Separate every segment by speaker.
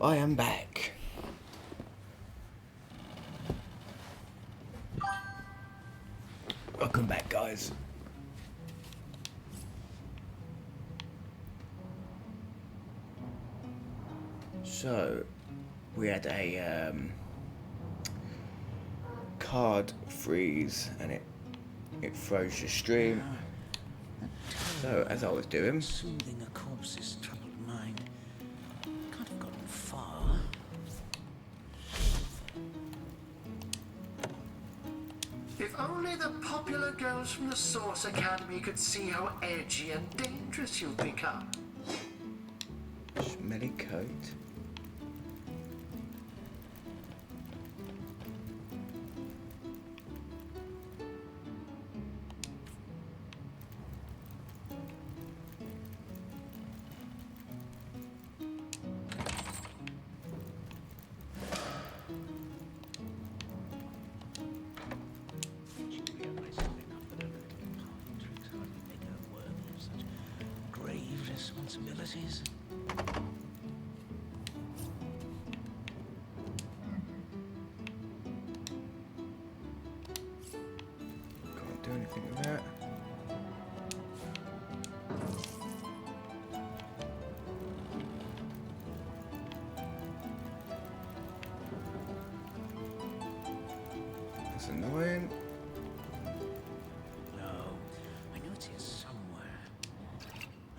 Speaker 1: I am back. Welcome back, guys. So, we had a card freeze, and it froze your stream. So, as I was doing,
Speaker 2: Soothing a corpse's troubled mind. Can't have gotten far.
Speaker 3: If only the popular girls from the Source Academy could see how edgy and dangerous you've become.
Speaker 1: smelly coat.
Speaker 2: Grave responsibilities.
Speaker 1: Can't do anything with that. That's annoying.
Speaker 2: No, I know it's here somewhere.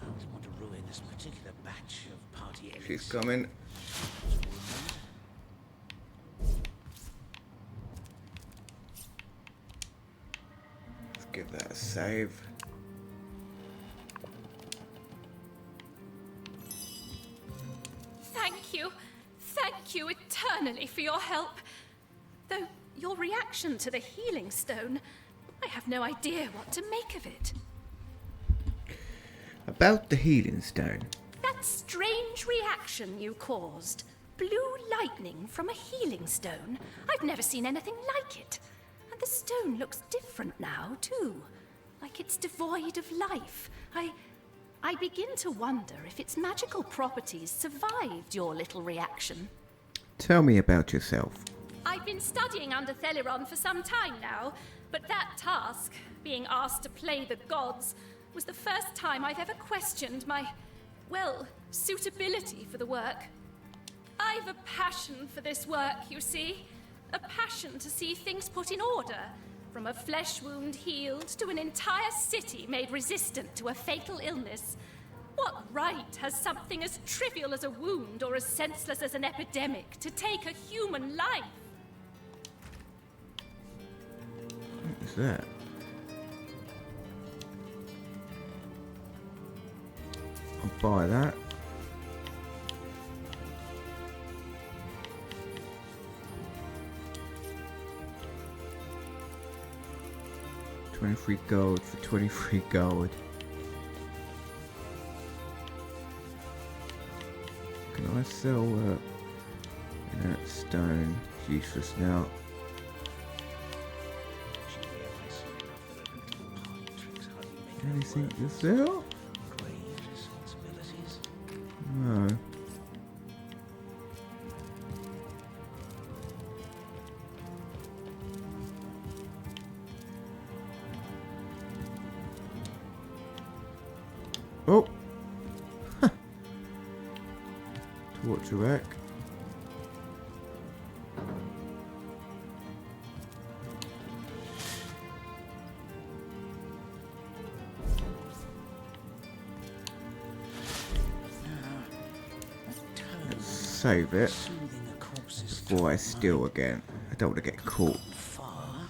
Speaker 2: I always want to ruin this particular batch of party elites.
Speaker 1: She's coming. Let's give that a save.
Speaker 4: Thank you eternally for your help. Though your reaction to the healing stone, I have no idea what to make of it.
Speaker 1: About the healing stone.
Speaker 4: That strange reaction you caused. Blue lightning from a healing stone. I've never seen anything like it. And the stone looks different now, too. Like it's devoid of life. I begin to wonder if its magical properties survived your little reaction.
Speaker 1: Tell me about yourself.
Speaker 4: I've been studying under Theleron for some time now, but that task, being asked to play the gods, was the first time I've ever questioned my, well, suitability for the work. I've a passion for this work, you see. A passion to see things put in order. From a flesh wound healed to an entire city made resistant to a fatal illness. What right has something as trivial as a wound or as senseless as an epidemic to take a human life?
Speaker 1: What is that? I'll buy that. $23 gold for 23 gold. Can I sell that stone? It's useless now. Anything to sell?
Speaker 2: Grave responsibilities.
Speaker 1: No. Oh! Torch rack. Let's save it
Speaker 2: Soothing a corpse's
Speaker 1: before I
Speaker 2: troubled
Speaker 1: steal
Speaker 2: mind.
Speaker 1: again. I don't want to get caught.
Speaker 2: Far.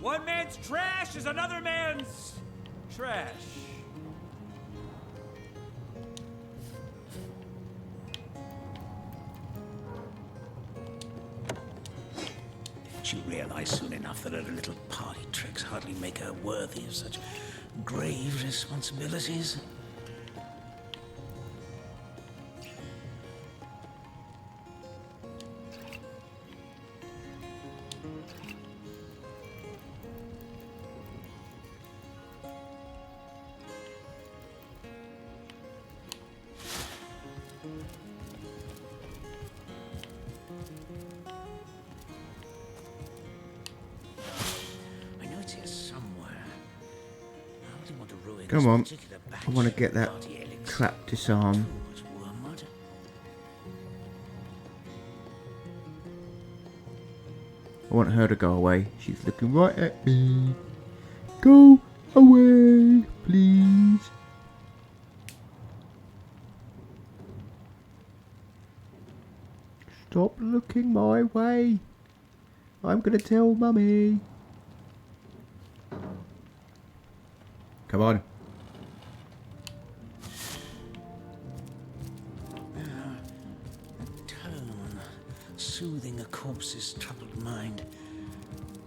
Speaker 5: One man's trash is another man's trash.
Speaker 2: She realized soon enough that her little party tricks hardly make her worthy of such grave responsibilities. I know it's here somewhere. I wouldn't want to ruin
Speaker 1: Come
Speaker 2: this
Speaker 1: on.
Speaker 2: particular
Speaker 1: I want to
Speaker 2: batch
Speaker 1: get
Speaker 2: of
Speaker 1: that
Speaker 2: party elixir.
Speaker 1: trap disarm.
Speaker 2: Much wormwood.
Speaker 1: I want her to go away. She's looking right at me. Go away, please. Stop looking my way. I'm gonna tell Mummy. Come on.
Speaker 2: A tone soothing a corpse's troubled mind.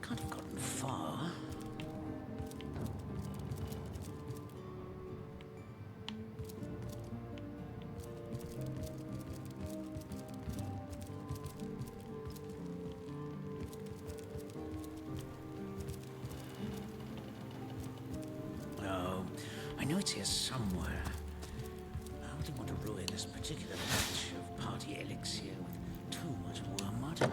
Speaker 2: Can't have gotten far. Oh, I know it's here somewhere. I wouldn't want to ruin this particular batch of party elixir with too much wormwood.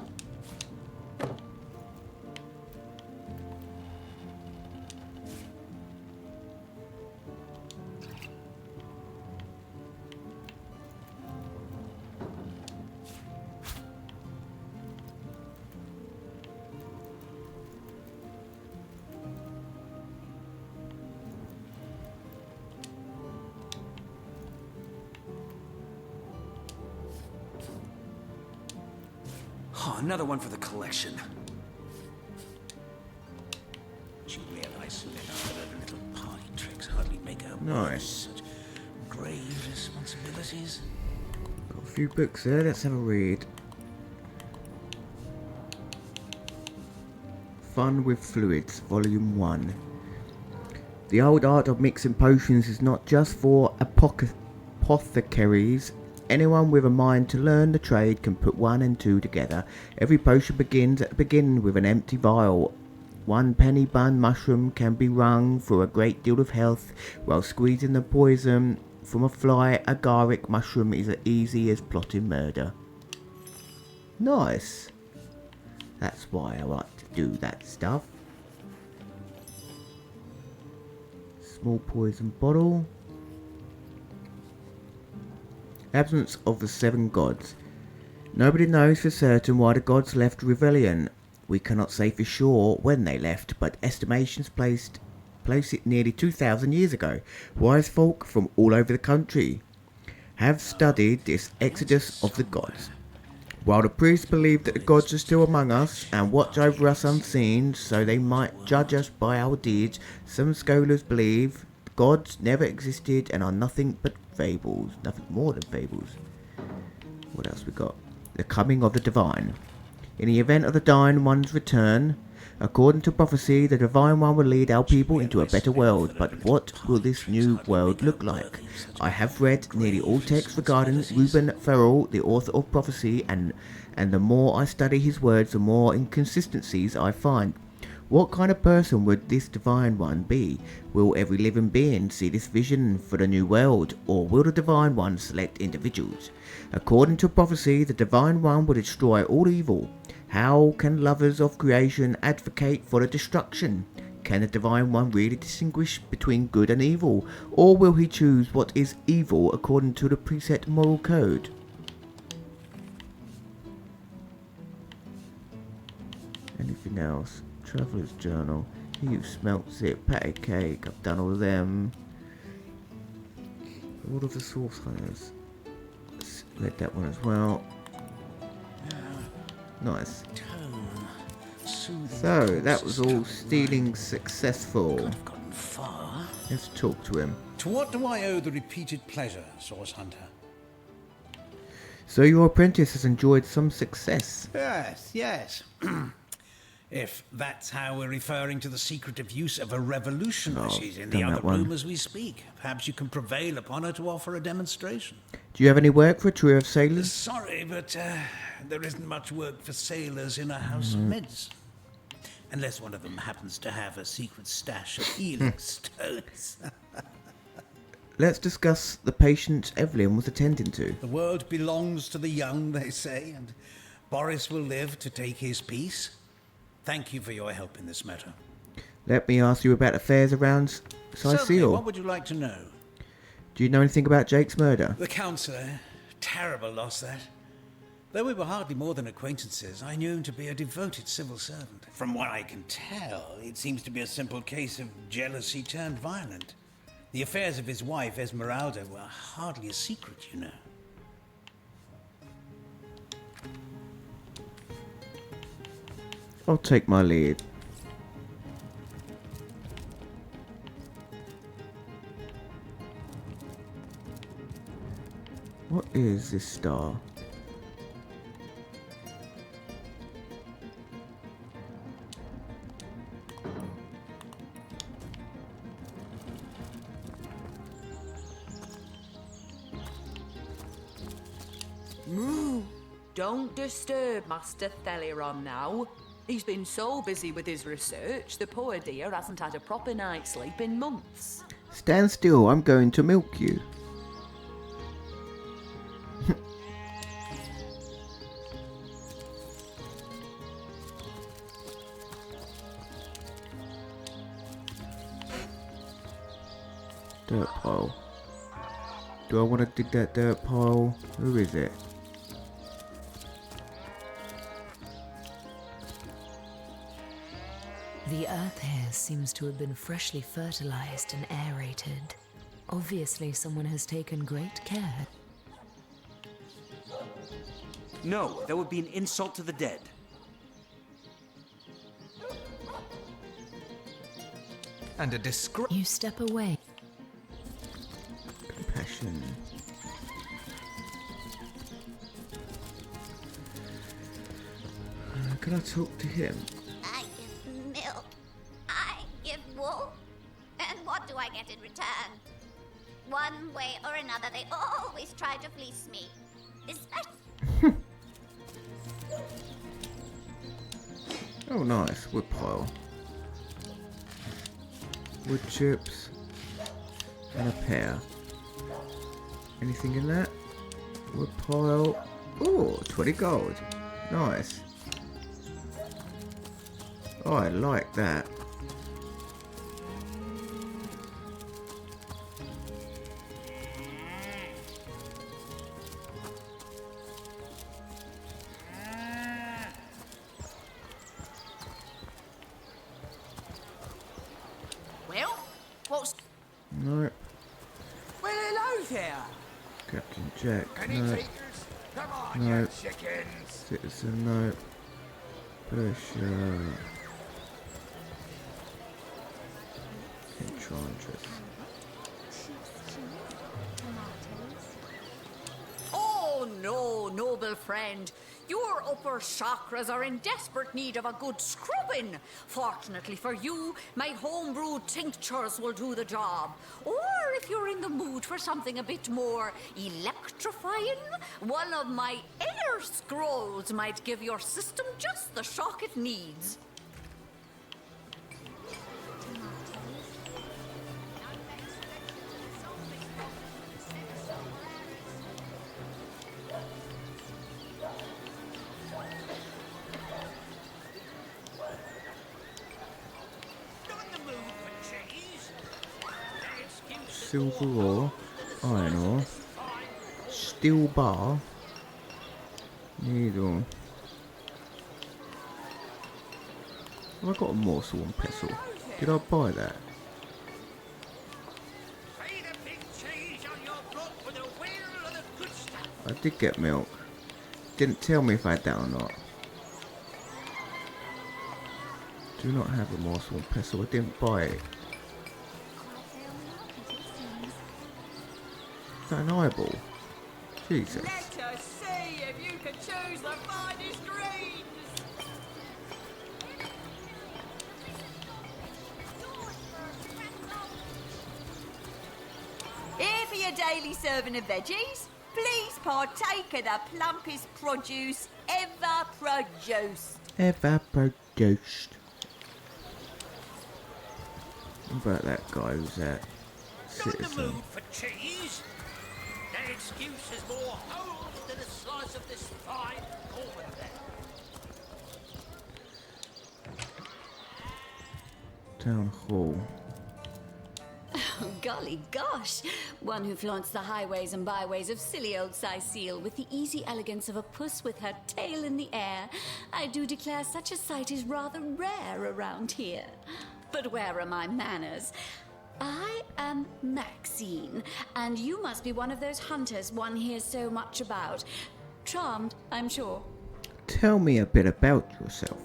Speaker 5: Oh, another one for the collection.
Speaker 2: She realized soon enough that her little party tricks hardly make her worthy of
Speaker 1: Nice.
Speaker 2: such grave responsibilities.
Speaker 1: Got a few books there. Let's have a read. Fun with Fluids, Volume 1. The old art of mixing potions is not just for apothecaries. Anyone with a mind to learn the trade can put 1 and 2 together. Every potion begins at the beginning with an empty vial. 1 penny bun mushroom can be wrung for a great deal of health, while squeezing the poison from a fly agaric mushroom is as easy as plotting murder. Nice. That's why I like to do that stuff. Small poison bottle. Absence of the 7 gods. Nobody knows for certain why the gods left Rebellion. We cannot say for sure when they left, but estimations place it nearly 2,000 years ago. Wise folk from all over the country have studied this exodus of the gods. While the priests believe that the gods are still among us and watch over us unseen, so they might judge us by our deeds, some scholars believe gods never existed and are nothing but fables. Nothing more than fables. What else we got? The coming of the divine. In the event of the Divine One's return, according to prophecy, the Divine One will lead our people into a better world. But what will this new world look like? I have read nearly all texts regarding Reuben Farrell, the author of prophecy, and the more I study his words, the more inconsistencies I find. What kind of person would this Divine One be? Will every living being see this vision for the new world, or will the Divine One select individuals? According to prophecy, the Divine One will destroy all evil. How can lovers of creation advocate for the destruction? Can the Divine One really distinguish between good and evil, or will he choose what is evil according to the preset moral code? Anything else? Traveller's Journal. You've smelt it. Patty cake. I've done all of them. All of the source hunters. Read that one as well. Nice.
Speaker 2: Tone soothing.
Speaker 1: So, that was all
Speaker 2: process
Speaker 1: stealing successful.
Speaker 2: could have gotten far.
Speaker 1: Let's talk to him.
Speaker 6: To what do I owe the repeated pleasure, Source Hunter?
Speaker 1: So your apprentice has enjoyed some success.
Speaker 6: Yes. If that's how we're referring to the secretive use of a revolutionary. She's in the
Speaker 1: done
Speaker 6: other
Speaker 1: that one.
Speaker 6: room as we speak. Perhaps you can prevail upon her to offer a demonstration.
Speaker 1: Do you have any work for a trio of sailors?
Speaker 6: Sorry, but there isn't much work for sailors in a house of medicine. Unless one of them happens to have a secret stash of healing stones.
Speaker 1: Let's discuss the patient Evelyn was attending to.
Speaker 6: The world belongs to the young, they say, and Boris will live to take his piece. Thank you for your help in this matter.
Speaker 1: Let me ask you about affairs around
Speaker 6: Certainly,
Speaker 1: Sicil.
Speaker 6: what would you like to know?
Speaker 1: Do you know anything about Jake's murder?
Speaker 6: The counsellor. Terrible loss, that. Though we were hardly more than acquaintances, I knew him to be a devoted civil servant. From what I can tell, it seems to be a simple case of jealousy turned violent. The affairs of his wife, Esmeralda, were hardly a secret, you know.
Speaker 1: I'll take my lead. What is this star?
Speaker 7: Moo! Don't disturb Master Theliron now. He's been so busy with his research, the poor dear hasn't had a proper night's sleep in months.
Speaker 1: Stand still, I'm going to milk you. Dirt pile. Do I want to dig that dirt pile? Who is it?
Speaker 8: The earth here seems to have been freshly fertilized and aerated. Obviously, someone has taken great care.
Speaker 9: No, that would be an insult to the dead.
Speaker 5: And a disgrace.
Speaker 8: You step away.
Speaker 1: Compassion. Can I talk to him?
Speaker 10: I give milk. I give wool. And what do I get in return? One way or another, they always try to fleece me. Especially.
Speaker 1: Oh, nice. Wood pile. Wood chips. And a pear. Anything in that? Wood pile. Oh, 20 gold. Nice. Oh, I like that.
Speaker 7: Well, what's...
Speaker 1: Nope.
Speaker 7: Well, hello there.
Speaker 1: Captain Jack.
Speaker 5: Any
Speaker 1: Nope.
Speaker 5: takers? Come on,
Speaker 1: No.
Speaker 5: you chickens.
Speaker 1: Citizen. Nope. Pressure. Enchantress.
Speaker 7: Oh, no, noble friend. Your upper chakras are in desperate need of a good scrubbing. Fortunately for you, my homebrewed tinctures will do the job. Or if you're in the mood for something a bit more electrifying, one of my inner scrolls might give your system just the shock it needs.
Speaker 1: Silver ore. Iron ore. Steel bar. Needle. Have I got a morsel and pestle? Did I buy that?
Speaker 5: Pay the big cheese on your blood for the will of the good stuff.
Speaker 1: I did get milk. Didn't tell me if I had that or not. Do not have a morsel and pestle. I didn't buy it. Is that an eyeball? Jesus.
Speaker 7: Let us see if you can choose the finest greens. Here for your daily serving of veggies. Please partake of the plumpest produce ever produced.
Speaker 1: Ever produced. What about that guy who's that
Speaker 5: Not in the
Speaker 1: citizen?
Speaker 5: mood for cheese. That excuse is more holes than a slice of this fine Cornbread.
Speaker 1: Town hall.
Speaker 7: Oh, golly gosh. One who flaunts the highways and byways of silly old Sicile with the easy elegance of a puss with her tail in the air. I do declare such a sight is rather rare around here. But where are my manners? I am Maxine, and you must be one of those hunters one hears so much about. Charmed, I'm sure.
Speaker 1: Tell me a bit about yourself.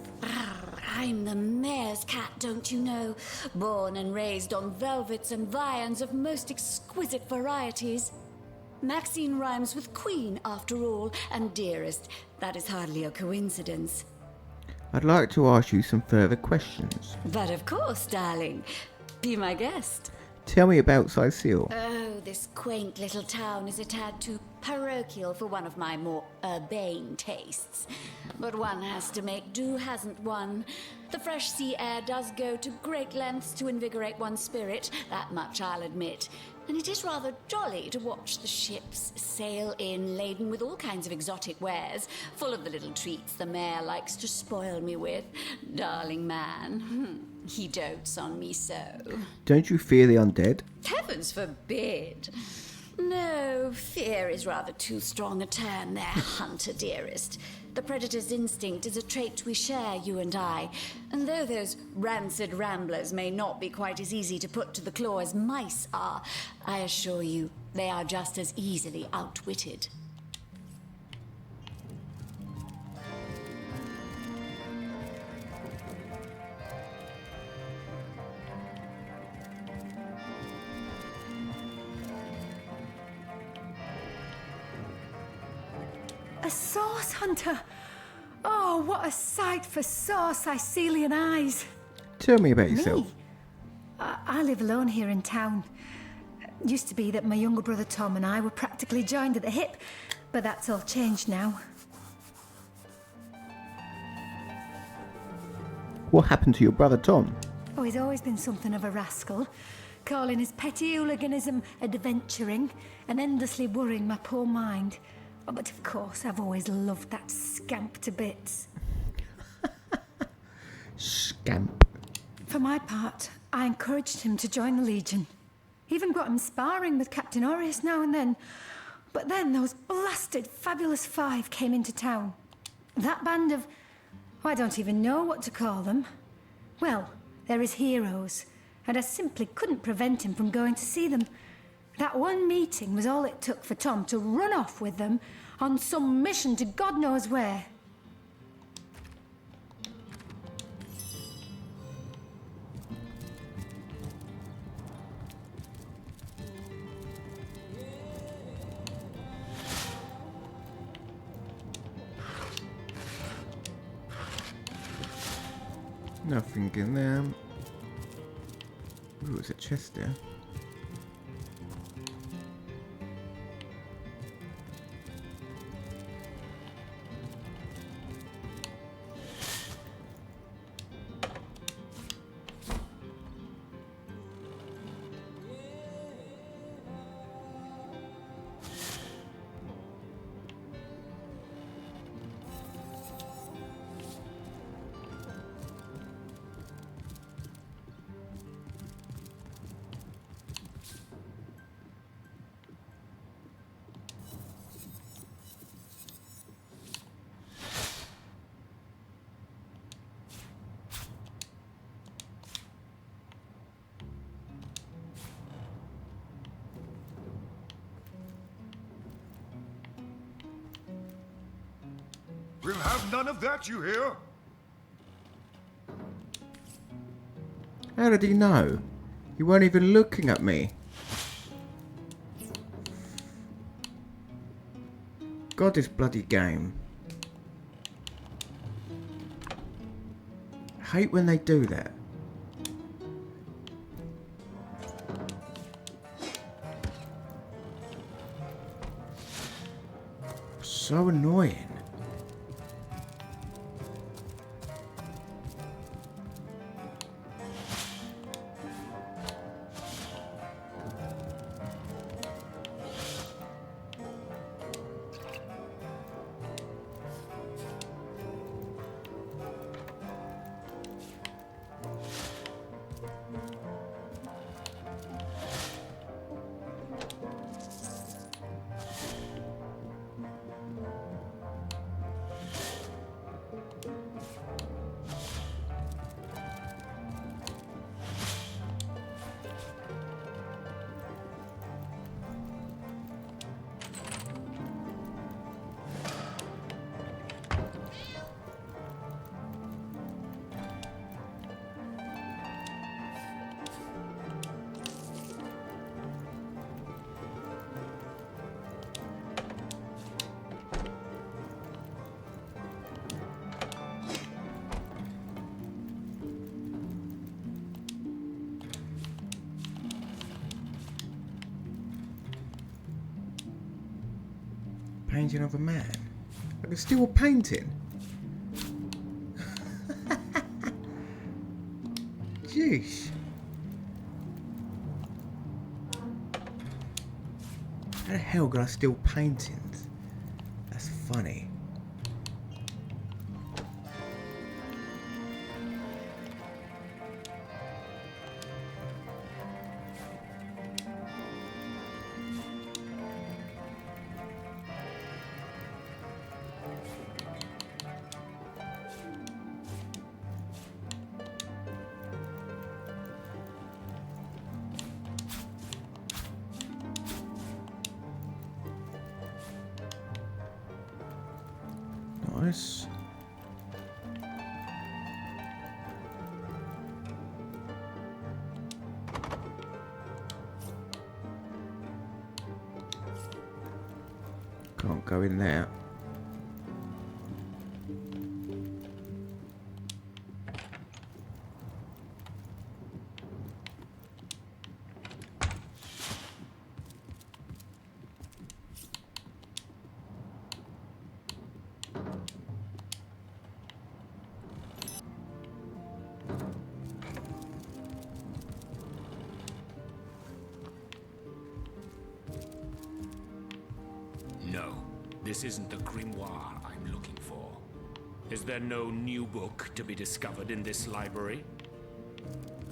Speaker 7: I'm the mayor's cat, don't you know? Born and raised on velvets and viands of most exquisite varieties. Maxine rhymes with queen, after all, and dearest. That is hardly a coincidence.
Speaker 1: I'd like to ask you some further questions.
Speaker 7: But of course, darling. Be my guest.
Speaker 1: Tell me about Sicile.
Speaker 7: Oh, this quaint little town is a tad too parochial for one of my more urbane tastes. But one has to make do, hasn't one? The fresh sea air does go to great lengths to invigorate one's spirit, that much I'll admit. And it is rather jolly to watch the ships sail in laden with all kinds of exotic wares, full of the little treats the mayor likes to spoil me with. Darling man, he dotes on me so.
Speaker 1: Don't you fear the undead?
Speaker 7: Heavens forbid! No, fear is rather too strong a term there, hunter dearest. The predator's instinct is a trait we share, you and I. And though those rancid ramblers may not be quite as easy to put to the claw as mice are, I assure you they are just as easily outwitted.
Speaker 11: A sauce hunter! Oh, what a sight for sore Sicilian eyes!
Speaker 1: Tell me about yourself.
Speaker 11: Me? I live alone here in town. Used to be that my younger brother Tom and I were practically joined at the hip, but that's all changed now.
Speaker 1: What happened to your brother Tom?
Speaker 11: Oh, he's always been something of a rascal, calling his petty hooliganism adventuring and endlessly worrying my poor mind. Oh, but of course, I've always loved that scamp to bits.
Speaker 1: Scamp.
Speaker 11: For my part, I encouraged him to join the Legion. Even got him sparring with Captain Orius now and then. But then those blasted Fabulous Five came into town. That band of... I don't even know what to call them. Well, they're his heroes, and I simply couldn't prevent him from going to see them. That one meeting was all it took for Tom to run off with them on some mission to God knows where.
Speaker 1: Nothing in there. Ooh, there's a chest there.
Speaker 12: We'll have none of that, you hear?
Speaker 1: How did he know? He weren't even looking at me. God, this bloody game. I hate when they do that. So annoying. Painting of a man. I can steal a painting. Jeez. How the hell can I steal paintings? That's funny. Nice. Can't go in there.
Speaker 12: No, this isn't the grimoire I'm looking for. Is there no new book to be discovered in this library?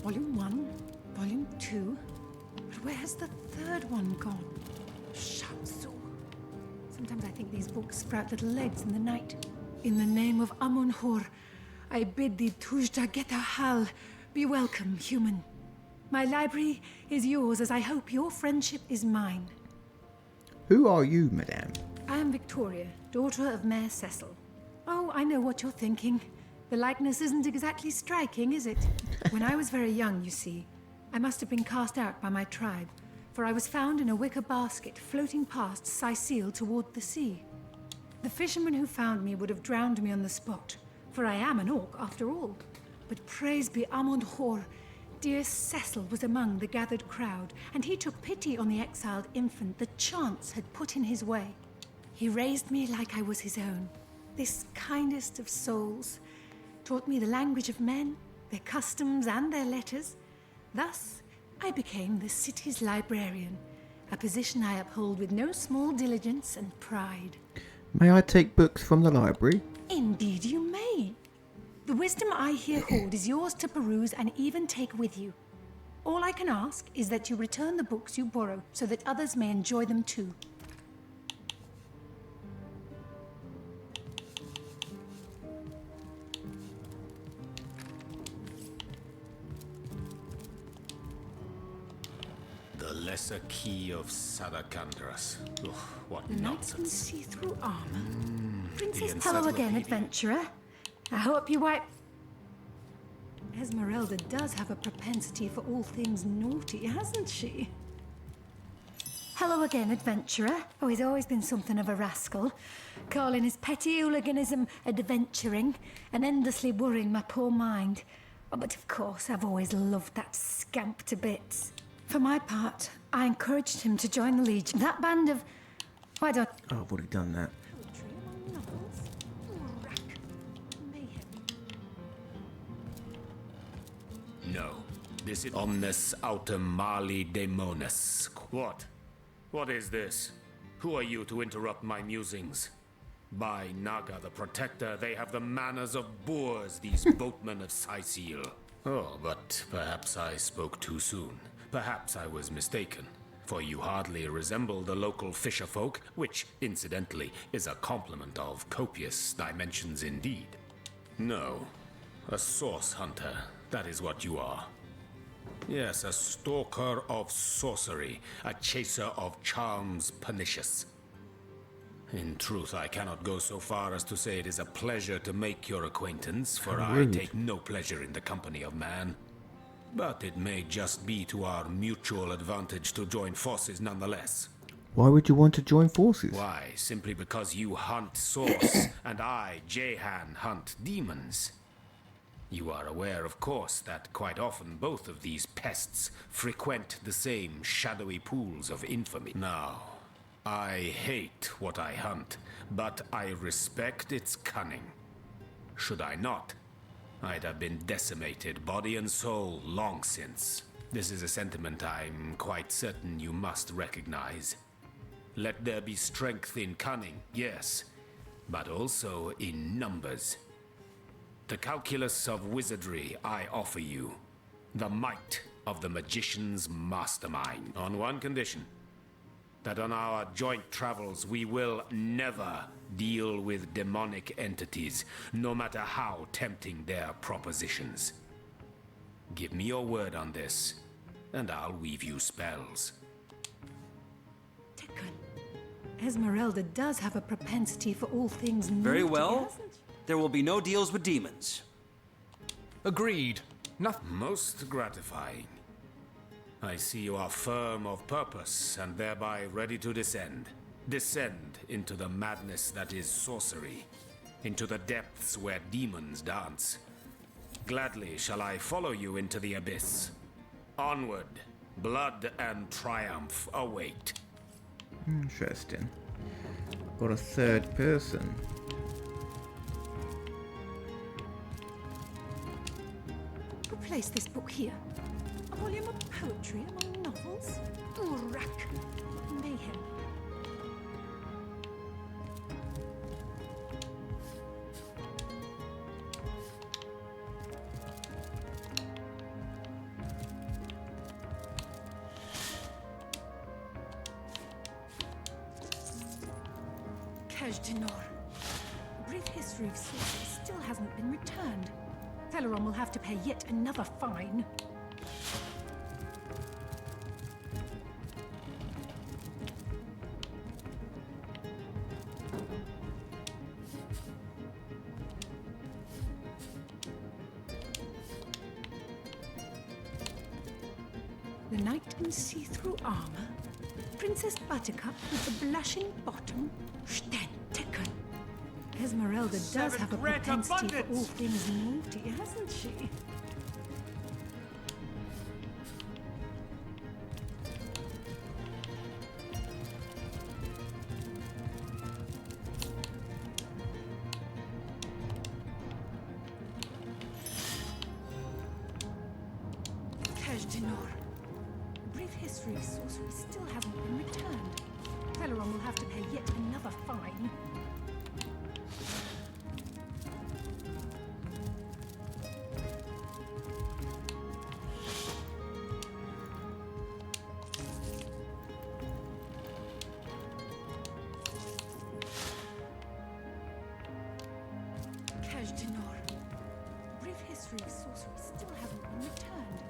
Speaker 11: Volume 1, Volume 2. But where has the third one gone? Shamsu. Sometimes I think these books sprout little legs in the night. In the name of Amun-Hor, I bid thee Tujda Getahal, be welcome, human. My library is yours, as I hope your friendship is mine.
Speaker 1: Who are you, madame?
Speaker 11: I am Victoria, daughter of Mayor Cecil. Oh, I know what you're thinking. The likeness isn't exactly striking, is it? When I was very young, you see, I must have been cast out by my tribe, for I was found in a wicker basket floating past Sicile toward the sea. The fisherman who found me would have drowned me on the spot, for I am an orc after all. But praise be Amun-Hor, dear Cecil was among the gathered crowd, and he took pity on the exiled infant that chance had put in his way. He raised me like I was his own. This kindest of souls taught me the language of men, their customs and their letters. Thus, I became the city's librarian, a position I uphold with no small diligence and pride.
Speaker 1: May I take books from the library?
Speaker 11: Indeed you may. The wisdom I here hold is yours to peruse and even take with you. All I can ask is that you return the books you borrow so that others may enjoy them too.
Speaker 12: The Lesser Key of Sadakandras. Ugh, what
Speaker 11: The knights in
Speaker 12: nonsense.
Speaker 11: see-through armor. Princess,
Speaker 12: the
Speaker 11: hello again,
Speaker 12: encyclopedia.
Speaker 11: adventurer. I hope you wipe... Esmeralda does have a propensity for all things naughty, hasn't she? Hello again, adventurer. Oh, he's always been something of a rascal, calling his petty hooliganism adventuring and endlessly worrying my poor mind. Oh, but of course, I've always loved that scamp to bits. For my part, I encouraged him to join the Legion. That band of... Why don't...
Speaker 1: Oh, I've already done that.
Speaker 12: No. This is Omnis Autem Mali Daemonis. What? What is this? Who are you to interrupt my musings? By Naga the Protector, they have the manners of boors, these boatmen of Sicil. Oh, but perhaps I spoke too soon. Perhaps I was mistaken, for you hardly resemble the local fisherfolk, which, incidentally, is a compliment of copious dimensions indeed. No, a source hunter, that is what you are. Yes, a stalker of sorcery, a chaser of charms pernicious. In truth, I cannot go so far as to say it is a pleasure to make your acquaintance, for I take no pleasure in the company of man. But it may just be to our mutual advantage to join forces nonetheless.
Speaker 1: Why would you want to join forces?
Speaker 12: Why? Simply because you hunt source, and I, Jehan, hunt demons. You are aware, of course, that quite often both of these pests frequent the same shadowy pools of infamy. Now, I hate what I hunt, but I respect its cunning. Should I not, I'd have been decimated, body and soul, long since. This is a sentiment I'm quite certain you must recognize. Let there be strength in cunning, yes, but also in numbers. The calculus of wizardry I offer you. The might of the magician's mastermind. On one condition. That on our joint travels we will never deal with demonic entities, no matter how tempting their propositions. Give me your word on this, and I'll weave you spells.
Speaker 11: Esmeralda does have a propensity for all things naughty,
Speaker 9: Very well.
Speaker 11: hasn't she?
Speaker 9: There will be no deals with demons.
Speaker 12: Agreed. Most gratifying. I see you are firm of purpose and thereby ready to descend. Descend into the madness that is sorcery, into the depths where demons dance. Gladly shall I follow you into the abyss. Onward, blood and triumph await.
Speaker 1: Interesting. Got a third person.
Speaker 11: Who placed this book here? A volume of poetry among novels? Urak! Mayhem. Kaj'Dinor. A brief history of sorcery still hasn't been returned. Teleron will have to pay yet another fine. The knight in see-through armor, Princess Buttercup with the blushing bottom, Stentiken. Esmeralda does have a propensity for all things naughty, hasn't she? Kaj'Dinor. A brief history of sorcery still hasn't been returned. Teleron will have to pay yet another fine. Kaj'Dinor. A brief history of sorcery still hasn't been returned.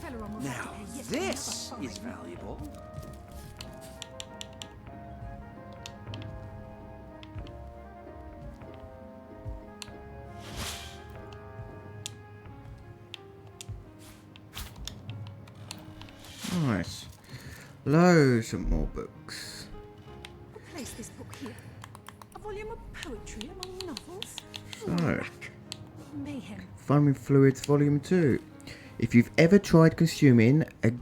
Speaker 11: Teleron will have
Speaker 9: Now,
Speaker 11: to pay yet
Speaker 9: this
Speaker 11: another
Speaker 9: is
Speaker 11: fine.
Speaker 9: valuable.
Speaker 1: Loads of more books.
Speaker 11: Place this book here. A volume of poetry among novels.
Speaker 1: So,
Speaker 11: Mayhem.
Speaker 1: Fun with Fluids Volume 2. If you've ever tried consuming a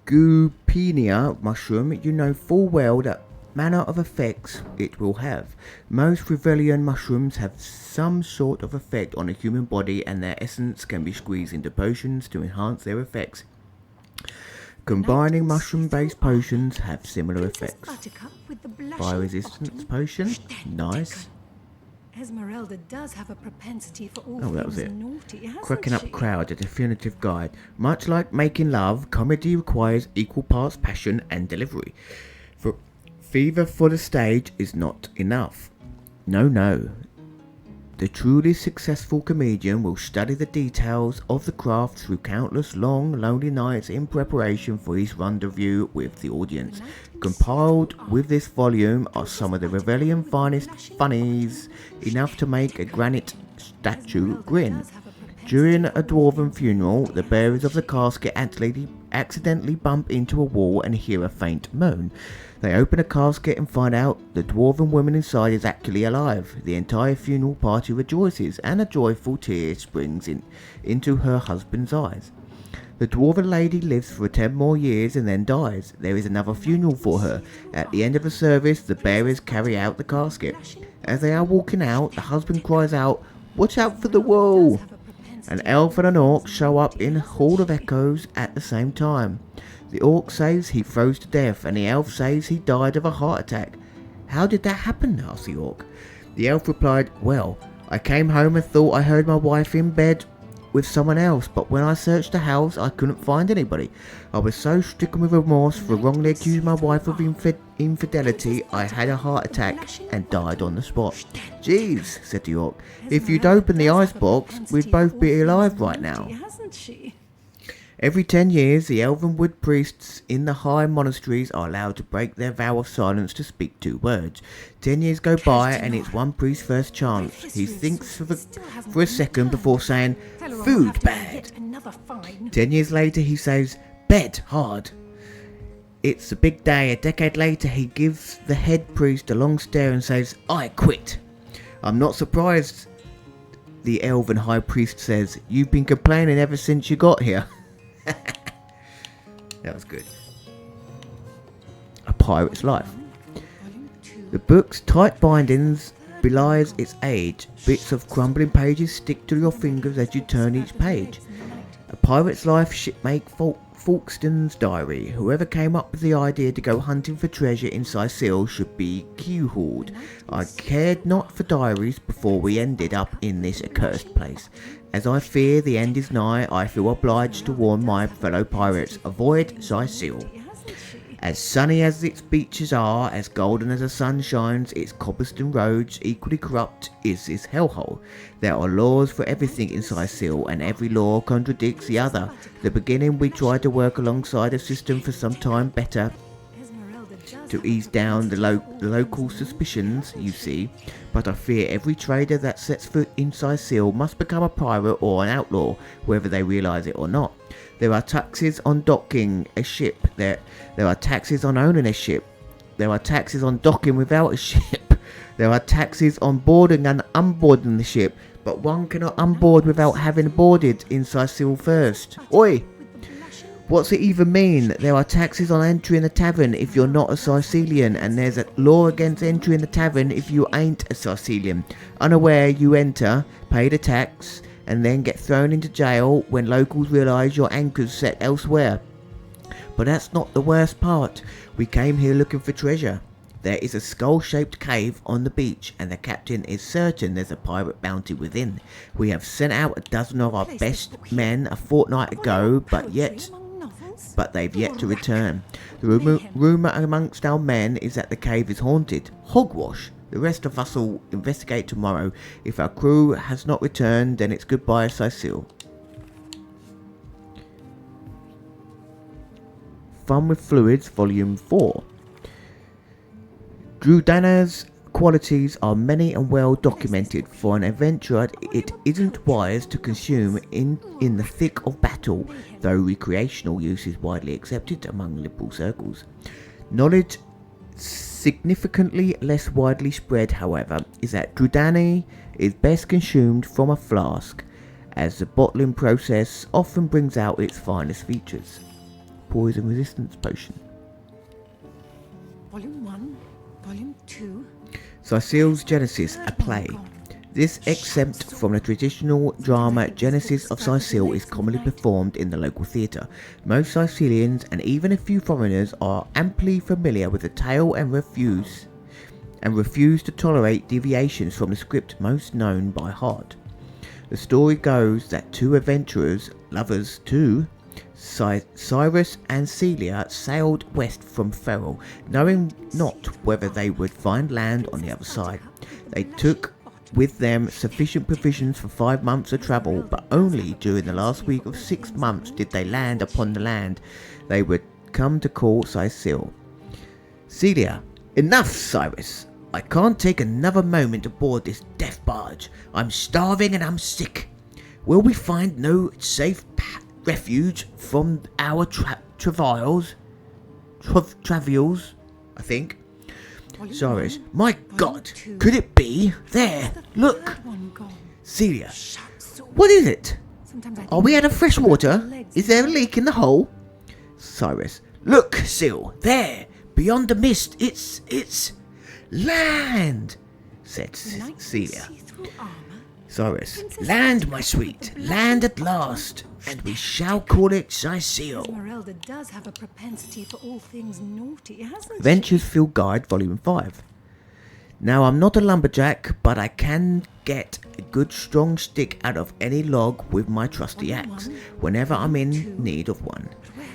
Speaker 1: goopenia mushroom, you know full well that manner of effects it will have. Most Revelian mushrooms have some sort of effect on a human body, and their essence can be squeezed into potions to enhance their effects. Combining mushroom-based potions have similar effects. Fire resistance potion, nice.
Speaker 11: Esmeralda does have a propensity for all
Speaker 1: Oh, that was
Speaker 11: things
Speaker 1: it.
Speaker 11: naughty, hasn't
Speaker 1: Cracking up
Speaker 11: she?
Speaker 1: crowd, a definitive guide. Much like making love, comedy requires equal parts passion and delivery. For fever for the stage is not enough. No. The truly successful comedian will study the details of the craft through countless long, lonely nights in preparation for his rendezvous with the audience. Compiled with this volume are some of the Revelian finest funnies, enough to make a granite statue grin. During a dwarven funeral, the bearers of the casket accidentally bump into a wall and hear a faint moan. They open a casket and find out the dwarven woman inside is actually alive. The entire funeral party rejoices, and a joyful tear springs into her husband's eyes. The dwarven lady lives for 10 more years and then dies. There is another funeral for her. At the end of the service, the bearers carry out the casket. As they are walking out, the husband cries out, "Watch out for the wall!" An elf and an orc show up in Hall of Echoes at the same time. The orc says he froze to death, and the elf says he died of a heart attack. "How did that happen?" asked the orc. The elf replied, "Well, I came home and thought I heard my wife in bed with someone else, but when I searched the house I couldn't find anybody. I was so stricken with remorse for wrongly accusing my wife of infidelity, I had a heart attack and died on the spot." "Jeez," said the orc, "if you'd open the icebox, we'd both be alive right now."
Speaker 11: Hasn't she?
Speaker 1: Every 10 years, the Elvenwood priests in the high monasteries are allowed to break their vow of silence to speak 2 words. 10 years go by, and it's one priest's first chance. He thinks for a second before saying, "Food bad." 10 years later, he says, "Bed hard." It's a big day. A decade later, he gives the head priest a long stare and says, "I quit." "I'm not surprised," the elven high priest says. "You've been complaining ever since you got here." That was good. A Pirate's Life. The book's tight bindings belies its age. Bits of crumbling pages stick to your fingers as you turn each page. A Pirate's Life, shipmate Falkston's diary. Whoever came up with the idea to go hunting for treasure in Sicil should be keyhauled. I cared not for diaries before we ended up in this accursed place. As I fear the end is nigh, I feel obliged to warn my fellow pirates, avoid Sicil. As sunny as its beaches are, as golden as the sun shines, its cobblestone roads equally corrupt is this hellhole. There are laws for everything in Sicil, and every law contradicts the other. The beginning we tried to work alongside a system for some time better to ease down the local suspicions, you see, but I fear every trader that sets foot in Sicil must become a pirate or an outlaw, whether they realise it or not. There are taxes on docking a ship, there are taxes on owning a ship, there are taxes on docking without a ship, there are taxes on boarding and unboarding the ship, but one cannot unboard without having boarded in Sicil first. Oi! What's it even mean? There are taxes on entering a tavern if you're not a Sicilian, and there's a law against entering the tavern if you ain't a Sicilian. Unaware you enter, pay the tax, and then get thrown into jail when locals realise your anchor's set elsewhere. But that's not the worst part. We came here looking for treasure. There is a skull-shaped cave on the beach, and the captain is certain there's a pirate bounty within. We have sent out a dozen of our best men a fortnight ago, but they've yet to return. The rumour amongst our men is that the cave is haunted. Hogwash! The rest of us will investigate tomorrow. If our crew has not returned, then it's goodbye Sicil. Fun with Fluids, Volume 4. Drudana's qualities are many and well documented. For an adventurer, it isn't wise to consume in the thick of battle. battle, though recreational use is widely accepted among liberal circles. Knowledge significantly less widely spread, however, is that Drudani is best consumed from a flask, as the bottling process often brings out its finest features. Poison resistance potion.
Speaker 11: Volume 1, Volume 2.
Speaker 1: Sicil's Genesis, a play. This, exempt from the traditional drama Genesis of Sicil, is commonly performed in the local theatre. Most Sicilians, and even a few foreigners, are amply familiar with the tale and refuse to tolerate deviations from the script most known by heart. The story goes that two adventurers, lovers too, Cyrus and Celia, sailed west from Ferrol, knowing not whether they would find land on the other side. They took with them sufficient provisions for 5 months of travel, but only during the last week of 6 months did they land upon the land they would come to call Sicil. Celia: enough, Cyrus. I can't take another moment aboard this death barge. I'm starving and I'm sick. Will we find no safe refuge from our travails, I think. Cyrus: my God, could it be? There, look. Celia: what is it? Are we out of fresh water? Is there a leak in the hull? Cyrus: look, Sil, there, beyond the mist, it's land, said Celia. Cyrus: land, my sweet, land at last, and we shall call it Sicil.
Speaker 11: Esmeralda does have a propensity for all things naughty, hasn't she?
Speaker 1: Ventures Field Guide, Volume 5. Now, I'm not a lumberjack, but I can get a good strong stick out of any log with my trusty axe, whenever I'm in need of one.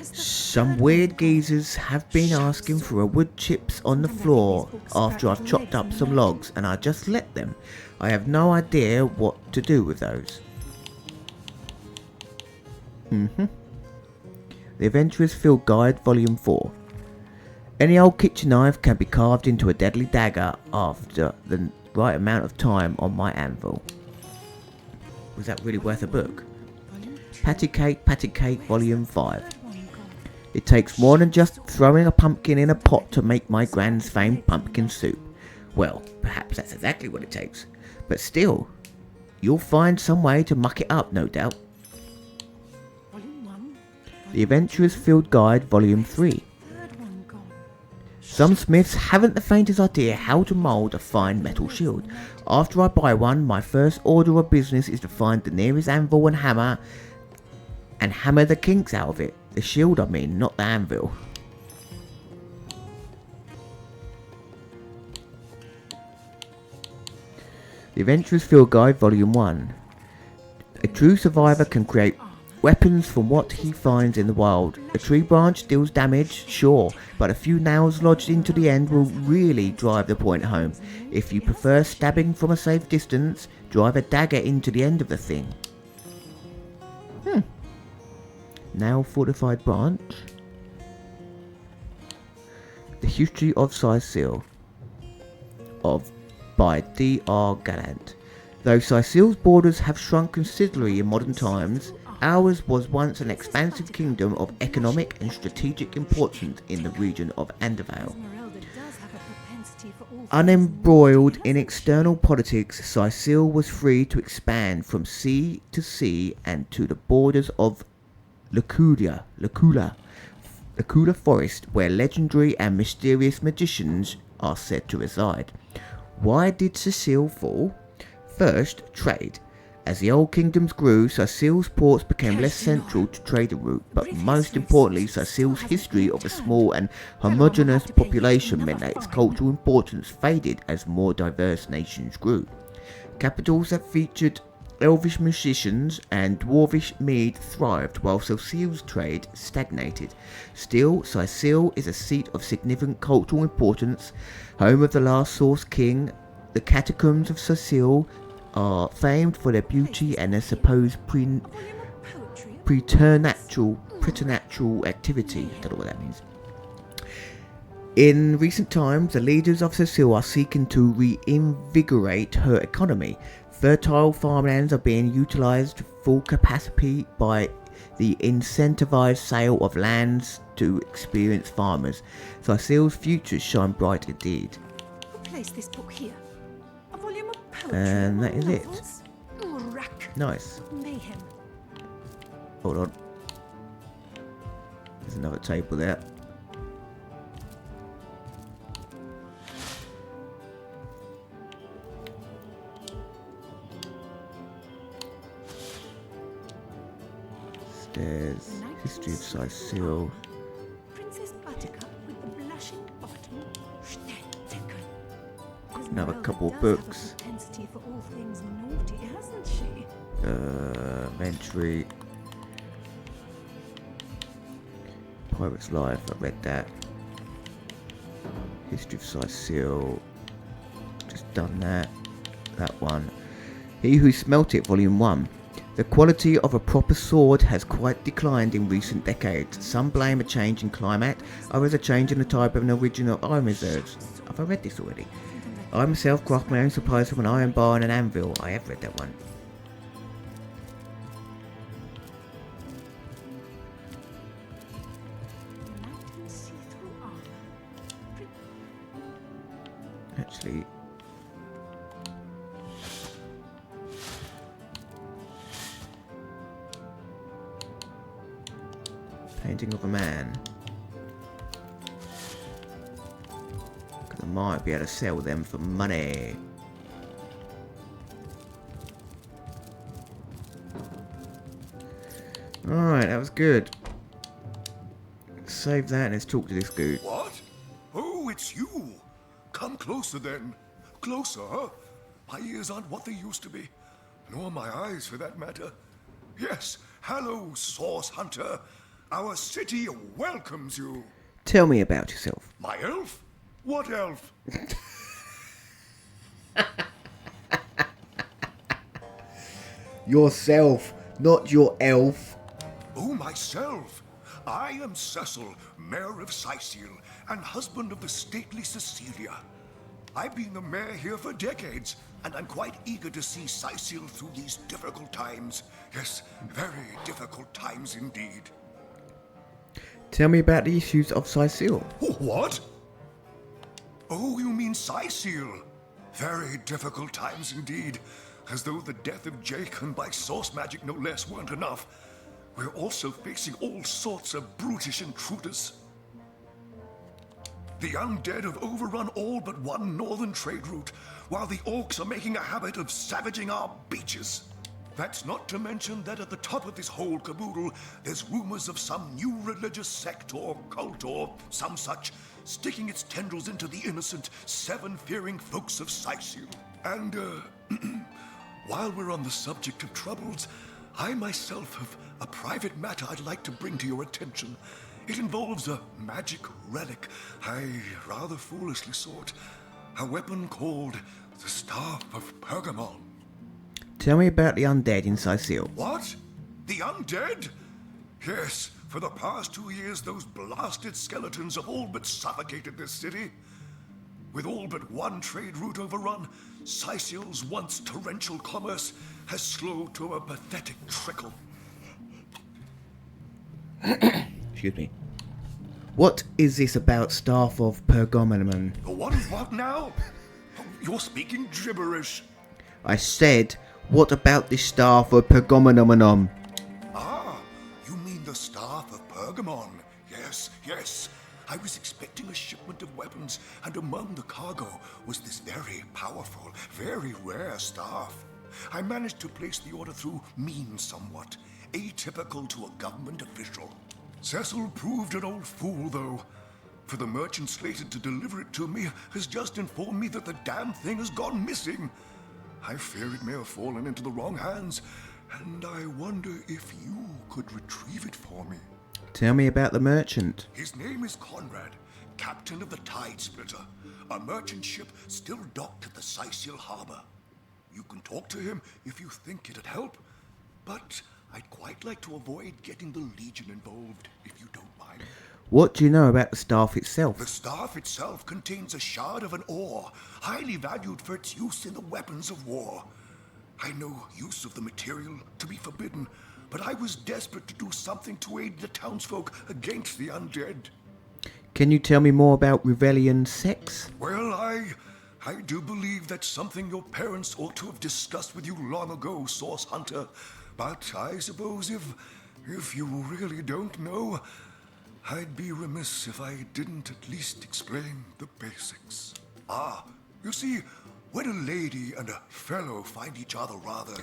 Speaker 1: Some weird geezers have been asking for a wood chips on the floor after I've chopped up some logs, and I just let them. I have no idea what to do with those. The Adventurer's Field Guide, Volume 4. Any old kitchen knife can be carved into a deadly dagger after the right amount of time on my anvil. Was that really worth a book? Patty Cake, Volume 5. It takes more than just throwing a pumpkin in a pot to make my grand's famed pumpkin soup. Well, perhaps that's exactly what it takes. But still, you'll find some way to muck it up, no doubt. The Adventurer's Field Guide, Volume 3. Some smiths haven't the faintest idea how to mould a fine metal shield. After I buy one, my first order of business is to find the nearest anvil and hammer the kinks out of it. The shield, I mean, not the anvil. The Adventurer's Field Guide, Volume 1. A true survivor can create weapons from what he finds in the wild. A tree branch deals damage, sure, but a few nails lodged into the end will really drive the point home. If you prefer stabbing from a safe distance, drive a dagger into the end of the thing. Nail fortified branch. The History of Sicil by D.R. Gallant. Though Sicil's borders have shrunk considerably in modern times, ours was once an expansive kingdom of economic and strategic importance in the region of Andevale. Unembroiled in external politics, Sicil was free to expand from sea to sea and to the borders of Lucula Forest, where legendary and mysterious magicians are said to reside. Why did Sicil fall? First, trade. As the old kingdoms grew, Sicil's ports became less central to trading route, but most importantly, Sicil's history of a small and homogeneous population meant that its cultural importance faded as more diverse nations grew. Capitals that featured elvish musicians and dwarvish mead thrived, while Sicil's trade stagnated. Still, Sicil is a seat of significant cultural importance, home of the last source king. The catacombs of Sicil are famed for their beauty and their supposed preternatural activity. I don't know what that means. In recent times, the leaders of Sicil are seeking to reinvigorate her economy. Fertile farmlands are being utilised to full capacity by the incentivized sale of lands to experienced farmers. Thyseal's futures shine bright indeed.
Speaker 11: Who placed this book here? A volume of poetry
Speaker 1: And that
Speaker 11: or
Speaker 1: is it.
Speaker 11: novels? Oh, rack.
Speaker 1: Nice.
Speaker 11: Mayhem.
Speaker 1: Hold on. There's another table there. Stairs. History of Thyseal.
Speaker 11: Princess Buttercup with the blushing bottom.
Speaker 1: Another couple of books.
Speaker 11: Propensity for all things naughty, hasn't she?
Speaker 1: Entry. Pirate's Life, I read that. History of Thyseal. Just done that. That one. He Who Smelt It, Volume 1. The quality of a proper sword has quite declined in recent decades. Some blame a change in climate, others a change in the type of an original iron reserves. Have I read this already? I myself craft my own supplies from an iron bar and an anvil. I have read that one. Actually, painting of a man. Because I might be able to sell them for money. Alright, that was good. Save that and let's talk to this dude.
Speaker 13: What? Oh, it's you. Come closer then. Closer, huh? My ears aren't what they used to be. Nor my eyes, for that matter. Yes, hello, Source Hunter. Our city welcomes you.
Speaker 1: Tell me about yourself.
Speaker 13: My elf? What elf?
Speaker 1: Yourself, not your elf.
Speaker 13: Oh, myself. I am Cecil, Mayor of Thyseal, and husband of the stately Cecilia. I've been the mayor here for decades, and I'm quite eager to see Thyseal through these difficult times. Yes, very difficult times indeed.
Speaker 1: Tell me about the issues of Thyseal.
Speaker 13: What? Oh, you mean Thyseal? Very difficult times indeed. As though the death of Jacon by source magic no less weren't enough. We're also facing all sorts of brutish intruders. The undead have overrun all but one northern trade route, while the orcs are making a habit of savaging our beaches. That's not to mention that at the top of this whole caboodle, there's rumors of some new religious sect or cult or some such sticking its tendrils into the innocent, seven-fearing folks of Thyseal. And, while we're on the subject of troubles, I myself have a private matter I'd like to bring to your attention. It involves a magic relic I rather foolishly sought. A weapon called the Staff of Pergamon.
Speaker 1: Tell me about the undead in Thyseal.
Speaker 13: What? The undead? Yes, for the past 2 years, those blasted skeletons have all but suffocated this city. With all but one trade route overrun, Thyseal's once torrential commerce has slowed to a pathetic trickle.
Speaker 1: Excuse me. What is this about Staff of Pergamon?
Speaker 13: What now? You're speaking gibberish.
Speaker 1: I said, what about the Staff of Pergamon?
Speaker 13: Ah, you mean the Staff of Pergamon. Yes. I was expecting a shipment of weapons, and among the cargo was this very powerful, very rare staff. I managed to place the order through means somewhat, atypical to a government official. Cecil proved an old fool, though, for the merchant slated to deliver it to me has just informed me that the damn thing has gone missing. I fear it may have fallen into the wrong hands, and I wonder if you could retrieve it for me.
Speaker 1: Tell me about the merchant.
Speaker 13: His name is Conrad, captain of the Tide Splitter, a merchant ship still docked at the Thyseal harbor. You can talk to him if you think it'd help, but I'd quite like to avoid getting the Legion involved, if you don't mind.
Speaker 1: What do you know about the staff itself?
Speaker 13: The staff itself contains a shard of an ore, highly valued for its use in the weapons of war. I know use of the material to be forbidden, but I was desperate to do something to aid the townsfolk against the undead.
Speaker 1: Can you tell me more about Revellion sex?
Speaker 13: Well, I do believe that's something your parents ought to have discussed with you long ago, Source Hunter. But I suppose if you really don't know, I'd be remiss if I didn't at least explain the basics. You see, when a lady and a fellow find each other rather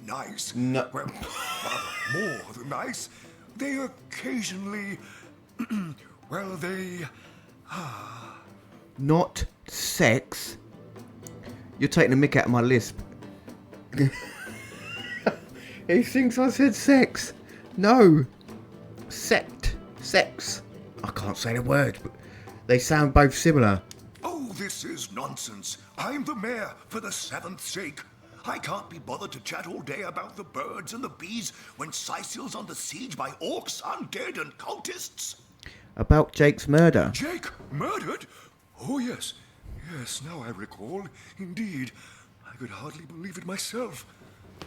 Speaker 13: nice,
Speaker 1: no.
Speaker 13: well, rather more than nice, they occasionally, well, they...
Speaker 1: Not sex. You're taking the mick out of my lisp. He thinks I said sex. No. Sect. Sex. I can't say the words, but they sound both similar.
Speaker 13: Oh, this is nonsense. I'm the mayor for the 7th sake. I can't be bothered to chat all day about the birds and the bees when Sicil's under siege by orcs, undead, and cultists.
Speaker 1: About Jake's murder.
Speaker 13: Jake? Murdered? Oh, yes. Yes, now I recall. Indeed. I could hardly believe it myself.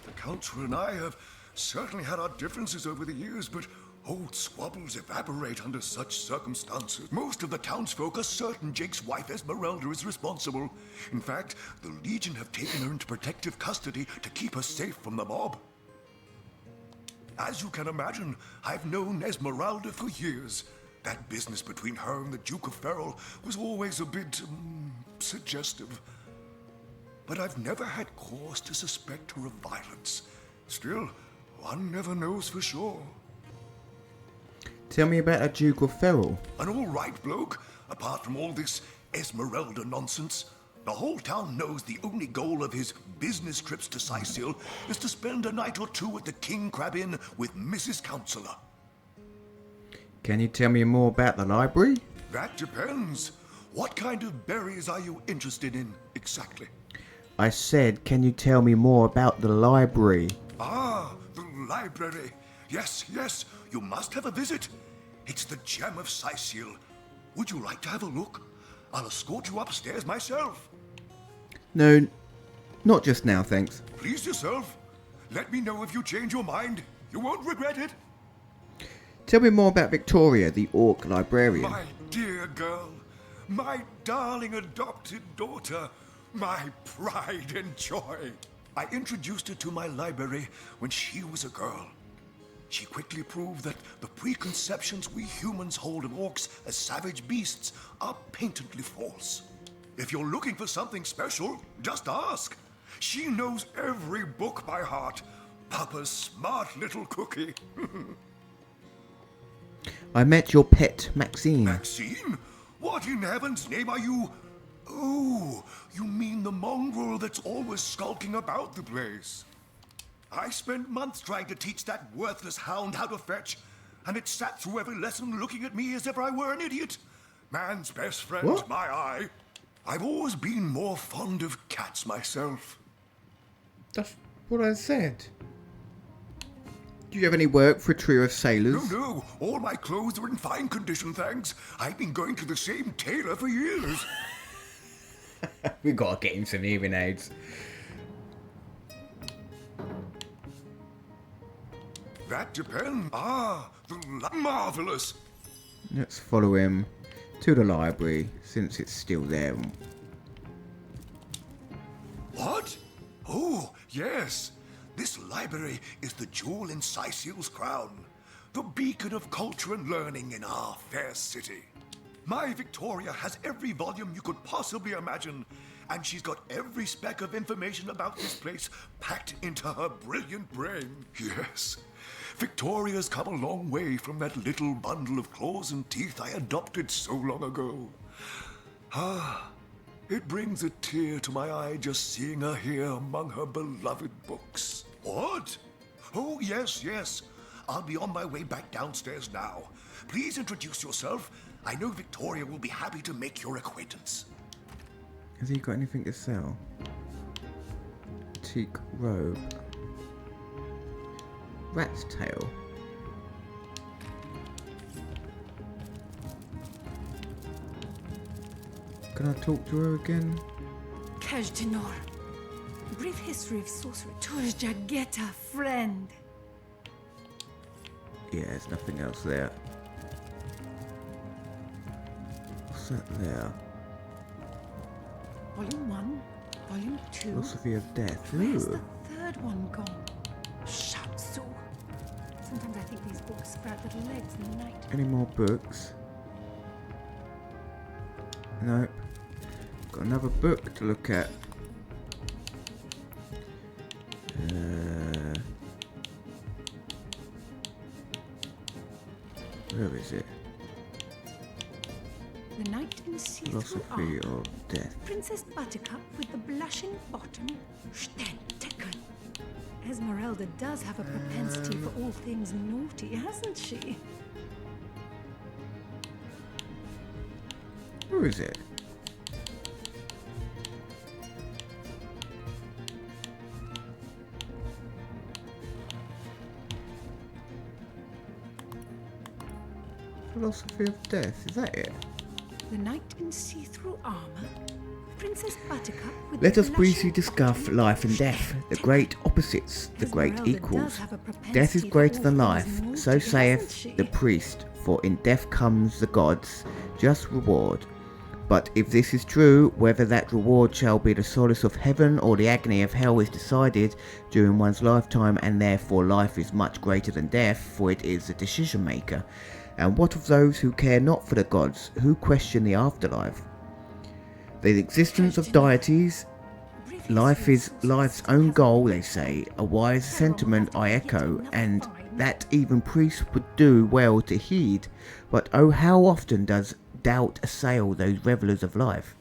Speaker 13: The Council and I have certainly had our differences over the years, but old squabbles evaporate under such circumstances. Most of the townsfolk are certain Jake's wife Esmeralda is responsible. In fact, the Legion have taken her into protective custody to keep her safe from the mob. As you can imagine, I've known Esmeralda for years. That business between her and the Duke of Ferrol was always a bit suggestive. But I've never had cause to suspect her of violence. Still, one never knows for sure.
Speaker 1: Tell me about a Duke of Ferrol.
Speaker 13: An all-right bloke, apart from all this Esmeralda nonsense. The whole town knows the only goal of his business trips to Sicil is to spend a night or two at the King Crab Inn with Mrs. Counselor.
Speaker 1: Can you tell me more about the library?
Speaker 13: That depends. What kind of berries are you interested in, exactly?
Speaker 1: I said, can you tell me more about the library?
Speaker 13: Ah, the library. Yes, yes, you must have a visit. It's the gem of Sicil. Would you like to have a look? I'll escort you upstairs myself.
Speaker 1: No, not just now, thanks.
Speaker 13: Please yourself. Let me know if you change your mind. You won't regret it.
Speaker 1: Tell me more about Victoria, the orc librarian.
Speaker 13: My dear girl, my darling adopted daughter, my pride and joy. I introduced her to my library when she was a girl. She quickly proved that the preconceptions we humans hold of orcs as savage beasts are patently false. If you're looking for something special, just ask. She knows every book by heart. Papa's smart little cookie.
Speaker 1: I met your pet, Maxine.
Speaker 13: Maxine? What in heaven's name are you? Oh, you mean the mongrel that's always skulking about the place. I spent months trying to teach that worthless hound how to fetch, and it sat through every lesson looking at me as if I were an idiot. Man's best friend,
Speaker 1: What?
Speaker 13: my eye. I've always been more fond of cats myself.
Speaker 1: That's what I said. Do you have any work for a trio of sailors?
Speaker 13: No, all my clothes are in fine condition, thanks. I've been going to the same tailor for years.
Speaker 1: We gotta get him some hearing aids.
Speaker 13: That depends. Marvelous.
Speaker 1: Let's follow him to the library, since it's still there.
Speaker 13: What? Oh, yes. This library is the jewel in Sicil's crown, the beacon of culture and learning in our fair city. My Victoria has every volume you could possibly imagine, and she's got every speck of information about this place packed into her brilliant brain. Yes, Victoria's come a long way from that little bundle of claws and teeth I adopted so long ago. It brings a tear to my eye just seeing her here among her beloved books. What? Oh, yes, yes. I'll be on my way back downstairs now. Please introduce yourself. I know Victoria will be happy to make your acquaintance.
Speaker 1: Has he got anything to sell? Teak robe. Rat's tail. Can I talk to her again?
Speaker 11: Kaj Tenor. Brief history of sorcery. Torjageta, friend.
Speaker 1: Yeah, there's nothing else there. What's that there?
Speaker 11: Volume 1, Volume 2.
Speaker 1: Philosophy of Death.
Speaker 11: Where's
Speaker 1: Ooh.
Speaker 11: the third one gone? Shatsu. Sometimes I think these books sprout little legs in the night.
Speaker 1: Any more books? Nope. Got another book to look at. Where is it?
Speaker 11: The Knight in See-Through
Speaker 1: Philosophy
Speaker 11: Armor.
Speaker 1: of Death.
Speaker 11: Princess Buttercup with the blushing bottom. Stecken. Esmeralda does have a propensity for all things naughty, hasn't she?
Speaker 1: Where is it? Philosophy of Death, is that it?
Speaker 11: The Knight in See-Through Armor. Princess Buttercup with
Speaker 1: Let
Speaker 11: the
Speaker 1: us briefly
Speaker 11: blushing
Speaker 1: discuss
Speaker 11: bottom.
Speaker 1: life and death, the great opposites, the great
Speaker 11: Esmeralda
Speaker 1: equals.
Speaker 11: does have a propensity
Speaker 1: Death is
Speaker 11: for
Speaker 1: greater
Speaker 11: all
Speaker 1: than
Speaker 11: things
Speaker 1: life,
Speaker 11: naughty,
Speaker 1: so
Speaker 11: hasn't
Speaker 1: saith
Speaker 11: she?
Speaker 1: the priest, for in death comes the gods' just reward. But if this is true, whether that reward shall be the solace of heaven or the agony of hell is decided during one's lifetime, and therefore life is much greater than death, for it is the decision maker. And what of those who care not for the gods, who question the afterlife? The existence of deities, life is life's own goal, they say, a wise sentiment I echo, and that even priests would do well to heed. But oh, how often does doubt assail those revellers of life?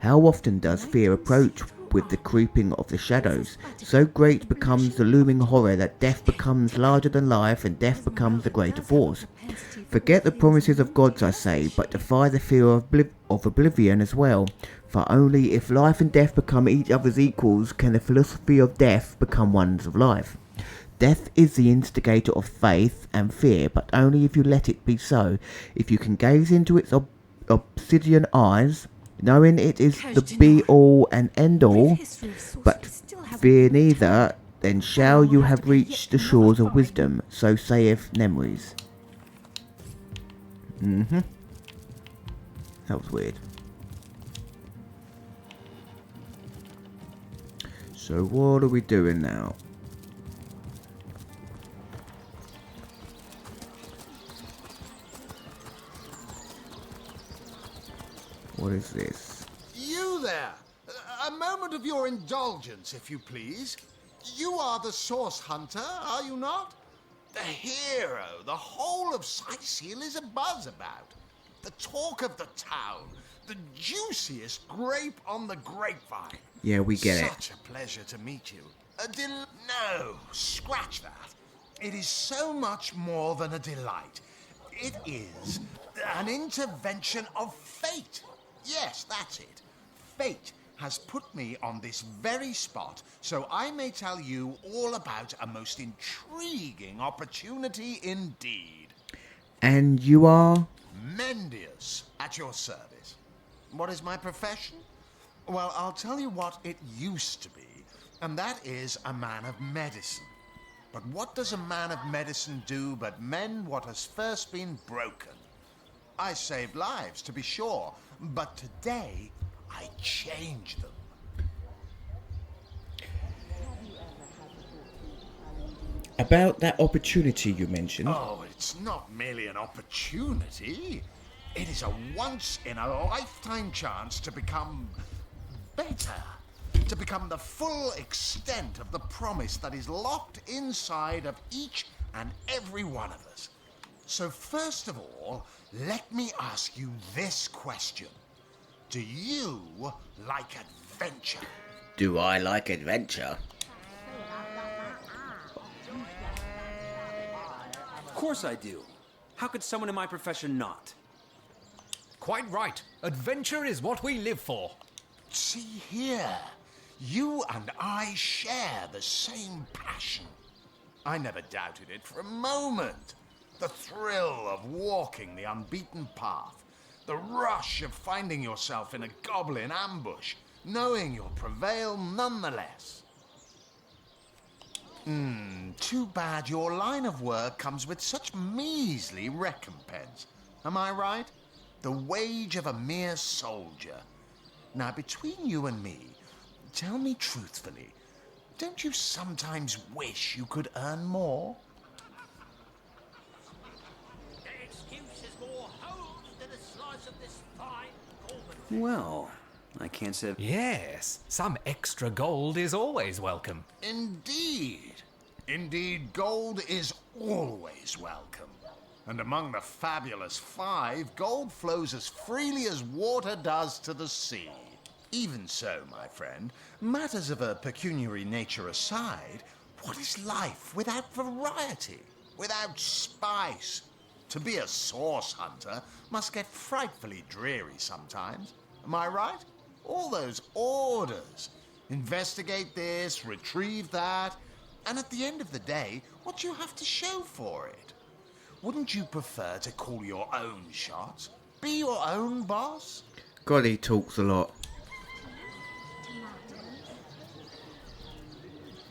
Speaker 1: How often does fear approach with the creeping of the shadows? So great becomes the looming horror that death becomes larger than life, and death becomes the greater force. Forget the promises of gods, I say, but defy the fear of oblivion as well. For only if life and death become each other's equals can the philosophy of death become one's of life. Death is the instigator of faith and fear, but only if you let it be so. If you can gaze into its obsidian eyes, knowing it is the be-all and end-all, but fear neither, then shall you have reached the shores of wisdom, so saith Nemrys. That was weird. So what are we doing now? What is this?
Speaker 3: You there! A moment of your indulgence, if you please. You are the source hunter, are you not? The hero the whole of Sightseal is abuzz about. The talk of the town. The juiciest grape on the grapevine.
Speaker 1: Yeah, we get it.
Speaker 3: Such a pleasure to meet you. No, scratch that. It is so much more than a delight. It is an intervention of fate. Yes, that's it. Fate has put me on this very spot, so I may tell you all about a most intriguing opportunity indeed.
Speaker 1: And you are?
Speaker 3: Mendius, at your service. What is my profession? Well, I'll tell you what it used to be, and that is a man of medicine. But what does a man of medicine do but mend what has first been broken? I saved lives, to be sure, but today I change them.
Speaker 1: About that opportunity you mentioned.
Speaker 3: Oh, it's not merely an opportunity. It is a once-in-a-lifetime chance to become better. To become the full extent of the promise that is locked inside of each and every one of us. So first of all, let me ask you this question. Do you like adventure?
Speaker 1: Do I like adventure?
Speaker 9: Of course I do. How could someone in my profession not?
Speaker 14: Quite right. Adventure is what we live for.
Speaker 3: See here. You and I share the same passion. I never doubted it for a moment. The thrill of walking the unbeaten path. The rush of finding yourself in a goblin ambush, knowing you'll prevail nonetheless. Too bad your line of work comes with such measly recompense. Am I right? The wage of a mere soldier. Now, between you and me, tell me truthfully, don't you sometimes wish you could earn more?
Speaker 5: That excuse is more holes than a slice of this fine golden.
Speaker 9: Well, I can't say...
Speaker 14: Yes, some extra gold is always welcome.
Speaker 3: Indeed. Indeed, gold is always welcome. And among the fabulous five, gold flows as freely as water does to the sea. Even so, my friend, matters of a pecuniary nature aside, what is life without variety, without spice? To be a source hunter must get frightfully dreary sometimes. Am I right? All those orders. Investigate this, retrieve that, and at the end of the day, what do you have to show for it? Wouldn't you prefer to call your own shots? Be your own boss?
Speaker 1: God, he talks a lot.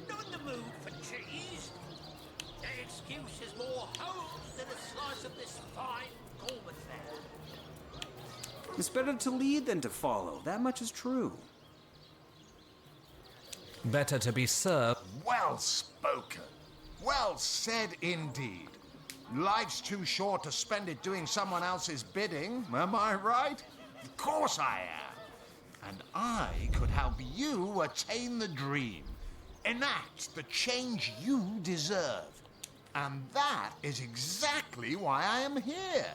Speaker 5: Not in the mood for cheese. That excuse is more holes than a slice of this fine golden fare.
Speaker 9: It's better to lead than to follow. That much is true.
Speaker 14: Better to be served.
Speaker 3: Well spoken. Well said indeed. Life's too short to spend it doing someone else's bidding, am I right? Of course I am. And I could help you attain the dream, enact the change you deserve. And that is exactly why I am here.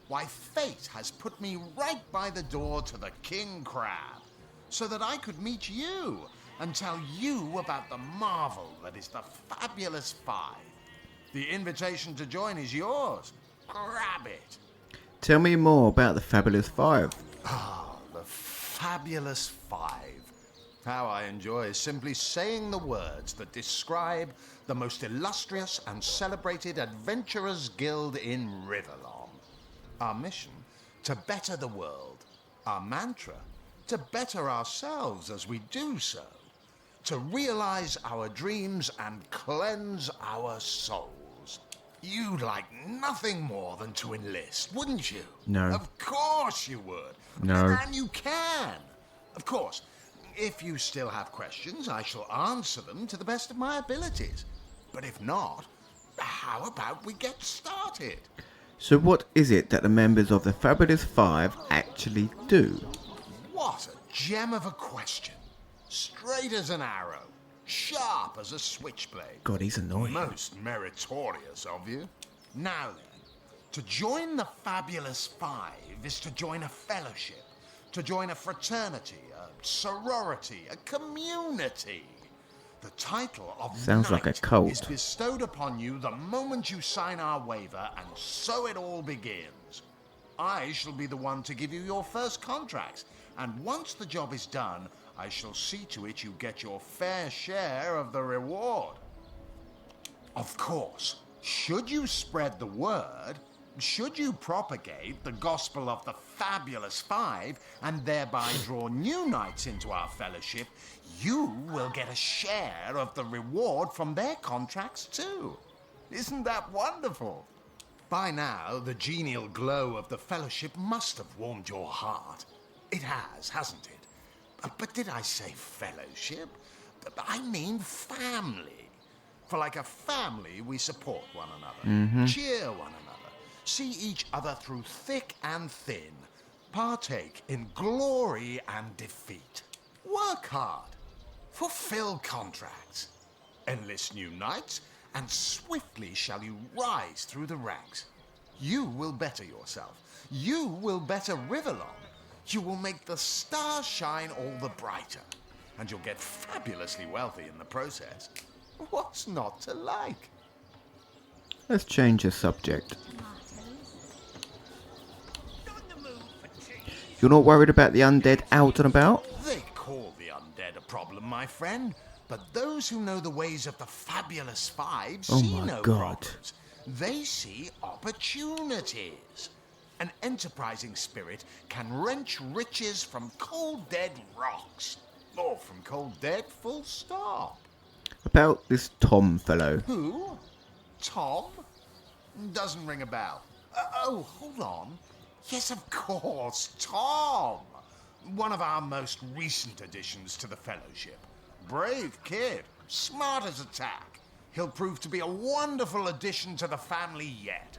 Speaker 3: Why fate has put me right by the door to the King Crab, so that I could meet you and tell you about the marvel that is the Fabulous Five. The invitation to join is yours. Grab it.
Speaker 1: Tell me more about the Fabulous Five.
Speaker 3: Ah, the Fabulous Five. How I enjoy simply saying the words that describe the most illustrious and celebrated adventurers' guild in Riverlong. Our mission, to better the world. Our mantra, to better ourselves as we do so. To realize our dreams and cleanse our souls. You'd like nothing more than to enlist, wouldn't you?
Speaker 1: No.
Speaker 3: Of course you would.
Speaker 1: No.
Speaker 3: And you can. Of course, if you still have questions, I shall answer them to the best of my abilities. But if not, how about we get started?
Speaker 1: So what is it that the members of the Fabulous Five actually do?
Speaker 3: What a gem of a question. Straight as an arrow, sharp as a switchblade.
Speaker 1: God, he's annoying.
Speaker 3: Most meritorious of you. Now then, to join the Fabulous Five is to join a fellowship, to join a fraternity, a sorority, a community. The title of
Speaker 1: Sounds like a
Speaker 3: knight
Speaker 1: cult.
Speaker 3: is bestowed upon you the moment you sign our waiver, and so it all begins. I shall be the one to give you your first contracts, and once the job is done, I shall see to it you get your fair share of the reward. Of course, should you spread the word, should you propagate the gospel of the Fabulous Five and thereby draw new knights into our fellowship, you will get a share of the reward from their contracts too. Isn't that wonderful? By now, the genial glow of the fellowship must have warmed your heart. It has, hasn't it? But did I say fellowship? I mean family. For like a family, we support one another, cheer one another, see each other through thick and thin, partake in glory and defeat, work hard, fulfill contracts, enlist new knights, and swiftly shall you rise through the ranks. You will better yourself. You will better Riverlong. You will make the stars shine all the brighter, and you'll get fabulously wealthy in the process. What's not to like?
Speaker 1: Let's change the subject. You're not worried about the undead out and about?
Speaker 3: They call the undead a problem, my friend, but those who know the ways of the Fabulous Five see no problems. They see opportunities. An enterprising spirit can wrench riches from cold dead rocks. Or from cold dead, full stop.
Speaker 1: About this Tom fellow.
Speaker 3: Who? Tom? Doesn't ring a bell. Oh, hold on. Yes, of course, Tom. One of our most recent additions to the Fellowship. Brave kid, smart as a tack. He'll prove to be a wonderful addition to the family yet.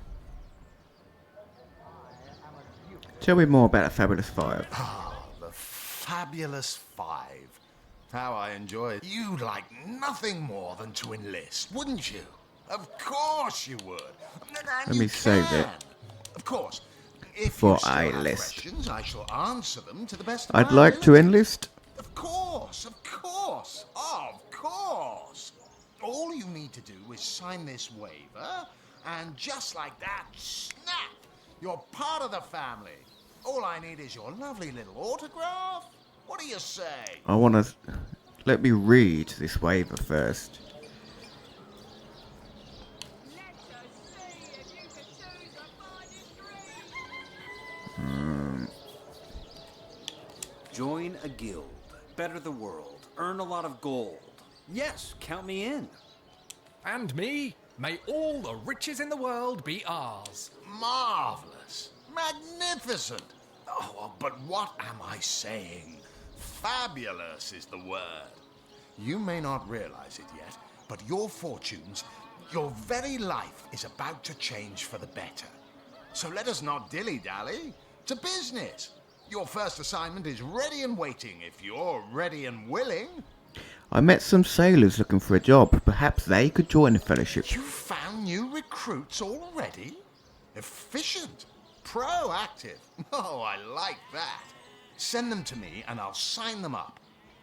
Speaker 1: Tell me more about the Fabulous Five.
Speaker 3: Ah, the Fabulous Five. How I enjoy it. You'd like nothing more than to enlist, wouldn't you? Of course you would.
Speaker 1: Let me save it.
Speaker 3: Of course. If
Speaker 1: Before
Speaker 3: you still
Speaker 1: I
Speaker 3: have
Speaker 1: enlist.
Speaker 3: questions, I shall answer them to the best of
Speaker 1: I'd
Speaker 3: my
Speaker 1: like to
Speaker 3: ability.
Speaker 1: enlist.
Speaker 3: Of course, of course, of course. All you need to do is sign this waiver, and just like that, snap! You're part of the family. All I need is your lovely little autograph. What do you say?
Speaker 1: I want to... Let me read this waiver first.
Speaker 9: Join a guild, better the world, earn a lot of gold. Yes, count me in.
Speaker 14: And me? May all the riches in the world be ours.
Speaker 3: Marvelous. Magnificent. Oh, but what am I saying? Fabulous is the word. You may not realize it yet, but your fortunes, your very life is about to change for the better. So let us not dilly-dally. To business. Your first assignment is ready and waiting if you're ready and willing.
Speaker 1: I met some sailors looking for a job. Perhaps they could join the Fellowship.
Speaker 3: You found new recruits already? Efficient. Proactive. Oh, I like that. Send them to me and I'll sign them up.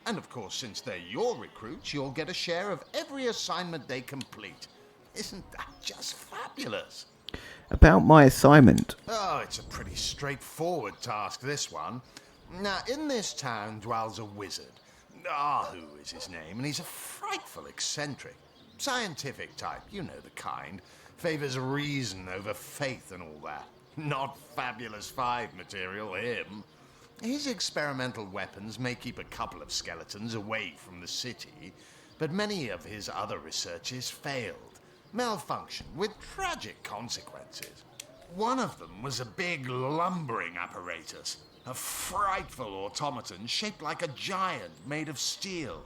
Speaker 3: And of course, since they're your recruits, you'll get a share of every assignment they complete. Isn't that just fabulous?
Speaker 1: About my assignment.
Speaker 3: Oh, it's a pretty straightforward task, this one. Now, in this town dwells a wizard. Ahu is his name, and he's a frightful eccentric. Scientific type, you know the kind. Favors reason over faith and all that. Not Fabulous Five material, him. His experimental weapons may keep a couple of skeletons away from the city, but many of his other researches failed. Malfunctioned with tragic consequences. One of them was a big lumbering apparatus. A frightful automaton shaped like a giant made of steel.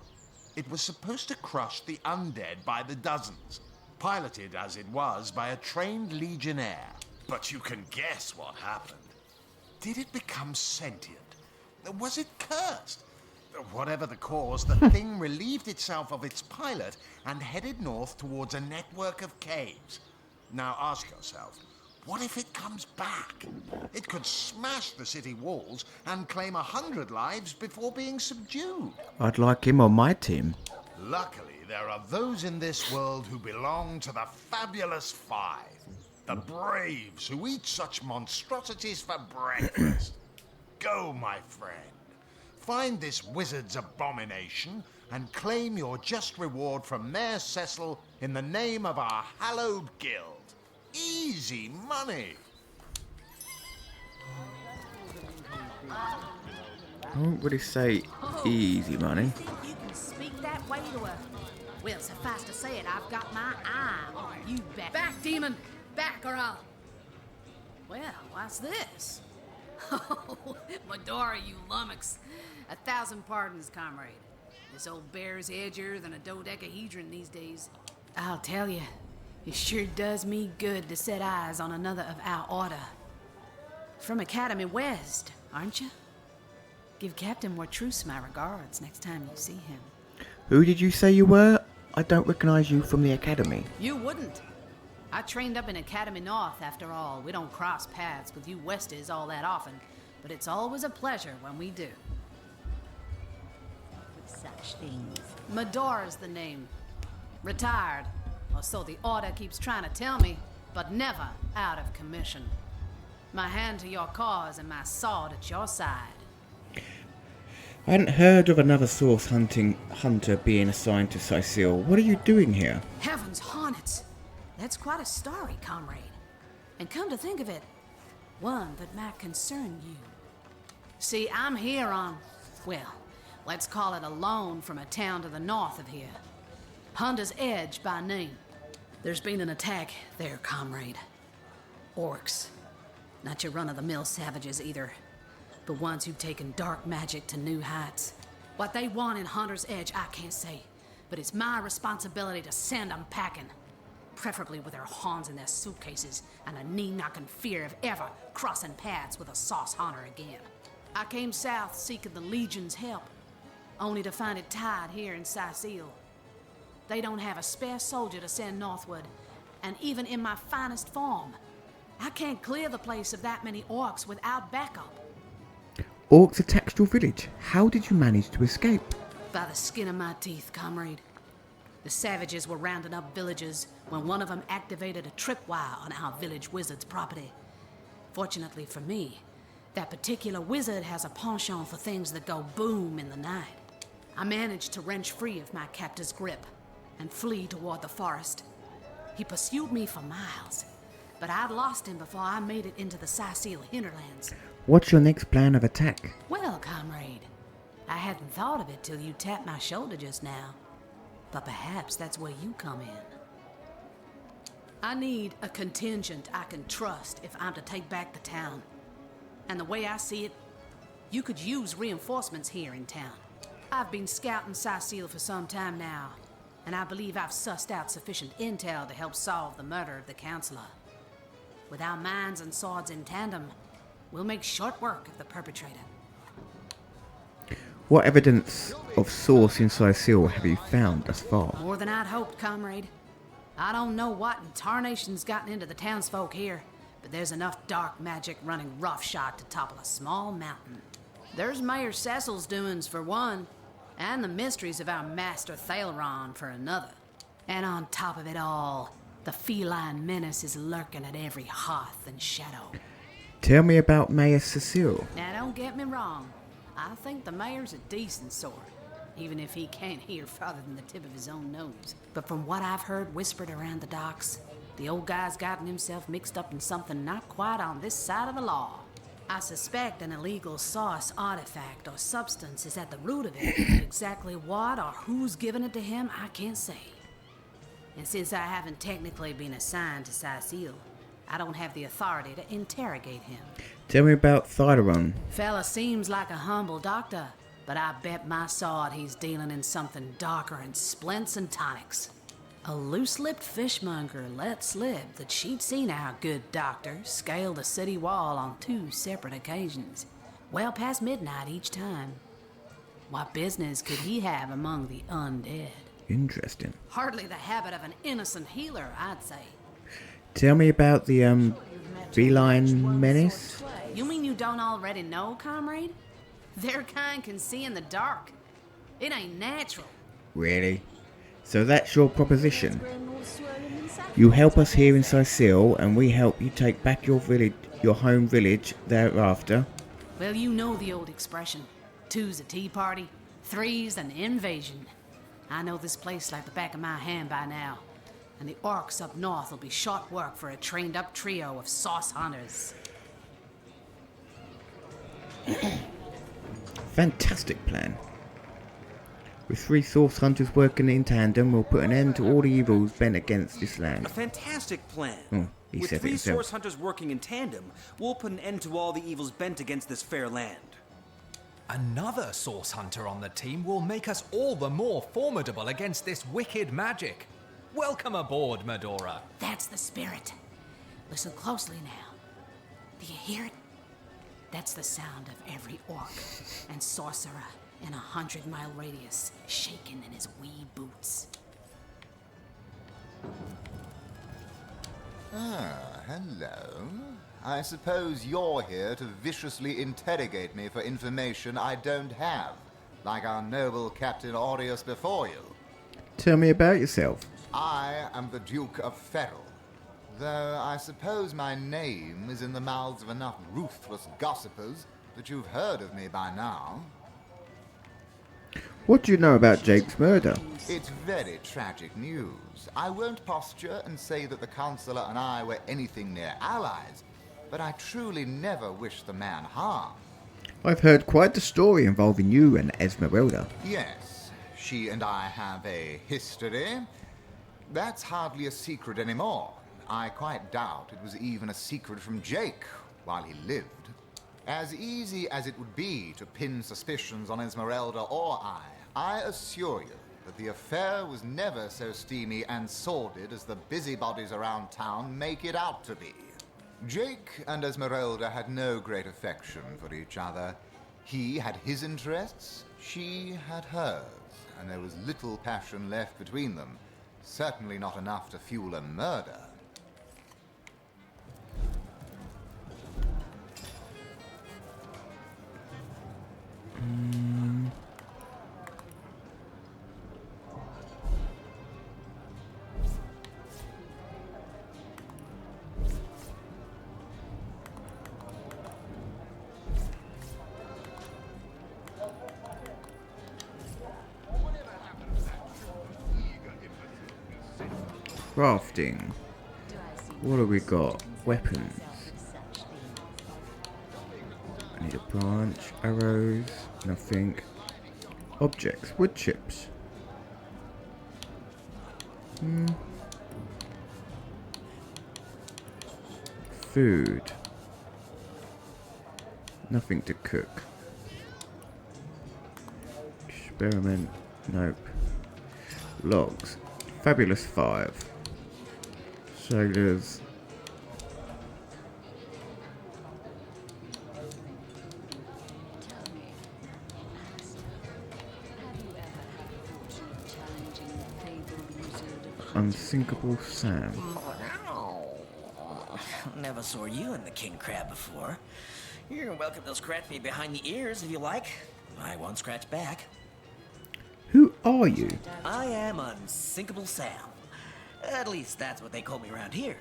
Speaker 3: It was supposed to crush the undead by the dozens, piloted as it was by a trained legionnaire. But you can guess what happened. Did it become sentient? Was it cursed? Whatever the cause, the thing relieved itself of its pilot and headed north towards a network of caves. Now ask yourself, what if it comes back? It could smash the city walls and claim 100 lives before being subdued.
Speaker 1: I'd like him on my team.
Speaker 3: Luckily, there are those in this world who belong to the Fabulous Five. The braves who eat such monstrosities for breakfast. Go, my friend. Find this wizard's abomination and claim your just reward from Mayor Cecil in the name of our hallowed guild. Easy money.
Speaker 1: I won't really say easy money.
Speaker 15: You can speak that way to her. Well, suffice to say it, I've got my eye on you, back demon. Back or I'll... Well, what's this? Oh, Medora, you lummox. 1,000 pardons, comrade. This old bear's edgier than a dodecahedron these days. I'll tell you, it sure does me good to set eyes on another of our order. From Academy West, aren't you? Give Captain Wartruce my regards next time you see him.
Speaker 1: Who did you say you were? I don't recognize you from the Academy.
Speaker 15: You wouldn't. I trained up in Academy North, after all. We don't cross paths with you Westies all that often, but it's always a pleasure when we do.
Speaker 10: Such things.
Speaker 15: Medora's the name. Retired, or so the Order keeps trying to tell me, but never out of commission. My hand to your cause and my sword at your side.
Speaker 1: I hadn't heard of another source hunter being assigned to Sicil. What are you doing here?
Speaker 15: Heavens hornets! That's quite a story, comrade. And come to think of it, one that might concern you. See, I'm here on, well, let's call it a loan from a town to the north of here. Hunter's Edge by name. There's been an attack there, comrade. Orcs. Not your run-of-the-mill savages either, but ones who've taken dark magic to new heights. What they want in Hunter's Edge, I can't say, but it's my responsibility to send them packing. Preferably with their horns in their suitcases and a knee-knocking fear of ever crossing paths with a sauce hunter again. I came south seeking the Legion's help, only to find it tied here in Sicil. They don't have a spare soldier to send northward, and even in my finest form, I can't clear the place of that many orcs without backup.
Speaker 1: Orcs attacked your village. How did you manage to escape?
Speaker 15: By the skin of my teeth, comrade. The savages were rounding up villagers when one of them activated a tripwire on our village wizard's property. Fortunately for me, that particular wizard has a penchant for things that go boom in the night. I managed to wrench free of my captor's grip and flee toward the forest. He pursued me for miles, but I'd lost him before I made it into the Sicil hinterlands.
Speaker 1: What's your next plan of attack?
Speaker 15: Well, comrade, I hadn't thought of it till you tapped my shoulder just now. But perhaps that's where you come in. I need a contingent I can trust if I'm to take back the town. And the way I see it, you could use reinforcements here in town. I've been scouting Sicil for some time now, and I believe I've sussed out sufficient intel to help solve the murder of the Counselor. With our minds and swords in tandem, we'll make short work of the perpetrator.
Speaker 1: What evidence of source in Sicil have you found thus far?
Speaker 15: More than I'd hoped, comrade. I don't know what in tarnation's gotten into the townsfolk here, but there's enough dark magic running roughshod to topple a small mountain. There's Mayor Cecil's doings for one, and the mysteries of our master Thaleron for another. And on top of it all, the feline menace is lurking at every hearth and shadow.
Speaker 1: Tell me about Mayor Cecil.
Speaker 15: Now don't get me wrong. I think the mayor's a decent sort, even if he can't hear farther than the tip of his own nose. But from what I've heard whispered around the docks, the old guy's gotten himself mixed up in something not quite on this side of the law. I suspect an illegal source, artifact, or substance is at the root of it. But exactly what or who's given it to him, I can't say. And since I haven't technically been assigned to Sicil, I don't have the authority to interrogate him.
Speaker 1: Tell me about Thaleron.
Speaker 15: Fella seems like a humble doctor, but I bet my sword he's dealing in something darker than splints and tonics. A loose-lipped fishmonger let slip that she'd seen our good doctor scale the city wall on 2 separate occasions, well past midnight each time. What business could he have among the undead?
Speaker 1: Interesting.
Speaker 15: Hardly the habit of an innocent healer, I'd say.
Speaker 1: Tell me about the, feline menace.
Speaker 15: You mean you don't already know, comrade? Their kind can see in the dark. It ain't natural.
Speaker 1: Really? So that's your proposition? You help us here in Sicil, and we help you take back your village, your home village thereafter?
Speaker 15: Well, you know the old expression. 2's a tea party, 3's an invasion. I know this place like the back of my hand by now. And the orcs up north will be short work for a trained-up trio of sauce hunters.
Speaker 1: Fantastic plan. With 3 source hunters working in tandem, we'll put an end to all the evils bent against this land.
Speaker 9: A fantastic plan.
Speaker 1: He
Speaker 9: With
Speaker 1: said it
Speaker 9: 3
Speaker 1: himself.
Speaker 9: source hunters working in tandem, we'll put an end to all the evils bent against this fair land.
Speaker 14: Another source hunter on the team will make us all the more formidable against this wicked magic. Welcome aboard, Medora.
Speaker 15: That's the spirit. Listen closely now. Do you hear it? That's the sound of every orc and sorcerer in a 100-mile radius shaking in his wee boots.
Speaker 16: Ah, hello. I suppose you're here to viciously interrogate me for information I don't have, like our noble Captain Aureus before you.
Speaker 1: Tell me about yourself.
Speaker 16: I am the Duke of Ferrell, though I suppose my name is in the mouths of enough ruthless gossipers that you've heard of me by now.
Speaker 1: What do you know about Jake's murder?
Speaker 16: It's very tragic news. I won't posture and say that the Counselor and I were anything near allies, but I truly never wished the man harm.
Speaker 1: I've heard quite the story involving you and Esmeralda.
Speaker 16: Yes, she and I have a history. That's hardly a secret anymore. I quite doubt it was even a secret from Jake while he lived. As easy as it would be to pin suspicions on Esmeralda or I assure you that the affair was never so steamy and sordid as the busybodies around town make it out to be. Jake and Esmeralda had no great affection for each other. He had his interests, she had hers, and there was little passion left between them. Certainly not enough to fuel a murder.
Speaker 1: Crafting. What have we got? Weapons. I need a branch, arrows, nothing. Objects, wood chips. Food. Nothing to cook. Experiment. Nope. Logs. Fabulous 5. Sailors. Unsinkable Sam.
Speaker 17: Never saw you in the king crab before. You're welcome to scratch me behind the ears if you like. I won't scratch back.
Speaker 1: Who are you?
Speaker 17: I am Unsinkable Sam. At least that's what they call me around here.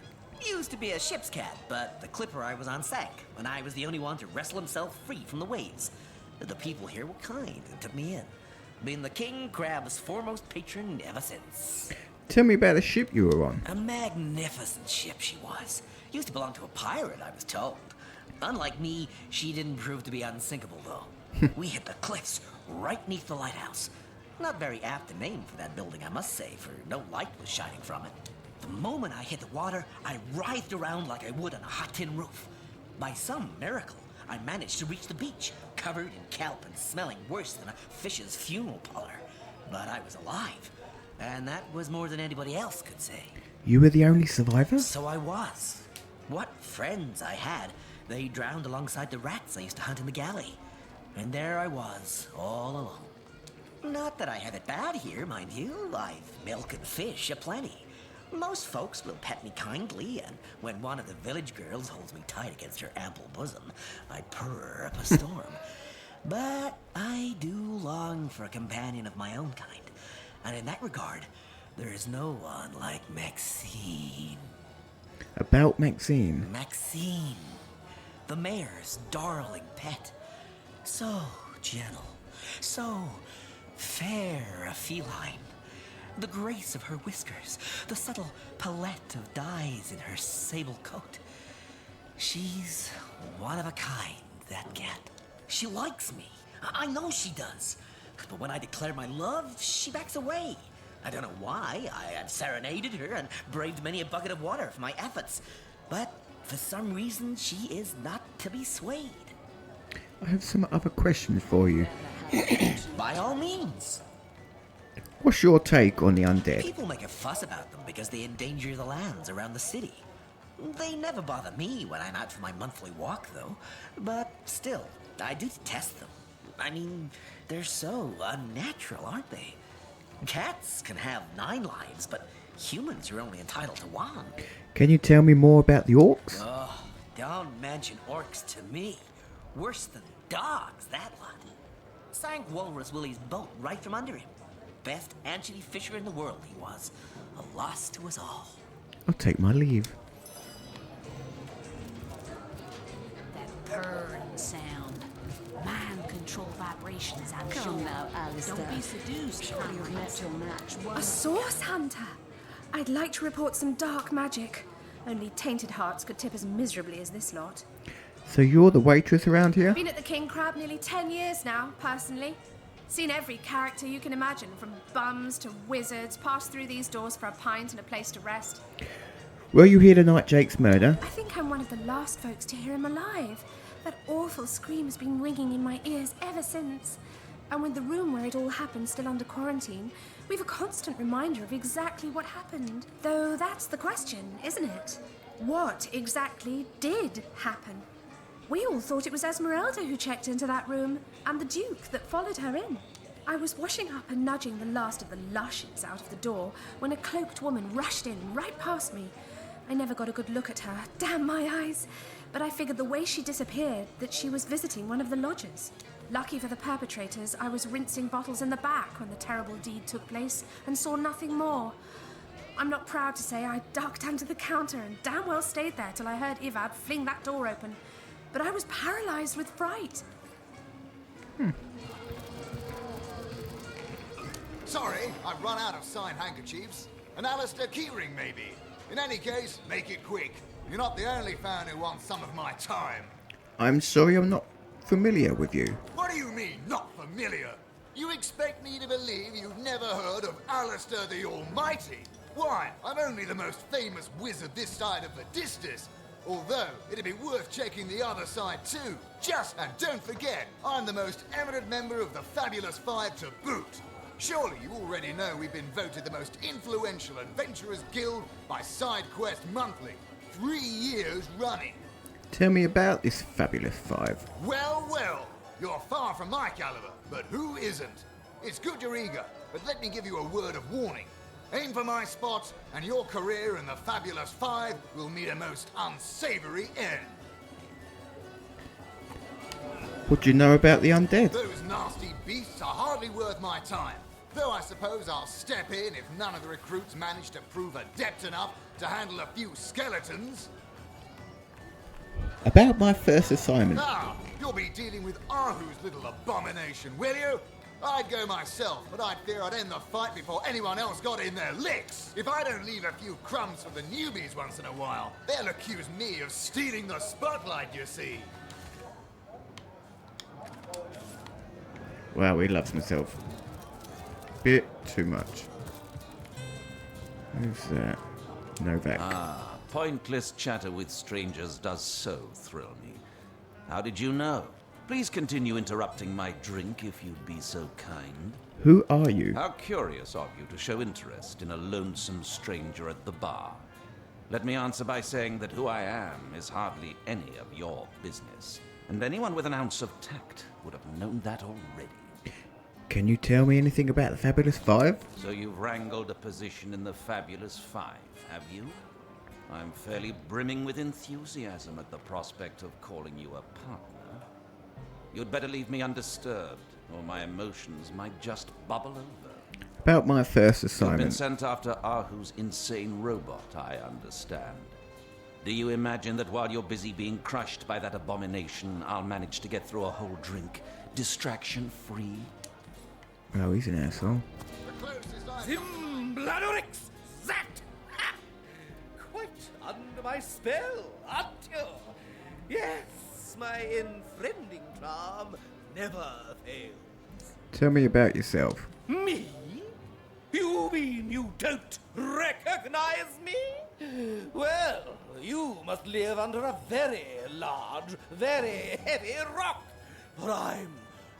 Speaker 17: Used to be a ship's cat, but the clipper I was on sank when I was the only one to wrestle himself free from the waves. The people here were kind and took me in. Been the king crab's foremost patron ever since.
Speaker 1: Tell me about the ship you were on.
Speaker 17: A magnificent ship she was. Used to belong to a pirate, I was told. Unlike me, she didn't prove to be unsinkable, though. We hit the cliffs right neath the lighthouse. Not very apt a name for that building, I must say, for no light was shining from it. The moment I hit the water, I writhed around like I would on a hot tin roof. By some miracle, I managed to reach the beach, covered in kelp and smelling worse than a fish's funeral parlor. But I was alive, and that was more than anybody else could say.
Speaker 1: You were the only survivor?
Speaker 17: So I was. What friends I had. They drowned alongside the rats I used to hunt in the galley. And there I was, all alone. Not that I have it bad here, mind you. I've milk and fish aplenty. Most folks will pet me kindly, and when one of the village girls holds me tight against her ample bosom, I purr up a storm. But I do long for a companion of my own kind, and in that regard, there is no one like Maxine.
Speaker 1: About Maxine?
Speaker 17: Maxine, the mayor's darling pet. So gentle, so fair a feline. The grace of her whiskers, the subtle palette of dyes in her sable coat. She's one of a kind, that cat. She likes me. I know she does. But when I declare my love, she backs away. I don't know why. I have serenaded her and braved many a bucket of water for my efforts. But for some reason, she is not to be swayed.
Speaker 1: I have some other questions for you.
Speaker 17: By all means.
Speaker 1: What's your take on the undead?
Speaker 17: People make a fuss about them because they endanger the lands around the city. They never bother me when I'm out for my monthly walk, though. But still, I do detest them. I mean, they're so unnatural, aren't they? Cats can have 9 lives, but humans are only entitled to 1.
Speaker 1: Can you tell me more about the orcs?
Speaker 17: Oh, don't mention orcs to me. Worse than dogs, that lot. Sank Walrus Willie's boat right from under him. Best anchovy fisher in the world he was. A loss to us all.
Speaker 1: I'll take my leave.
Speaker 15: That purring sound. Mind control vibrations, I'm sure.
Speaker 11: Come now, Alistair.
Speaker 15: Don't be seduced.
Speaker 11: Surely you've met your match.
Speaker 4: A source hunter? I'd like to report some dark magic. Only tainted hearts could tip as miserably as this lot.
Speaker 1: So you're the waitress around here?
Speaker 4: Been at the King Crab nearly 10 years now, personally.
Speaker 18: Seen every character you can imagine, from bums to wizards, passed through these doors for a pint and a place to rest.
Speaker 1: Were you here the night Jake's murder?
Speaker 18: I think I'm one of the last folks to hear him alive. That awful scream has been ringing in my ears ever since. And with the room where it all happened still under quarantine, we've a constant reminder of exactly what happened. Though that's the question, isn't it? What exactly did happen? We all thought it was Esmeralda who checked into that room, and the Duke that followed her in. I was washing up and nudging the last of the lushes out of the door when a cloaked woman rushed in right past me. I never got a good look at her, damn my eyes, but I figured the way she disappeared that she was visiting one of the lodges. Lucky for the perpetrators, I was rinsing bottles in the back when the terrible deed took place and saw nothing more. I'm not proud to say I ducked under the counter and damn well stayed there till I heard Ivad fling that door open. But I was paralyzed with fright.
Speaker 16: Sorry, I've run out of signed handkerchiefs. An Alistair keyring, maybe. In any case, make it quick. You're not the only fan who wants some of my time.
Speaker 1: I'm sorry I'm not familiar with you.
Speaker 16: What do you mean, not familiar? You expect me to believe you've never heard of Alistair the Almighty? Why, I'm only the most famous wizard this side of the distance. Although, it'd be worth checking the other side too. And don't forget, I'm the most eminent member of the Fabulous Five to boot. Surely you already know we've been voted the most influential adventurers guild by SideQuest Monthly. 3 years running.
Speaker 1: Tell me about this Fabulous Five.
Speaker 16: Well, you're far from my caliber, but who isn't? It's good you're eager, but let me give you a word of warning. Aim for my spots, and your career in the Fabulous Five will meet a most unsavory end.
Speaker 1: What do you know about the undead?
Speaker 16: Those nasty beasts are hardly worth my time. Though I suppose I'll step in if none of the recruits manage to prove adept enough to handle a few skeletons.
Speaker 1: About my first assignment.
Speaker 16: You'll be dealing with Ahu's little abomination, will you? I'd go myself, but I'd fear I'd end the fight before anyone else got in their licks. If I don't leave a few crumbs for the newbies once in a while, they'll accuse me of stealing the spotlight, you see.
Speaker 1: Wow, he loves himself. Bit too much. Who's that? Novak.
Speaker 2: Pointless chatter with strangers does so thrill me. How did you know? Please continue interrupting my drink if you'd be so kind.
Speaker 1: Who are you?
Speaker 2: How curious of you to show interest in a lonesome stranger at the bar. Let me answer by saying that who I am is hardly any of your business. And anyone with an ounce of tact would have known that already.
Speaker 1: Can you tell me anything about the Fabulous Five?
Speaker 2: So you've wrangled a position in the Fabulous Five, have you? I'm fairly brimming with enthusiasm at the prospect of calling you a partner. You'd better leave me undisturbed, or my emotions might just bubble over.
Speaker 1: About my first
Speaker 2: You've
Speaker 1: assignment.
Speaker 2: been sent after Ahu's insane robot, I understand. Do you imagine that while you're busy being crushed by that abomination, I'll manage to get through a whole drink, distraction-free?
Speaker 1: Oh, he's an asshole.
Speaker 5: Zimbladorix! That! Ha! Quite under my spell, aren't you? Yes, my enfriending charm never fails.
Speaker 1: Tell me about yourself.
Speaker 5: Me? You mean you don't recognize me? Well, you must live under a very large, very heavy rock, for I'm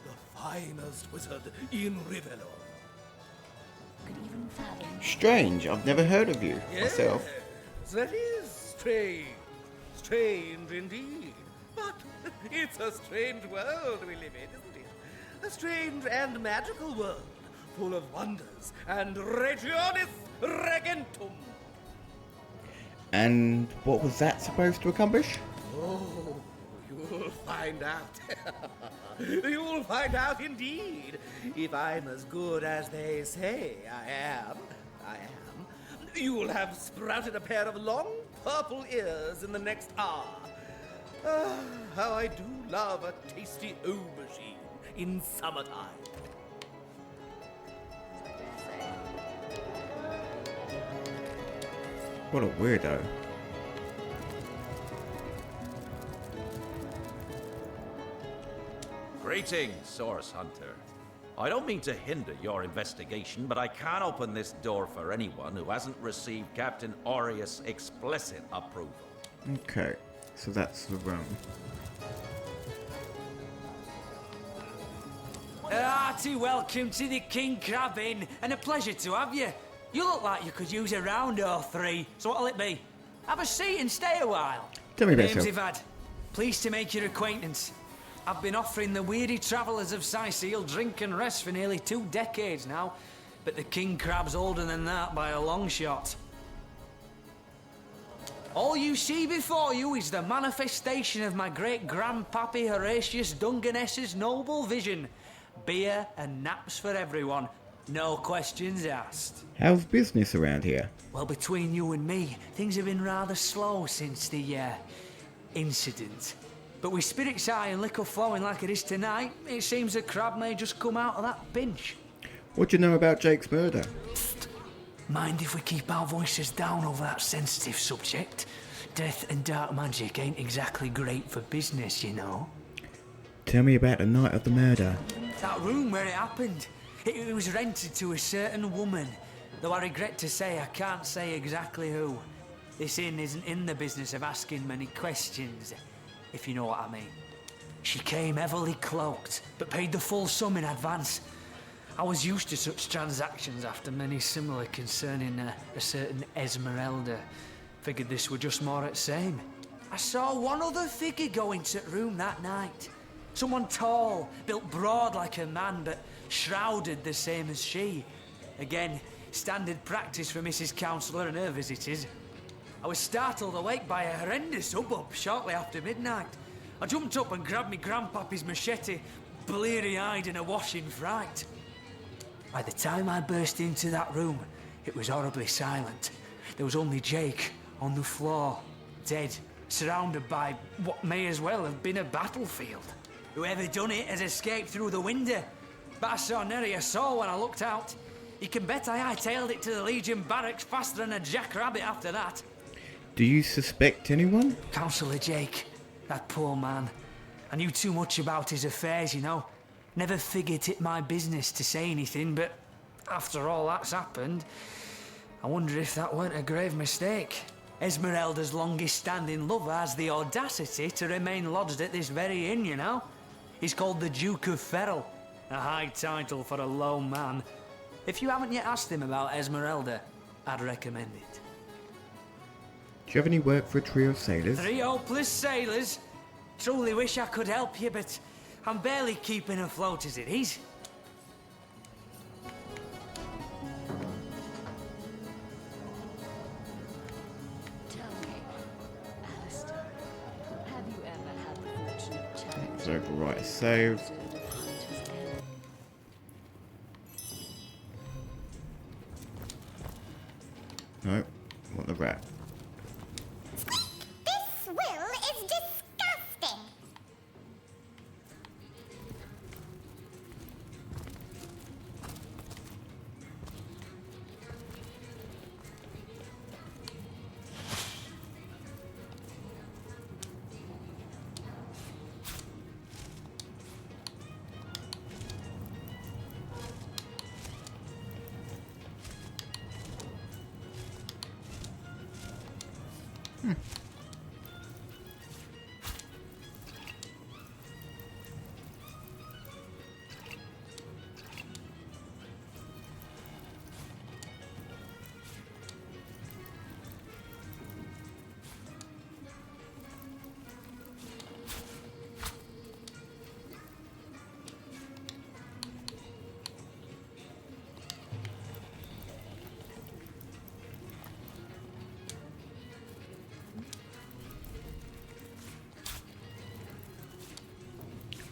Speaker 5: the finest wizard in Rivellon.
Speaker 1: Strange, I've never heard of you myself.
Speaker 5: Yes, that is strange. Strange indeed. But it's a strange world we live in, isn't it? A strange and magical world, full of wonders and regionis regentum.
Speaker 1: And what was that supposed to accomplish?
Speaker 5: Oh, you'll find out. You'll find out indeed. If I'm as good as they say I am, you'll have sprouted a pair of long purple ears in the next hour. Ah, how I do love a tasty aubergine in summertime.
Speaker 1: What a weirdo.
Speaker 2: Greetings, Source Hunter. I don't mean to hinder your investigation, but I can't open this door for anyone who hasn't received Captain Aureus' explicit approval.
Speaker 1: Okay, so that's the room.
Speaker 19: Hearty welcome to the King Crab Inn, and a pleasure to have you. You look like you could use a round or three, so what'll it be? Have a seat and stay a while.
Speaker 1: Tell me about
Speaker 19: Name's
Speaker 1: yourself.
Speaker 19: Ivad. Pleased to make your acquaintance. I've been offering the weary travellers of Sicil drink and rest for nearly 2 decades now, but the King Crab's older than that by a long shot. All you see before you is the manifestation of my great-grandpappy Horatius Dungeness's noble vision. Beer and naps for everyone. No questions asked.
Speaker 1: How's business around here?
Speaker 19: Well, between you and me, things have been rather slow since the, incident. But with spirits high and liquor flowing like it is tonight, it seems the crab may just come out of that pinch.
Speaker 1: What do you know about Jake's murder?
Speaker 19: Mind if we keep our voices down over that sensitive subject? Death and dark magic ain't exactly great for business, you know.
Speaker 1: Tell me about the night of the murder.
Speaker 19: That room where it happened, it was rented to a certain woman. Though I regret to say I can't say exactly who. This inn isn't in the business of asking many questions, if you know what I mean. She came heavily cloaked, but paid the full sum in advance. I was used to such transactions after many similar concerning a certain Esmeralda. Figured this were just more at same. I saw one other figure go into the room that night. Someone tall, built broad like a man, but shrouded the same as she. Again, standard practice for Mrs. Counsellor and her visitors. I was startled awake by a horrendous hubbub shortly after midnight. I jumped up and grabbed me grandpappy's machete, bleary-eyed and awash in fright. By the time I burst into that room, it was horribly silent. There was only Jake on the floor, dead, surrounded by what may as well have been a battlefield. Whoever done it has escaped through the window, but I saw nary a soul when I looked out. You can bet I hightailed it to the Legion barracks faster than a jackrabbit after that.
Speaker 1: Do you suspect anyone?
Speaker 19: Counsellor Jake, that poor man. I knew too much about his affairs, you know. Never figured it my business to say anything, but after all that's happened, I wonder if that weren't a grave mistake. Esmeralda's longest-standing lover has the audacity to remain lodged at this very inn, you know. He's called the Duke of Ferrell, a high title for a low man. If you haven't yet asked him about Esmeralda, I'd recommend it.
Speaker 1: Do you have any work for a trio of sailors?
Speaker 19: 3 hopeless sailors? Truly wish I could help you, but I'm barely keeping afloat as it is.
Speaker 8: Tell me, Alistair, have you ever had the fortune of chatting
Speaker 1: So right, save. No, want the rat.
Speaker 10: This will is disgusting.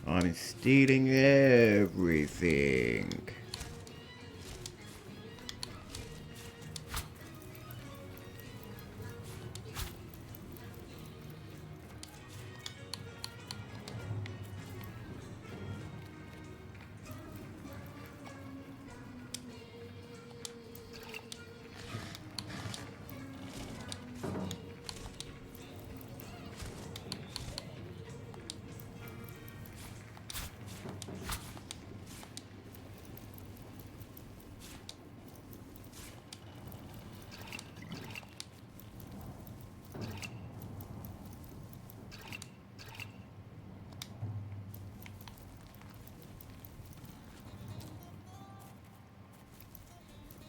Speaker 1: I'm stealing everything.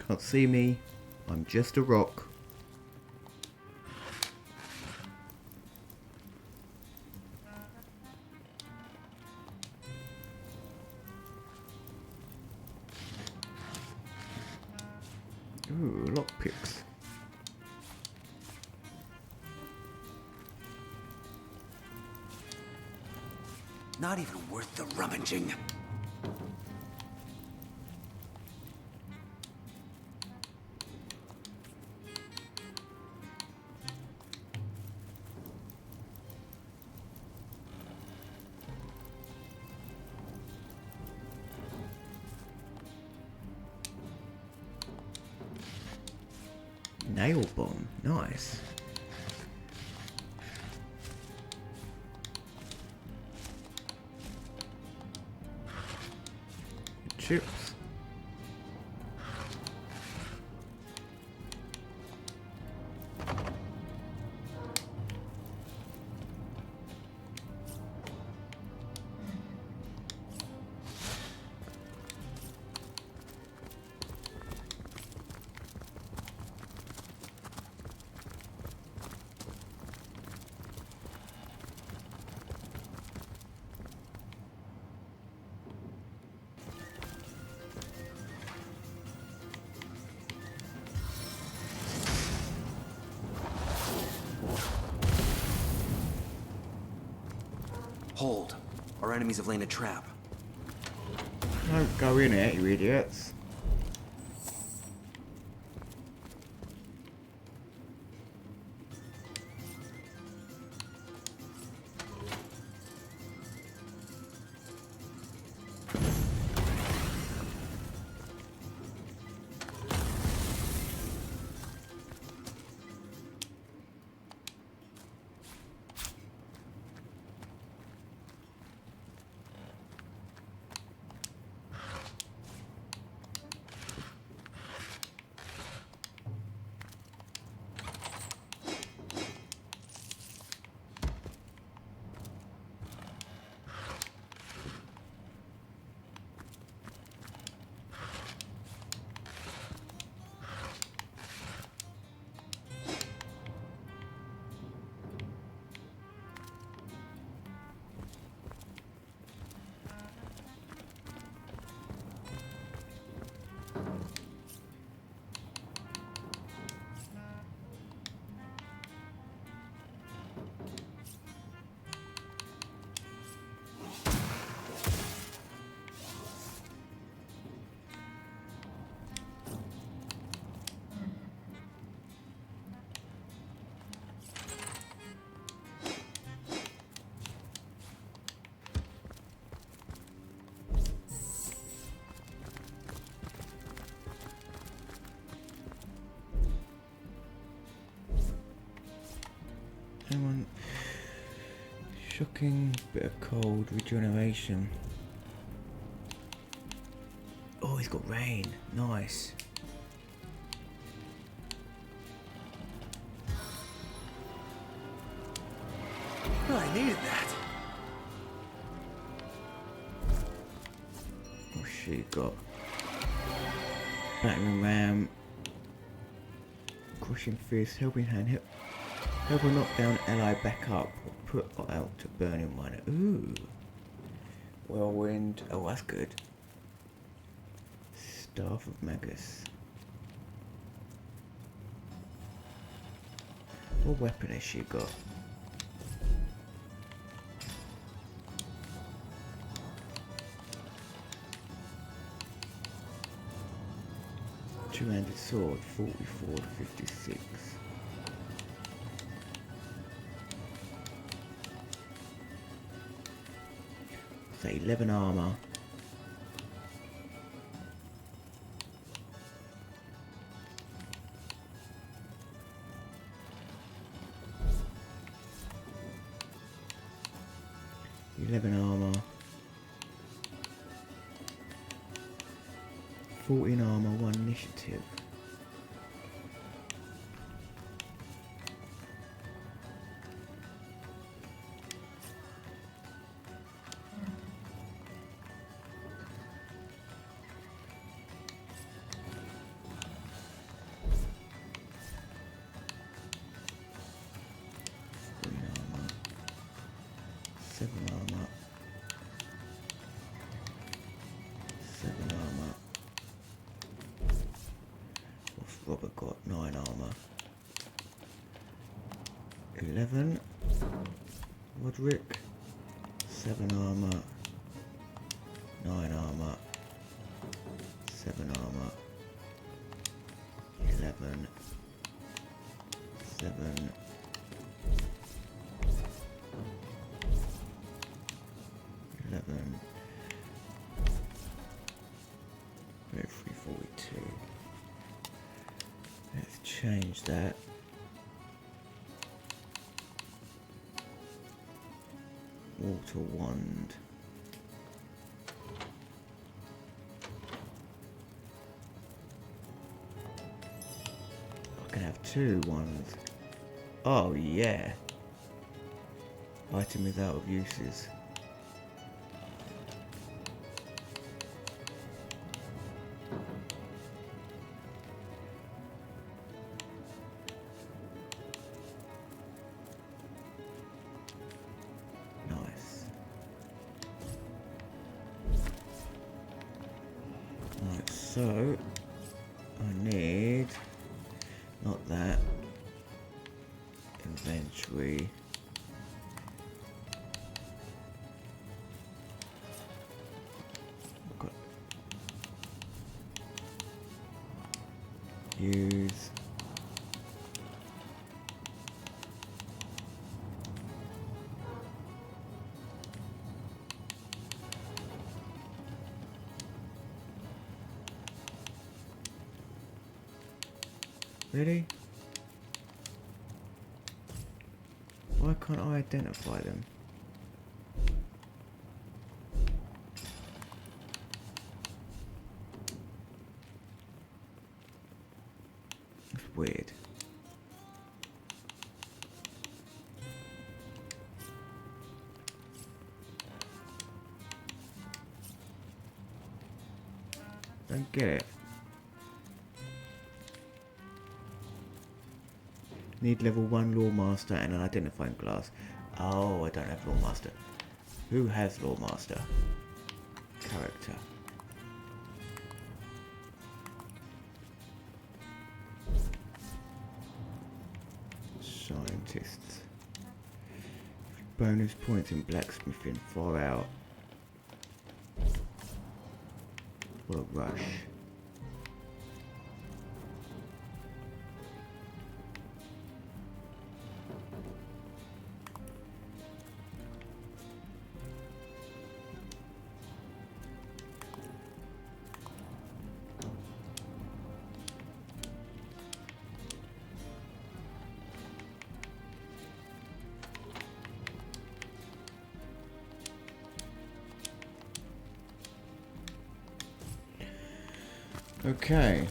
Speaker 1: Can't see me. I'm just a rock. Ooh, lockpicks.
Speaker 17: Not even worth the rummaging.
Speaker 1: Nail bomb, nice. Chips.
Speaker 17: Hold. Our enemies have laid a trap.
Speaker 1: Don't go in it, you idiots. Hang on. Shocking bit of cold regeneration. Oh, he's got rain. Nice.
Speaker 17: Oh, I needed that.
Speaker 1: Oh shit, got battering ram, crushing fist, helping hand, help will knock down ally back up, or put out to burning one. Ooh, whirlwind. Oh, that's good. Staff of Magus. What weapon has she got? Two-handed sword, 44 to 56. So 11 armor. Armor, 14 armor, 1 initiative. 7 armor. 7 armor. What's Robert got? 9 armor. 11. Roderick. 7 armor. 9 armor. 7 armor. 11. 7. 11. 342. Let's change that. Water wand. I can have 2 ones. Oh yeah. Item is out of uses. Nice. Right, so I need not that inventory. I've got use really? Why can't I identify them? That's weird. Don't get it. Need level 1 Lawmaster and an identifying glass. Oh, I don't have Lawmaster. Who has Lawmaster? Character. Scientists. Bonus points in blacksmithing. 4 out. What a rush. Okay,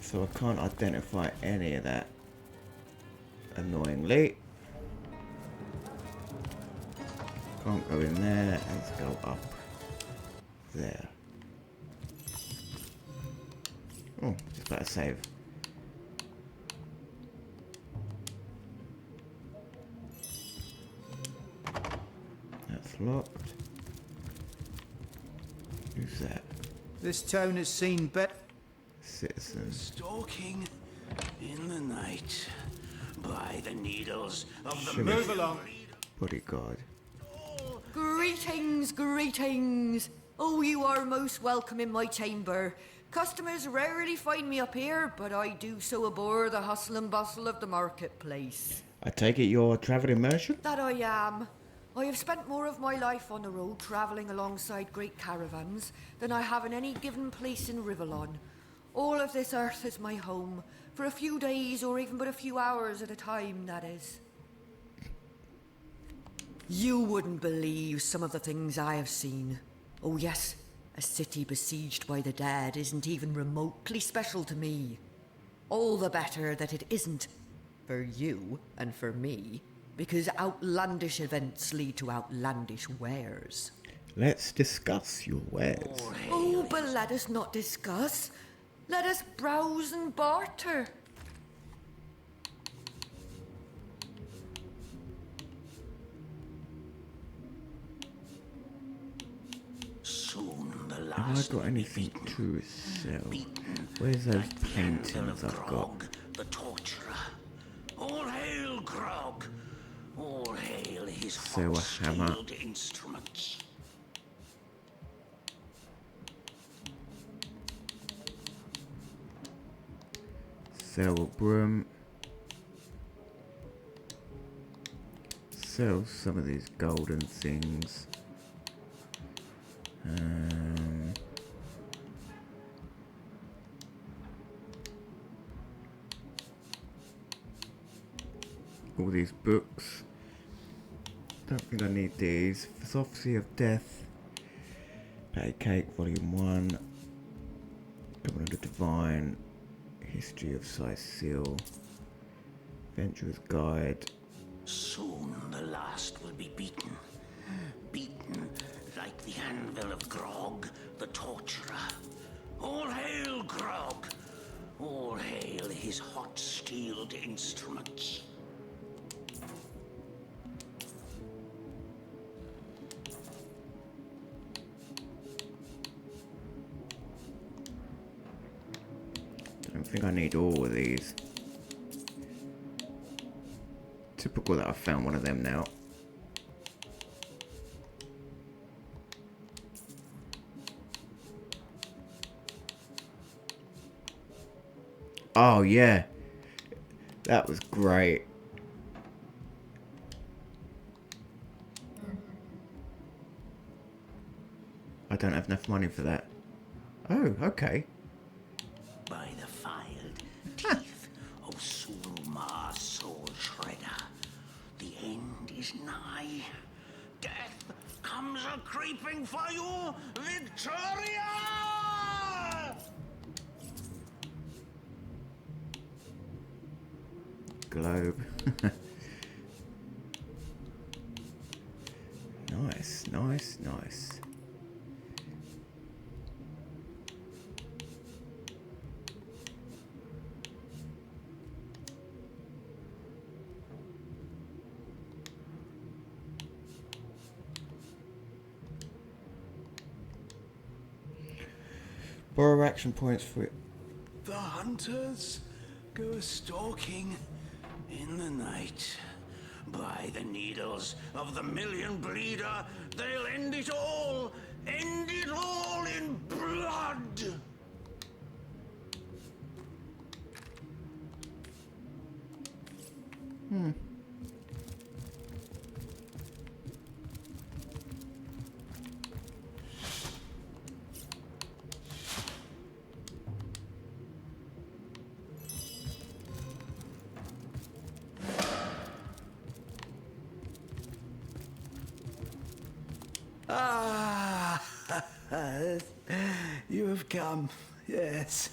Speaker 1: so I can't identify any of that, annoyingly. Can't go in there, let's go up there. Oh, just about to save. That's locked. Who's that?
Speaker 5: This town has seen
Speaker 1: Citizen.
Speaker 12: Stalking in the night by the needles of the
Speaker 1: Shimmy.
Speaker 5: Move along.
Speaker 1: Bodyguard.
Speaker 7: Greetings, greetings. Oh, you are most welcome in my chamber. Customers rarely find me up here, but I do so abhor the hustle and bustle of the marketplace.
Speaker 1: I take it you're a travelling merchant?
Speaker 7: That I am. I have spent more of my life on the road travelling alongside great caravans than I have in any given place in Rivellon. All of this earth is my home, for a few days or even but a few hours at a time, that is. You wouldn't believe some of the things I have seen. Oh yes, a city besieged by the dead isn't even remotely special to me. All the better that it isn't, for you and for me, because outlandish events lead to outlandish wares.
Speaker 1: Let's discuss your wares.
Speaker 7: Oh, but let us not discuss. Let us browse and barter.
Speaker 1: Have I got anything to sell? Where's those paintings I've got?
Speaker 20: The torturer. All hail Grog. All hail his
Speaker 1: Sell a hammer.
Speaker 20: hot-steeled instruments.
Speaker 1: Sell a broom. Sell some of these golden things. All these books. Don't think I need these. Philosophy of Death. Patty Cake, Volume 1. Coming of the Divine. History of Sicil. Adventurer's Guide.
Speaker 20: Soon the last will be beaten. Beaten like the anvil of Grog, the torturer. All hail Grog. All hail his hot-steeled instruments.
Speaker 1: I think I need all of these. Typical that I found one of them now. Oh yeah, that was great. I don't have enough money for that. Oh, okay.
Speaker 20: By the filed teeth of Sulma Soul Shredder, the end is nigh. Death comes a-creeping for you, Victoria!
Speaker 1: Globe. Nice, nice, nice. Borrow action points for it.
Speaker 20: The hunters go stalking in the night. By the needles of the million bleeder, they'll end it all in blood.
Speaker 5: Ah, you have come. Yes,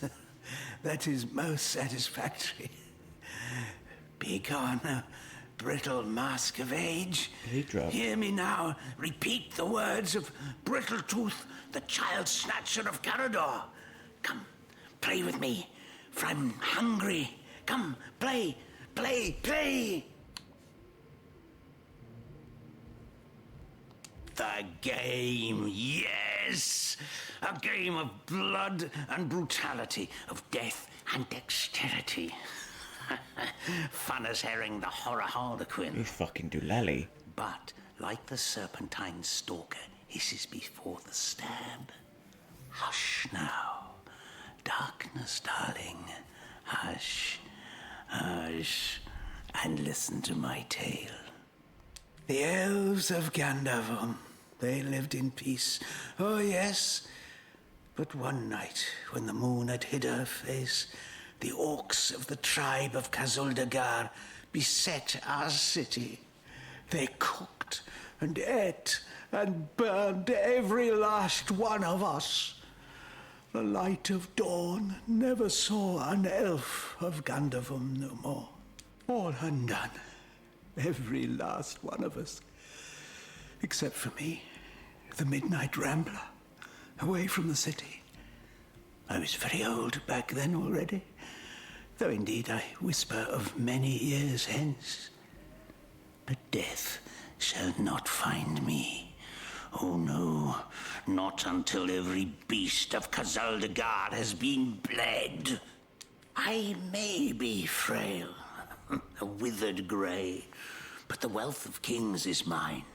Speaker 5: that is most satisfactory. Begone, brittle mask of age. Hear me now repeat the words of Brittletooth, the child snatcher of Carador. Come, play with me, for I'm hungry. Come, play, play, play. The game, yes! A game of blood and brutality, of death and dexterity. Fun as herring the horror harlequin.
Speaker 1: You fucking doolally.
Speaker 20: But, like the serpentine stalker hisses before the stab, hush now. Darkness, darling. Hush, hush, and listen to my tale.
Speaker 5: The elves of Gandavum, they lived in peace. Oh, yes. But one night, when the moon had hid her face, the orcs of the tribe of Kazuldagar beset our city. They cooked and ate and burned every last one of us. The light of dawn never saw an elf of Gandavum no more. All undone. Every last one of us. Except for me, the midnight rambler, away from the city. I was very old back then already, though indeed I whisper of many years hence. But death shall not find me,
Speaker 20: Oh no, not until every beast of Kazaldagar has been bled. I may be frail, a withered grey, but the wealth of kings is mine.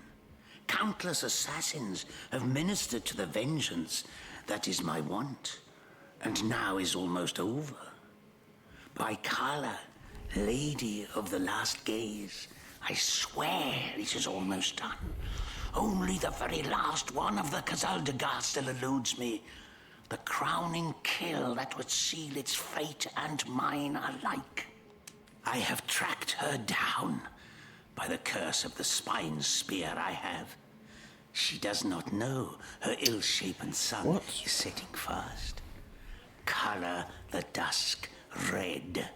Speaker 20: Countless assassins have ministered to the vengeance that is my want, and now is almost over. By Kala, Lady of the Last Gaze, I swear it is almost done. Only the very last one of the Kazaldagar still eludes me. The crowning kill that would seal its fate and mine alike. I have tracked her down by the curse of the spine spear I have. She does not know her ill-shapen son is setting fast. Color the dusk red,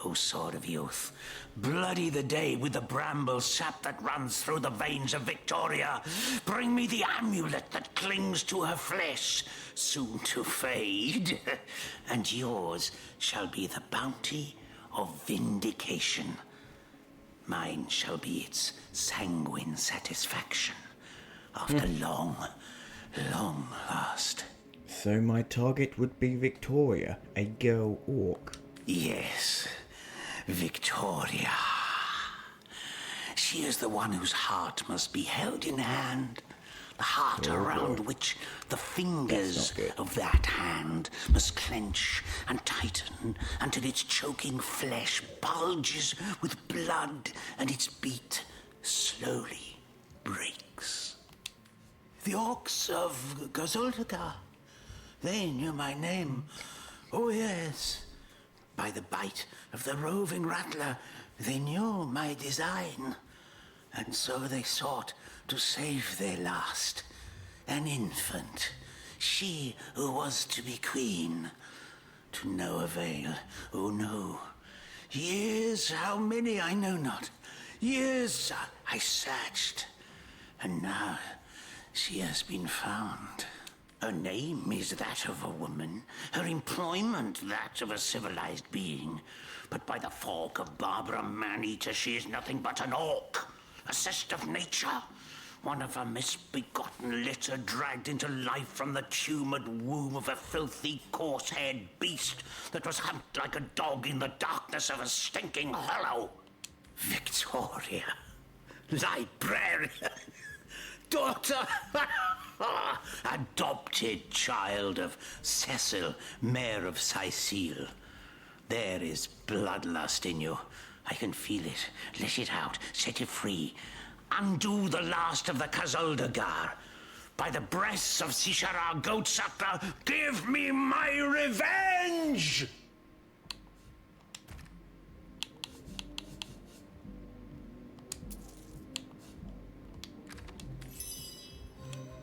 Speaker 20: O sword of youth. Bloody the day with the bramble sap that runs through the veins of Victoria. Bring me the amulet that clings to her flesh, soon to fade. And yours shall be the bounty of vindication. Mine shall be its sanguine satisfaction after long, long last.
Speaker 1: So my target would be Victoria, a girl orc.
Speaker 20: Yes, Victoria. She is the one whose heart must be held in hand. The heart around which the fingers of that hand must clench and tighten until its choking flesh bulges with blood and its beat slowly breaks. The orcs of Gazoldagar, they knew my name. Oh yes. By the bite of the roving rattler, they knew my design. And so they sought to save their last, an infant, she who was to be queen. To no avail, oh no. Years, how many I know not. Years I searched, and now she has been found. Her name is that of a woman, her employment that of a civilized being. But by the fork of Barbara Maneater, she is nothing but an orc, a cyst of nature, one of a misbegotten litter dragged into life from the tumoured womb of a filthy, coarse-haired beast that was humped like a dog in the darkness of a stinking hollow. Victoria, librarian, daughter, adopted child of Cecil, Mayor of Sicile. There is bloodlust in you. I can feel it. Let it out. Set it free. Undo the last of the Kazoldagar. By the breasts of Sishara Goatsuckler, give me my revenge!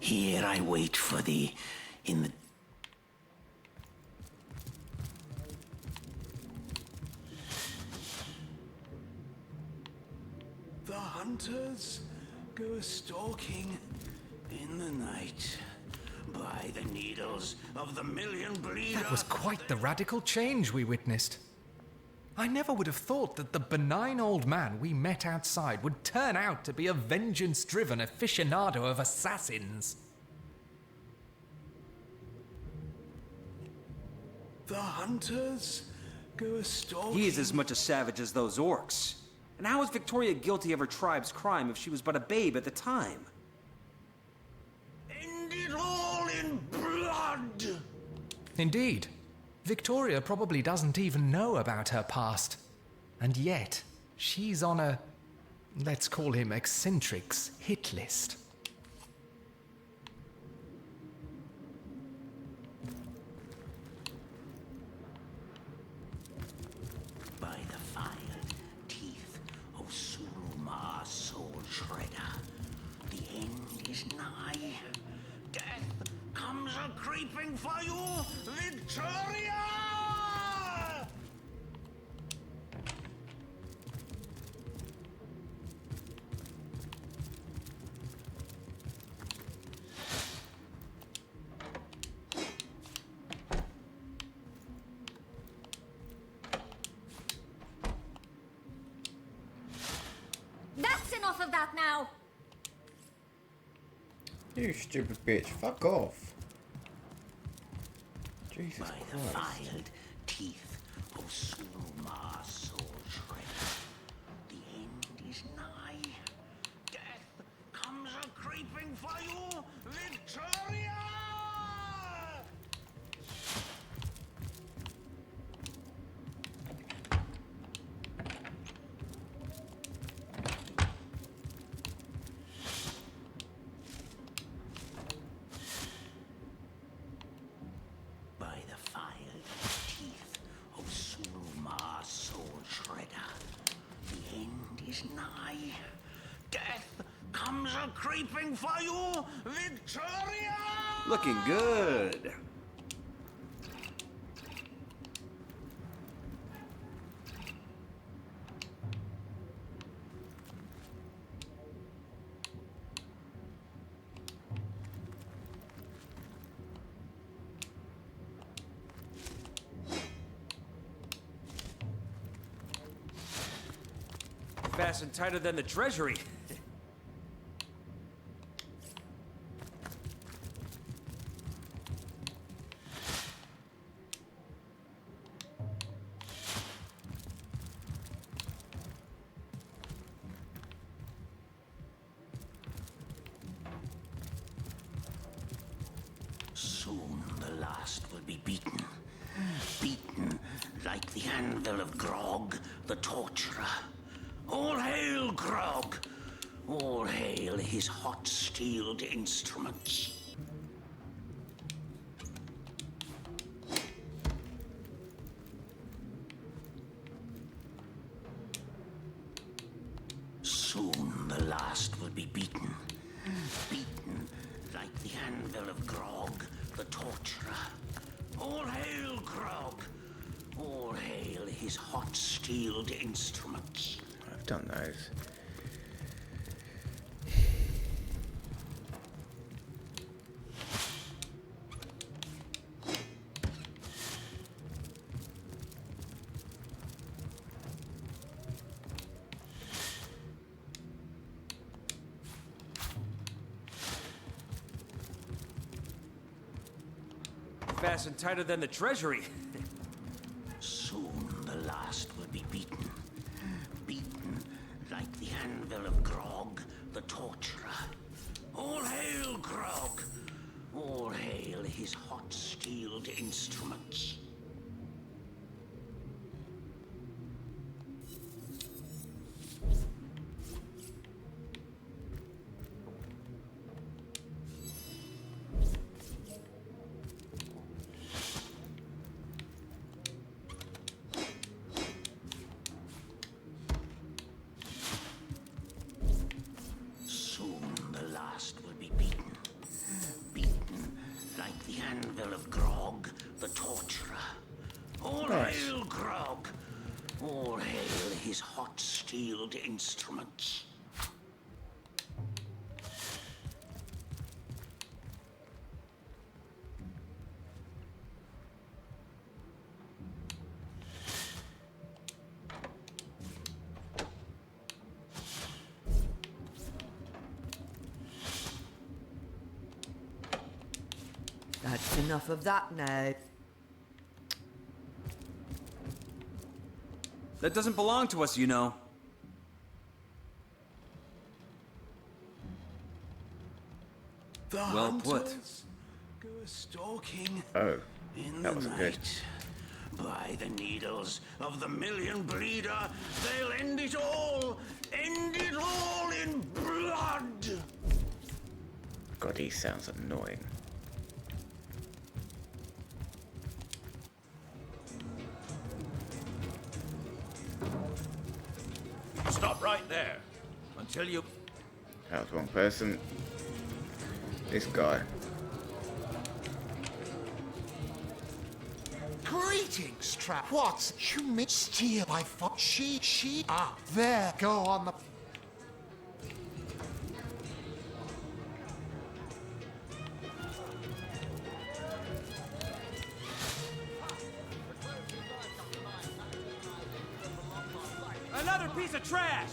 Speaker 20: Here I wait for thee in the...
Speaker 6: The hunters go stalking in the night
Speaker 20: by the needles of the million bleeder.
Speaker 14: That was quite the radical change we witnessed. I never would have thought that the benign old man we met outside would turn out to be a vengeance-driven aficionado of assassins.
Speaker 6: The hunters go stalking...
Speaker 9: He is as much a savage as those orcs. And how is Victoria guilty of her tribe's crime if she was but a babe at the time?
Speaker 20: End it all in blood!
Speaker 14: Indeed. Victoria probably doesn't even know about her past. And yet, she's on a, let's call him eccentrics, hit list.
Speaker 20: By the fire teeth of Suruma, soul shredder, the end is nigh. Death comes a-creeping for you, Victoria!
Speaker 10: That's enough of that now!
Speaker 1: You stupid bitch, fuck off. Jesus
Speaker 20: By the
Speaker 1: Christ.
Speaker 20: filed teeth of Sulma Soul Shredder, the end is nigh. Death comes a-creeping for you, Victoria! By the filed teeth of Sulma Soul Shredder, the end is nigh. Death comes a-creeping for you, Victoria!
Speaker 9: Looking good. Fastened tighter than the treasury.
Speaker 20: Soon the last will be beaten. Beaten like the anvil of Grog, the torturer. All hail, Grog! All hail his hot-steeled instruments. Soon the last will be beaten. Beaten like the anvil of Grog, the torturer. All hail, Grog! All hail his hot-steeled instruments.
Speaker 1: I've done those.
Speaker 9: Fastened tighter than the treasury.
Speaker 20: Soon the last will be beaten. Beaten like the anvil of Grog, the torturer. All hail, Grog! All hail his hot-steeled instruments. Soon the last will be beaten. Beaten like the anvil of Grog, the torturer. All
Speaker 1: Nice.
Speaker 20: hail, Grog! All hail his hot-steeled instruments.
Speaker 21: That's enough of that now.
Speaker 9: That doesn't belong to us, you know.
Speaker 13: The
Speaker 9: Well put.
Speaker 13: hunters go stalking
Speaker 1: Oh,
Speaker 20: In
Speaker 1: that
Speaker 20: the
Speaker 1: wasn't good.
Speaker 20: night, by the needles of the million bleeder, they'll end it all in blood.
Speaker 1: God, he sounds annoying.
Speaker 2: Stop right there. Until you...
Speaker 1: That was one person. This guy.
Speaker 3: Greetings, Trap. What? You may steal my foot. She. Ah, there. Go on the...
Speaker 9: Another piece of trash!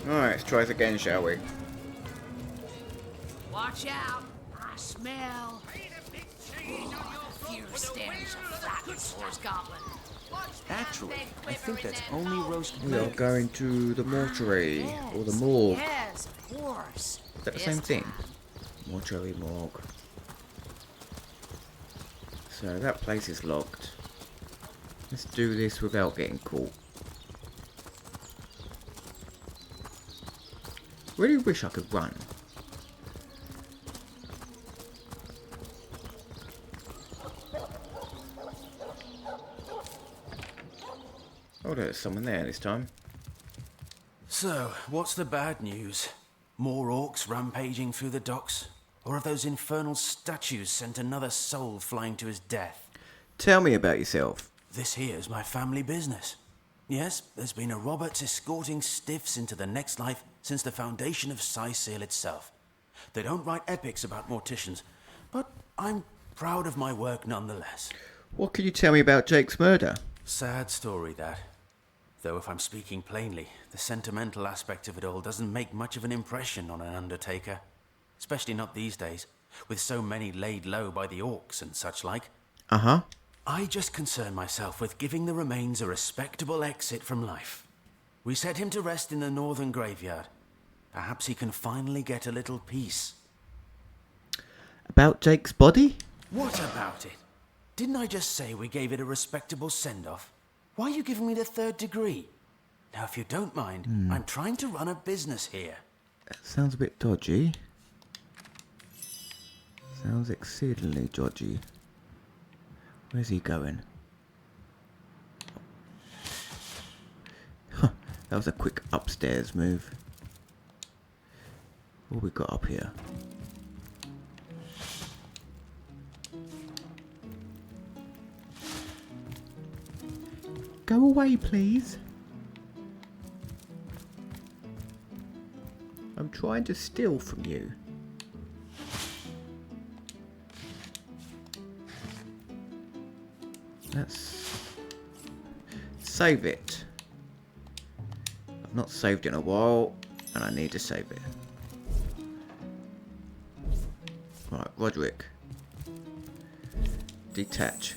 Speaker 1: Alright, let's try this again, shall we?
Speaker 17: Watch out! I smell fierce stench of Flattensor's goblin.
Speaker 9: Actually, I think that's only roast
Speaker 1: We are going to the mortuary, or the morgue.
Speaker 17: Yes, of course.
Speaker 1: Is that the same thing? Mortuary, morgue. So that place is locked. Let's do this without getting caught. Really wish I could run. Oh, there's someone there this time.
Speaker 2: So, what's the bad news? More orcs rampaging through the docks? Or have those infernal statues sent another soul flying to his death?
Speaker 1: Tell me about yourself.
Speaker 2: This here's my family business. Yes, there's been a Roberts escorting stiffs into the next life since the foundation of Seal itself. They don't write epics about morticians, but I'm proud of my work nonetheless.
Speaker 1: What can you tell me about Jake's murder?
Speaker 2: Sad story, that. Though if I'm speaking plainly, the sentimental aspect of it all doesn't make much of an impression on an undertaker. Especially not these days, with so many laid low by the orcs and such like.
Speaker 1: Uh-huh.
Speaker 2: I just concern myself with giving the remains a respectable exit from life. We set him to rest in the northern graveyard. Perhaps he can finally get a little peace.
Speaker 1: About Jake's body?
Speaker 2: What about it? Didn't I just say we gave it a respectable send-off? Why are you giving me the third degree? Now, if you don't mind, I'm trying to run a business here.
Speaker 1: That sounds a bit dodgy. Sounds exceedingly dodgy. Where's he going? Huh, that was a quick upstairs move. What we got up here? Go away, please. I'm trying to steal from you. Let's save it. I've not saved in a while, and I need to save it. Right, Roderick. Detach.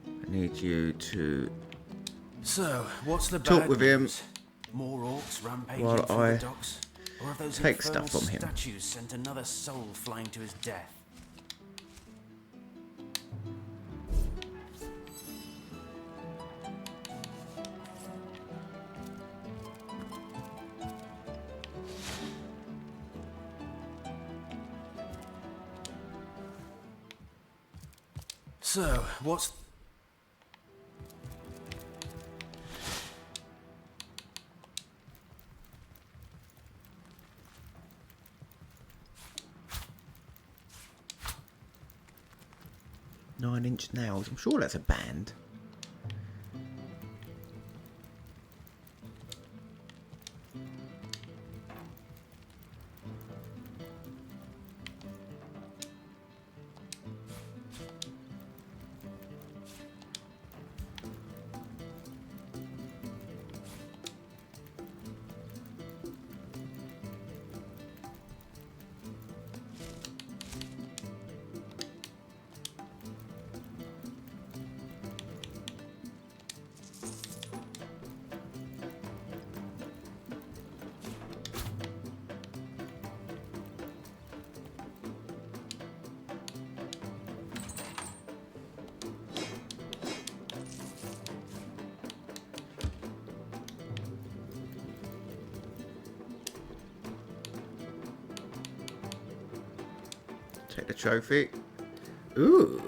Speaker 1: I need you to
Speaker 2: So, what's the
Speaker 1: talk
Speaker 2: bad
Speaker 1: with him
Speaker 2: news? More orcs rampaging
Speaker 1: while
Speaker 2: through
Speaker 1: I
Speaker 2: the docks? Or have those
Speaker 1: take
Speaker 2: infernal
Speaker 1: stuff from him.
Speaker 2: statues sent another soul flying to his death? So, what's...
Speaker 1: Nine-inch nails. I'm sure that's a band. Take the trophy. Ooh.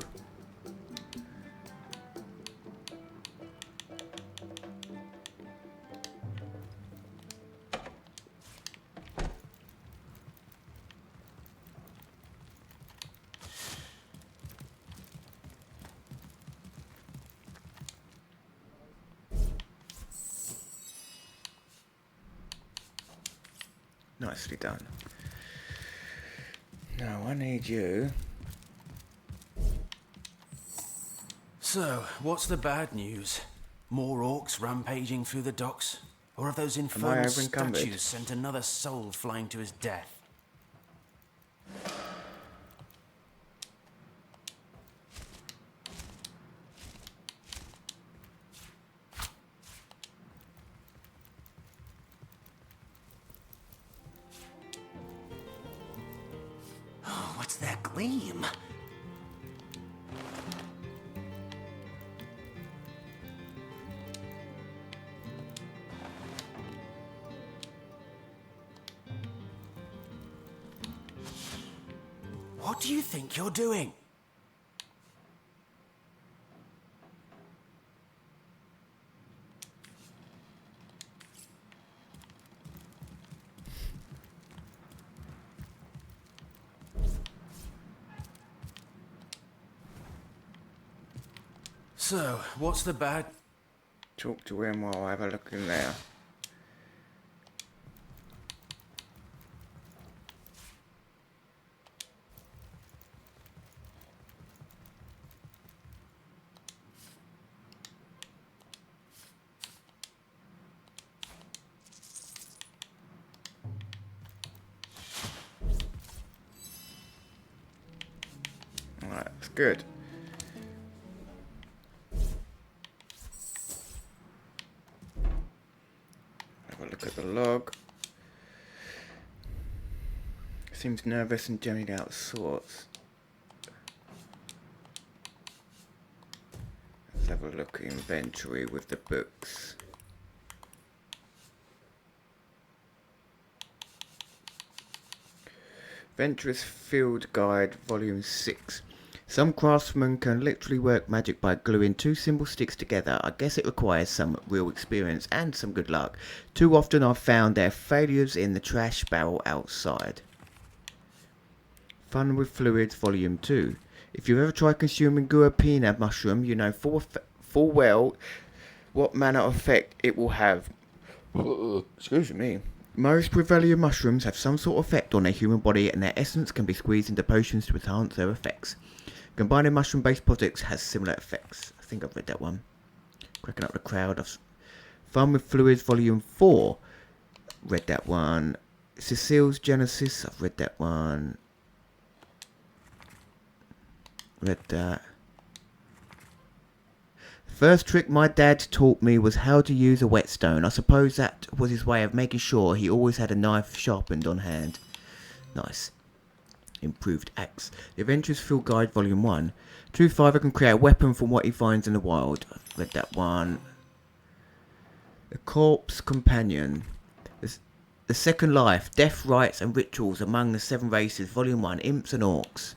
Speaker 1: Nicely done. Now I need you.
Speaker 2: So, what's the bad news? More orcs rampaging through the docks?
Speaker 17: Or have those
Speaker 1: Am I
Speaker 17: infernal
Speaker 1: over-encumbered?
Speaker 17: statues sent another soul flying to his death? Oh, what's that gleam? What do you think you're doing? So, what's the bad...
Speaker 1: Talk to him while I have a look in there. Alright, that's good. Have a look at the log. Seems nervous and generally out of sorts. Let's have a look at inventory with the books. Venturous Field Guide, Volume 6. Some craftsmen can literally work magic by gluing two simple sticks together. I guess it requires some real experience and some good luck. Too often I've found their failures in the trash barrel outside. Fun with Fluids, Volume 2. If you've ever tried consuming guapina mushroom, you know full well what manner of effect it will have. Excuse me. Most Revelia mushrooms have some sort of effect on a human body, and their essence can be squeezed into potions to enhance their effects. Combining mushroom-based projects has similar effects. I think I've read that one. Cracking up the crowd. Fun with Fluids, Volume 4. Read that one. Cecile's Genesis. I've read that one. Read that. First trick my dad taught me was how to use a whetstone. I suppose that was his way of making sure he always had a knife sharpened on hand. Nice. Improved axe. The Adventurous Field Guide, Volume 1. True Fiver can create a weapon from what he finds in the wild. I've read that one. The Corpse Companion. The Second Life. Death, Rites and Rituals Among the Seven Races, Volume 1. Imps and Orcs.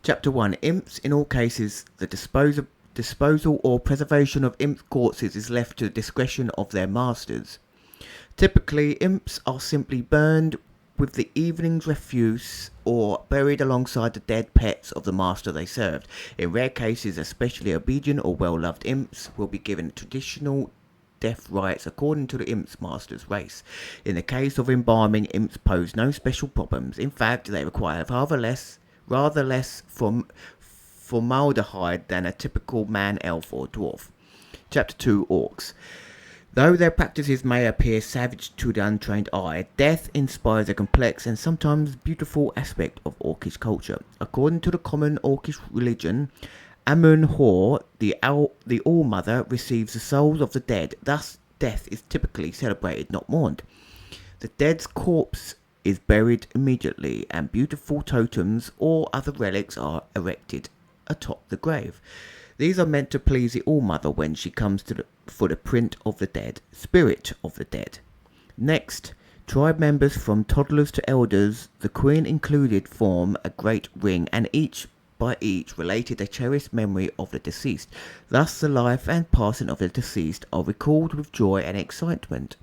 Speaker 1: Chapter 1. Imps. In all cases, the disposal or preservation of imp corpses is left to the discretion of their masters. Typically, imps are simply burned with the evening's refuse or buried alongside the dead pets of the master they served. In rare cases, especially obedient or well-loved imps will be given traditional death rites according to the imp's master's race. In the case of embalming, imps pose no special problems. In fact, they require rather less from formaldehyde than a typical man, elf or dwarf. Chapter 2. Orcs. Though their practices may appear savage to the untrained eye, death inspires a complex and sometimes beautiful aspect of Orcish culture. According to the common Orcish religion, Amun-Hor, the All-Mother, receives the souls of the dead. Thus, death is typically celebrated, not mourned. The dead's corpse is buried immediately, and beautiful totems or other relics are erected atop the grave. These are meant to please the All-Mother when she comes for the print of the dead, spirit of the dead. Next, tribe members from toddlers to elders, the Queen included, form a great ring, and each by each related a cherished memory of the deceased. Thus the life and passing of the deceased are recalled with joy and excitement.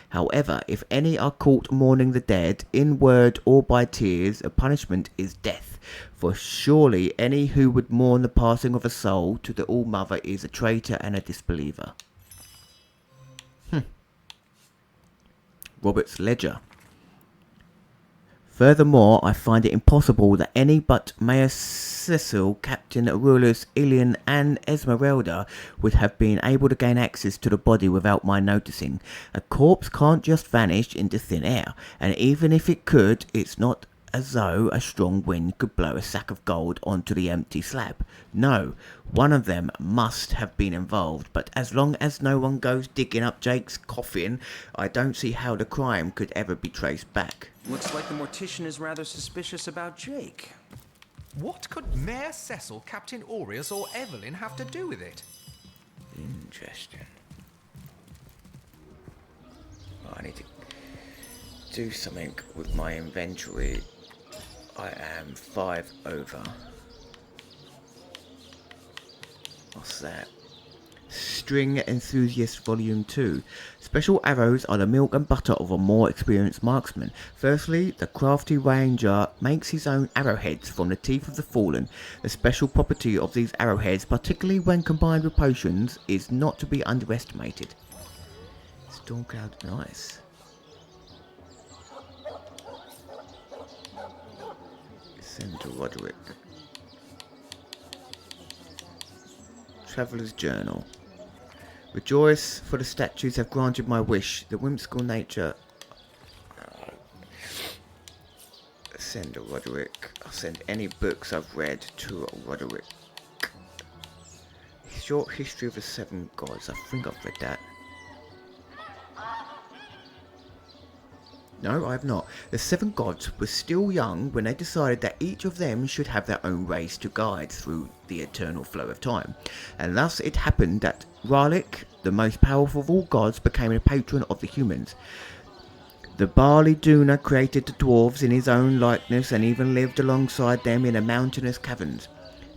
Speaker 1: However, if any are caught mourning the dead, in word or by tears, a punishment is death. For surely any who would mourn the passing of a soul to the All-Mother is a traitor and a disbeliever. Robert's Ledger. Furthermore, I find it impossible that any but Mayor Cecil, Captain Aurelius, Ilian and Esmeralda would have been able to gain access to the body without my noticing. A corpse can't just vanish into thin air, and even if it could, it's not as though a strong wind could blow a sack of gold onto the empty slab. No, one of them must have been involved, but as long as no one goes digging up Jake's coffin, I don't see how the crime could ever be traced back.
Speaker 9: Looks like the mortician is rather suspicious about Jake.
Speaker 14: What could Mayor Cecil, Captain Aureus, or Evelyn have to do with it?
Speaker 1: Interesting. I need to do something with my inventory. I am 5 over. What's that? String Enthusiast Volume 2. Special arrows are the milk and butter of a more experienced marksman. Firstly, the crafty ranger makes his own arrowheads from the teeth of the fallen. The special property of these arrowheads, particularly when combined with potions, is not to be underestimated. Storm cloud, nice. Send to Roderick. Traveller's Journal. Rejoice, for the statues have granted my wish. The whimsical nature. Send to Roderick. I'll send any books I've read to Roderick. Short History of the Seven Gods. I think I've read that. No, I have not. The seven gods were still young when they decided that each of them should have their own race to guide through the eternal flow of time. And thus it happened that Ralik, the most powerful of all gods, became a patron of the humans. The Barley Duna created the dwarves in his own likeness and even lived alongside them in the mountainous caverns.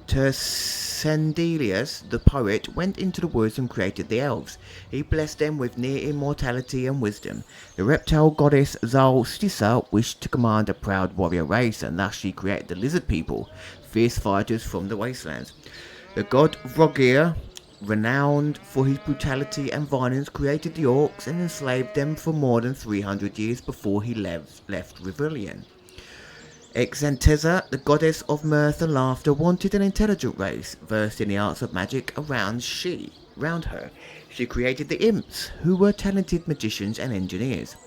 Speaker 1: Tersendelius, the poet, went into the woods and created the elves. He blessed them with near immortality and wisdom. The reptile goddess Zalstissa wished to command a proud warrior race, and thus she created the lizard people, fierce fighters from the wastelands. The god Vrogir, renowned for his brutality and violence, created the orcs and enslaved them for more than 300 years before he left Rivelian. Exanteza, the goddess of mirth and laughter, wanted an intelligent race, versed in the arts of magic around her. She created the imps, who were talented magicians and engineers.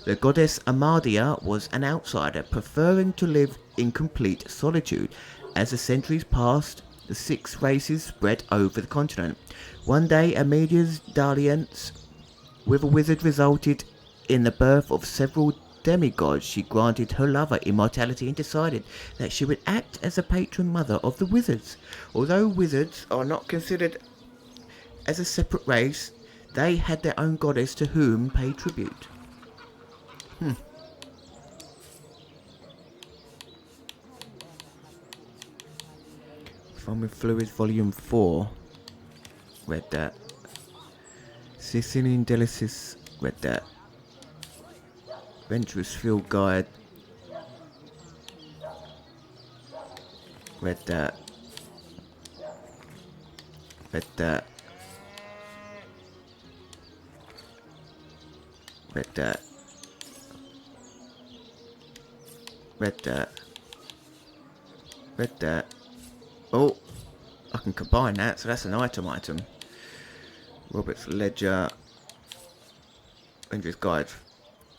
Speaker 1: The goddess Amadia was an outsider, preferring to live in complete solitude. As the centuries passed, the 6 races spread over the continent. One day, Amadia's dalliance with a wizard resulted in the birth of several demigods. She granted her lover immortality and decided that she would act as a patron mother of the wizards. Although wizards are not considered as a separate race, they had their own goddess to whom pay tribute. From with Fluids Volume 4. Read that. Sicilian Delicis. Read that. Venturous Field Guide. Read that. Read that. Read that. Read that. Read that. Oh, I can combine that, so that's an item. Robert's Ledger. Venturous Guide.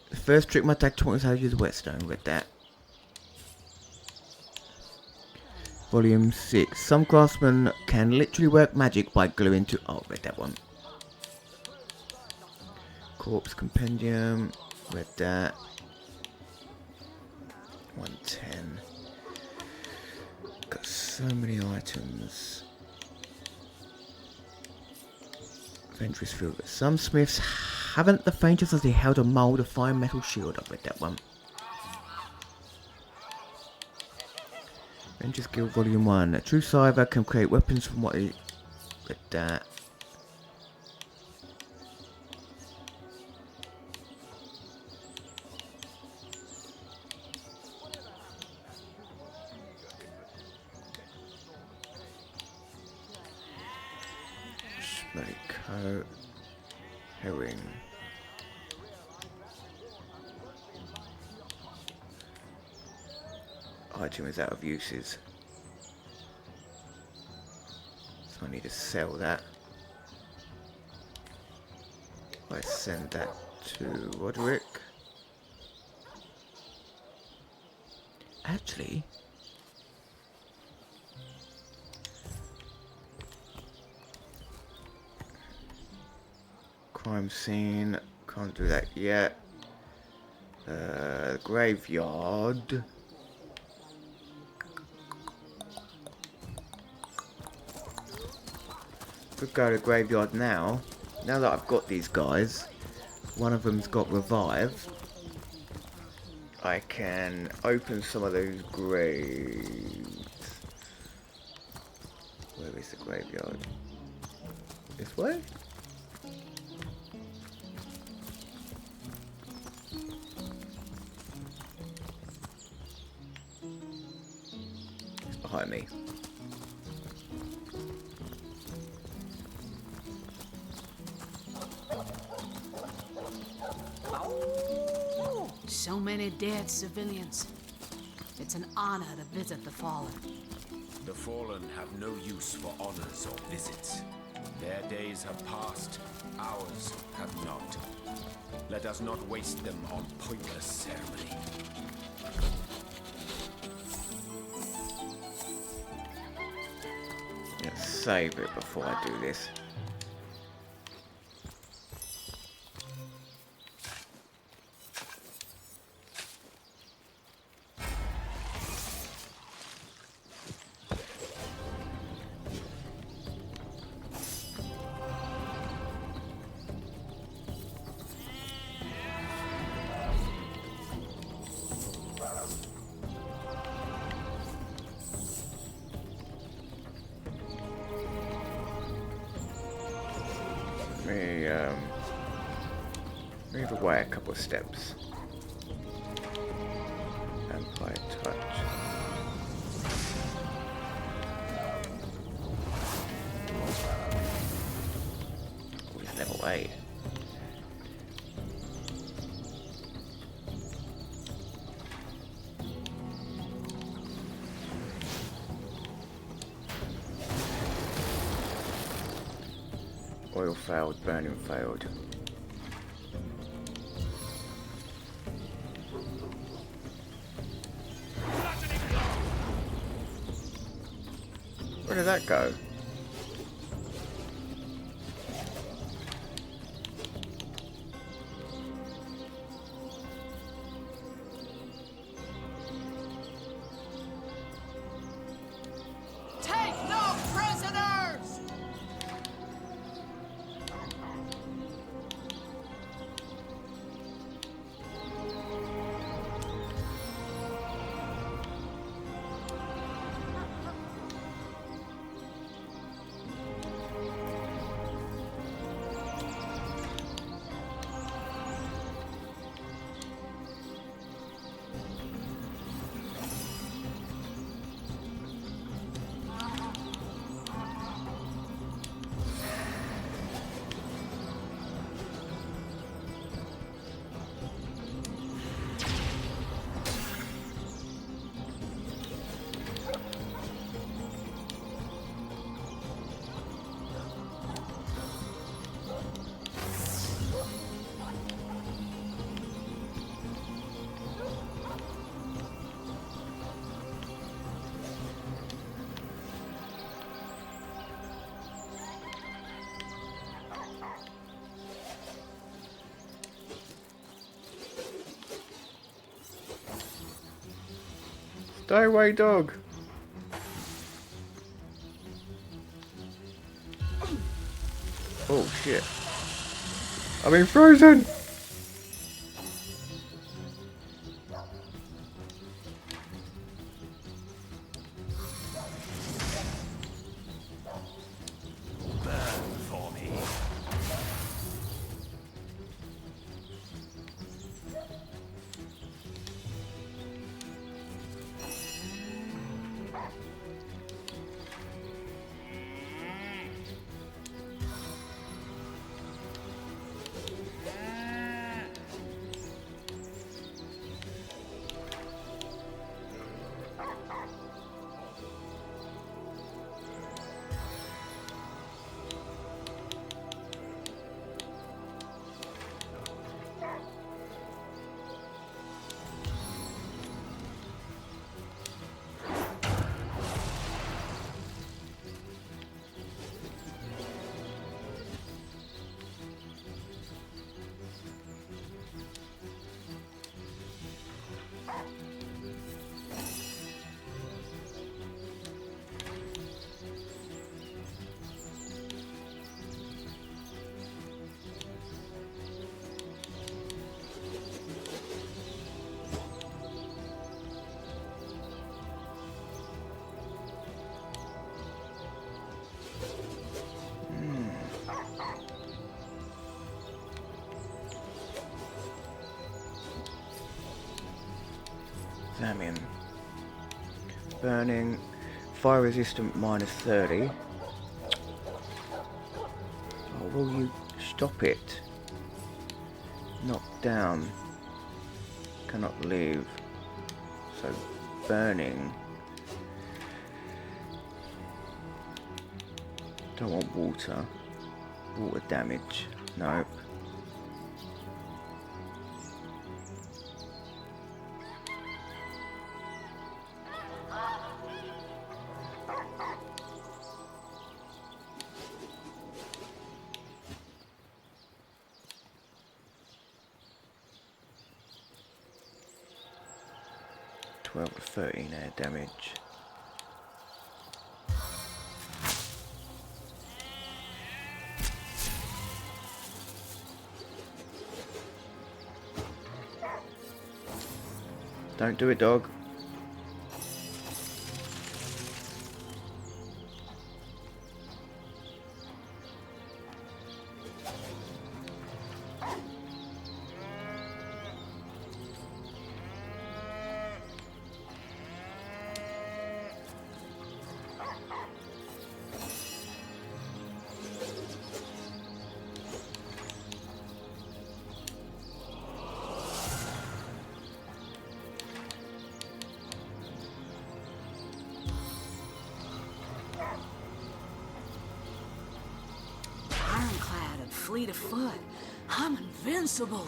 Speaker 1: The first trick my dad taught us how to use whetstone. Read that. Volume 6. Some craftsmen can literally work magic by gluing to... Oh, read that one. Corpse Compendium. Read that. 110. Got so many items. Venturous Field. Some smiths haven't the faintest idea how to mould a fine metal shield. I've read that one. Venturous Guild Volume 1. A true cyber can create weapons from what he... Read that. Smelly coat. Herring. item is out of uses. So I need to sell that. I send that to Roderick. Actually, crime scene, can't do that yet. Graveyard. Could go to graveyard now. Now that I've got these guys, one of them's got revive. I can open some of those graves. Where is the graveyard? This way? It's behind me.
Speaker 15: So many dead civilians. It's an honor to visit the fallen.
Speaker 12: The fallen have no use for honors or visits. Their days have passed, ours have not. Let us not waste them on pointless ceremony.
Speaker 1: Let's save it before I do this. Move away a couple of steps. Empire touch. Oh, he's level 8. Oil failed, burning failed. Where did that go?
Speaker 15: Take no prisoners!
Speaker 1: Stay away, dog. Oh shit. I'm being frozen.
Speaker 20: Burn for me.
Speaker 1: damning. Burning. Fire resistant -30. Oh, will you stop it? Knocked down. Cannot leave. So burning. Don't want water. Water damage. Nope. To 13 air damage. Don't do it, dog.
Speaker 15: Ironclad and fleet of foot. I'm invincible.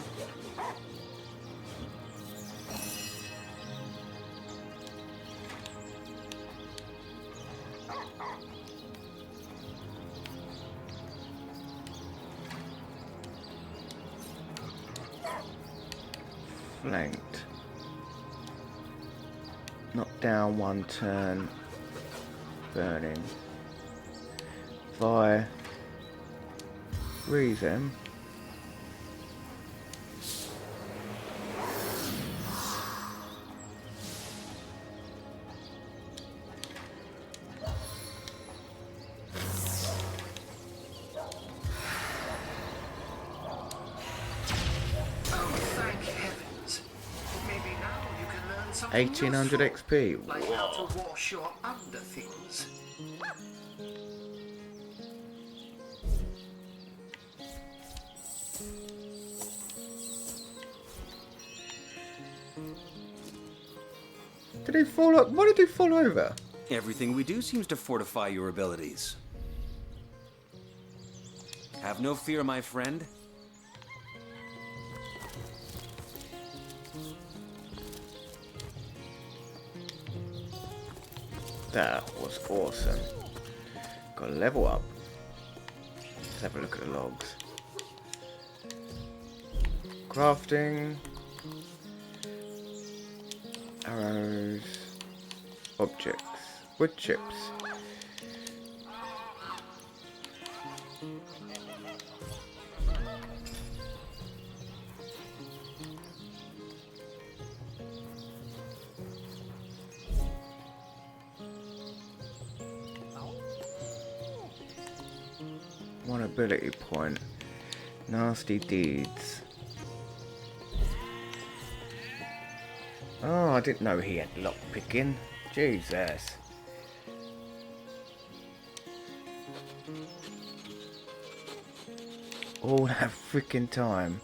Speaker 1: Flanked. Knocked down 1 turn. Burning. Fire. Freeze him.
Speaker 20: Thank heavens. Maybe now you can learn something
Speaker 1: 1800
Speaker 20: useful,
Speaker 1: XP.
Speaker 20: like how to wash your underthings.
Speaker 1: Did he fall up? Why did he fall over?
Speaker 9: Everything we do seems to fortify your abilities. Have no fear, my friend.
Speaker 1: That was awesome. Got a level up. Let's have a look at the logs. Crafting. Arrows. Objects. Wood chips. One ability point. Nasty deeds. Oh, I didn't know he had lock picking. Jesus. All that freaking time.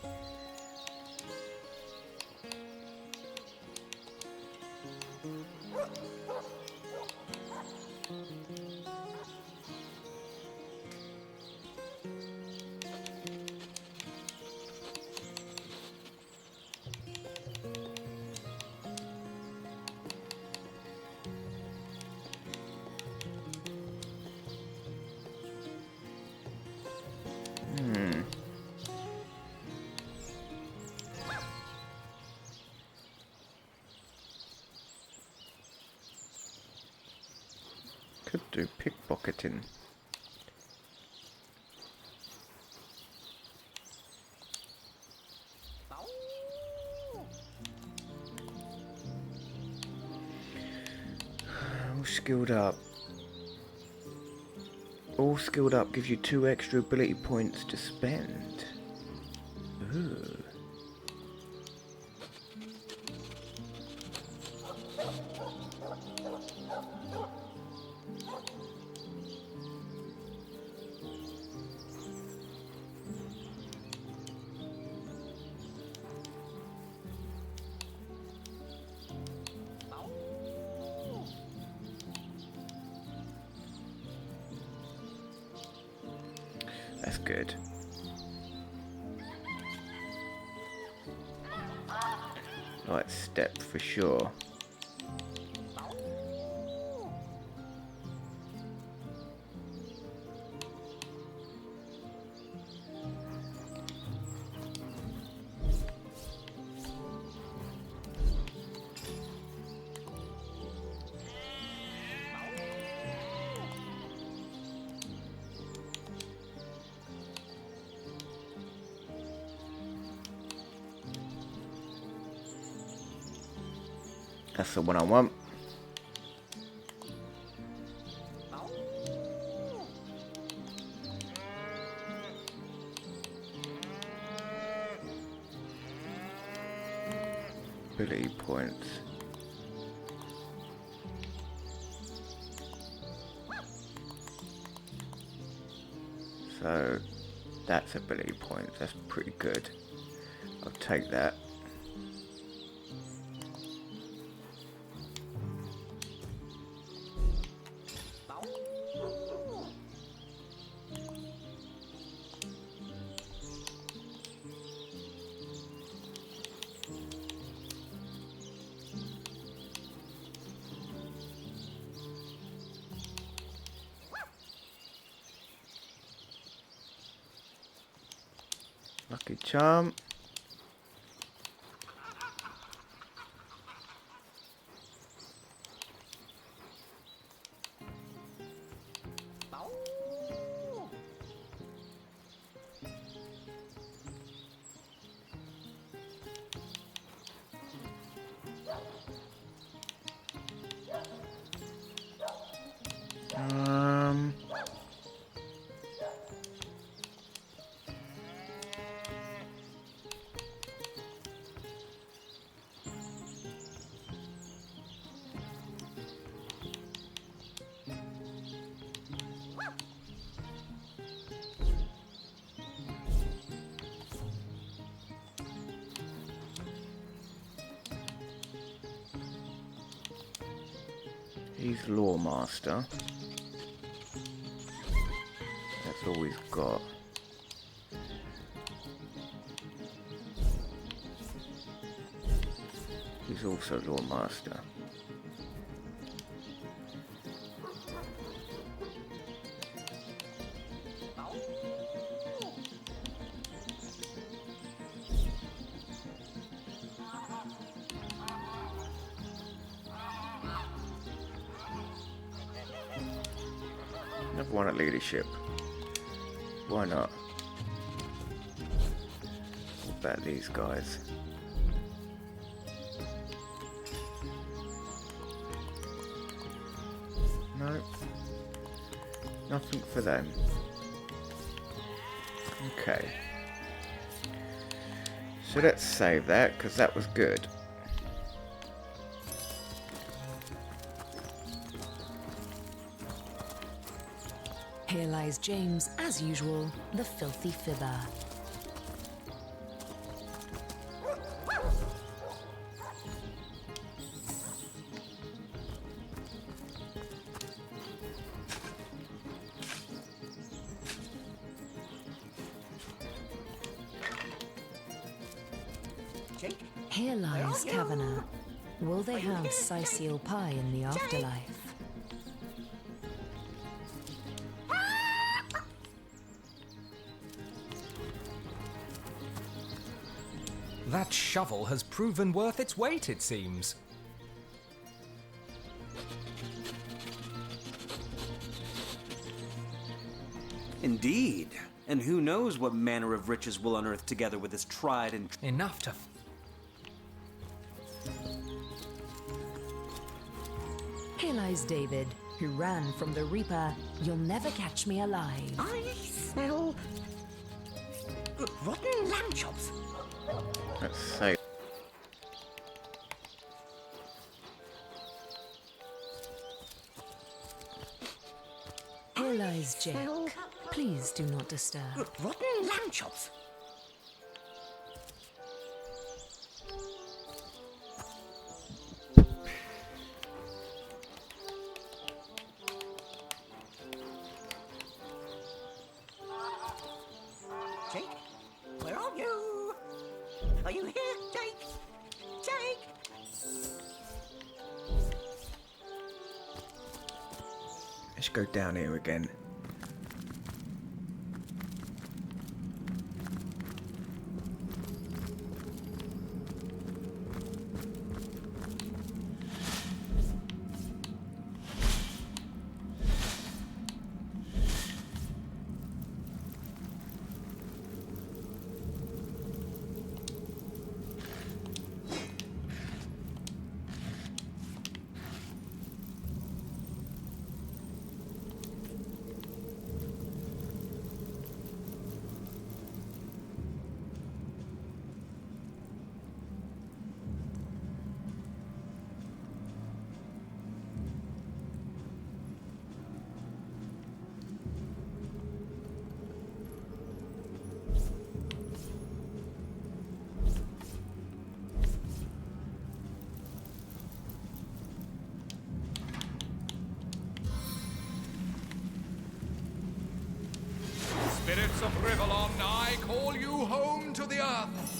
Speaker 1: Could do pickpocketing. All skilled up. All skilled up gives you 2 extra ability points to spend. Ooh. That's good. Right step for sure. That's the one I want. Ability points. So that's ability points. That's pretty good. I'll take that. Lucky charm. He's Lore Master. That's all he's got. He's also Lore Master. Another one at leadership. Why not? What about these guys? No. Nothing for them. Okay. So let's save that, because that was good.
Speaker 8: Here lies James, as usual, the filthy fibber. Here lies Kavanagh. Will they have Sicil pie in the afterlife?
Speaker 14: That shovel has proven worth its weight, it seems.
Speaker 9: Indeed. And who knows what manner of riches we'll unearth together with this tried and...
Speaker 14: Enough to...
Speaker 8: Here lies David, who ran from the Reaper. You'll never catch me alive.
Speaker 20: I smell rotten lamb chops.
Speaker 1: Let's save.
Speaker 8: Here lies Jake. Please do not disturb.
Speaker 20: Rotten lamb chops. Are you here, Jake? Jake?
Speaker 1: Let's go down here again.
Speaker 14: Spirits of Rivalon, I call you home to the earth.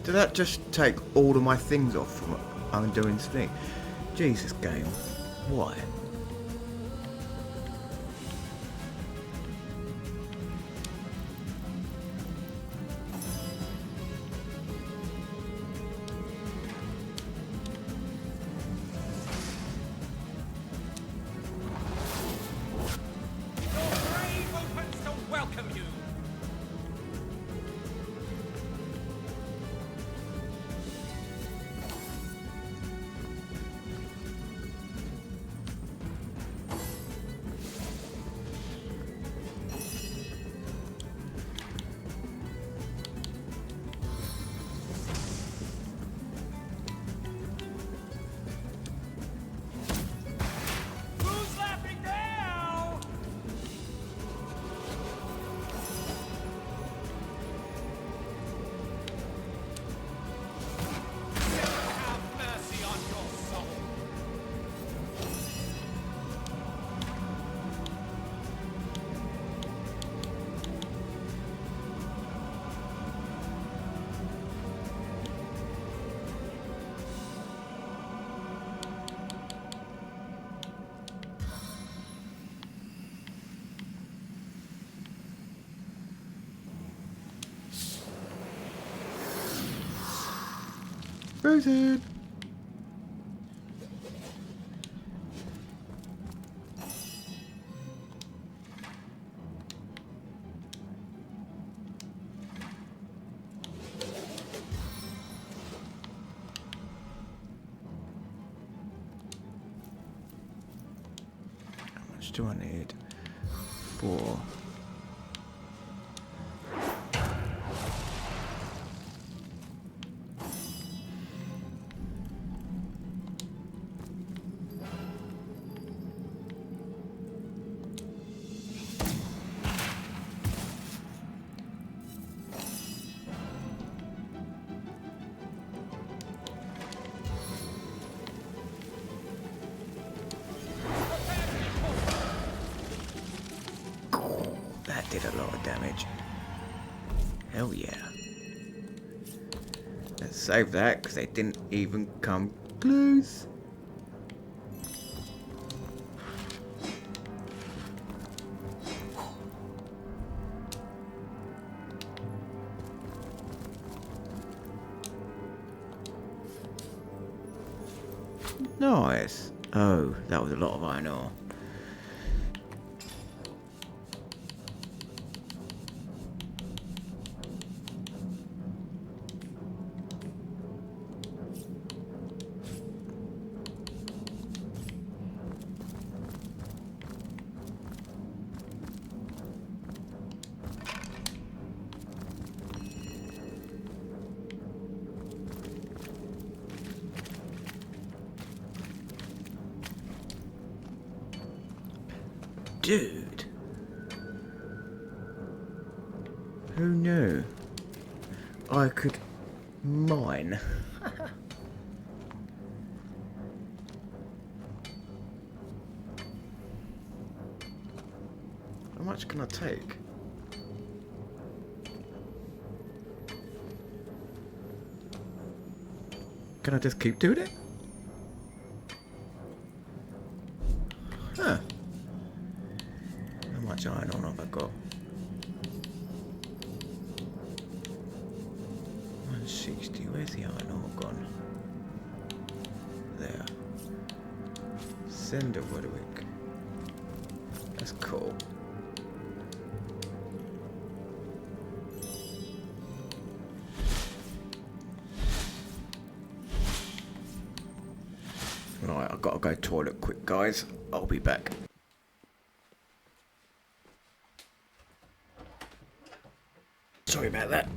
Speaker 1: Did that just take all of my things off from Undoing's thing? Jesus, game. Why? Frozen. How much do I need? 4. That did a lot of damage. Hell yeah. Let's save that because they didn't even come close. Nice. Oh, that was a lot of iron ore. Dude. Who knew I could mine? How much can I take? Can I just keep doing it? Huh. How much iron ore have I got? 160. Where's the iron ore gone? There. Cinder Woodwick. That's cool. Right, I've got to go toilet quick, guys. I'll be back. Sorry about that.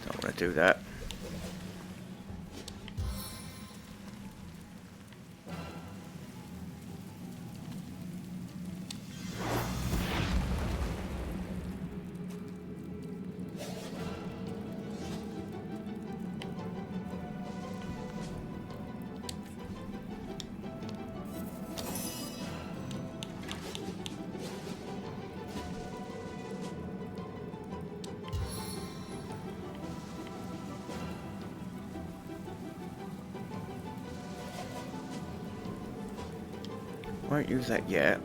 Speaker 1: Don't want to do that. Won't use that yet.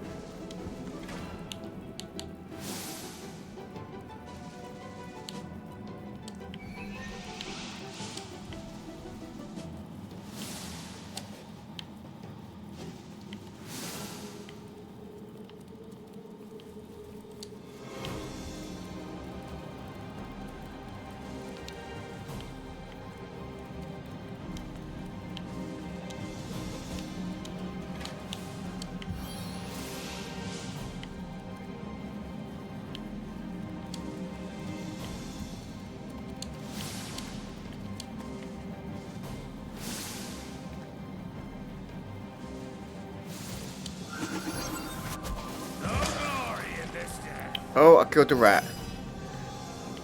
Speaker 1: Oh, I killed the rat.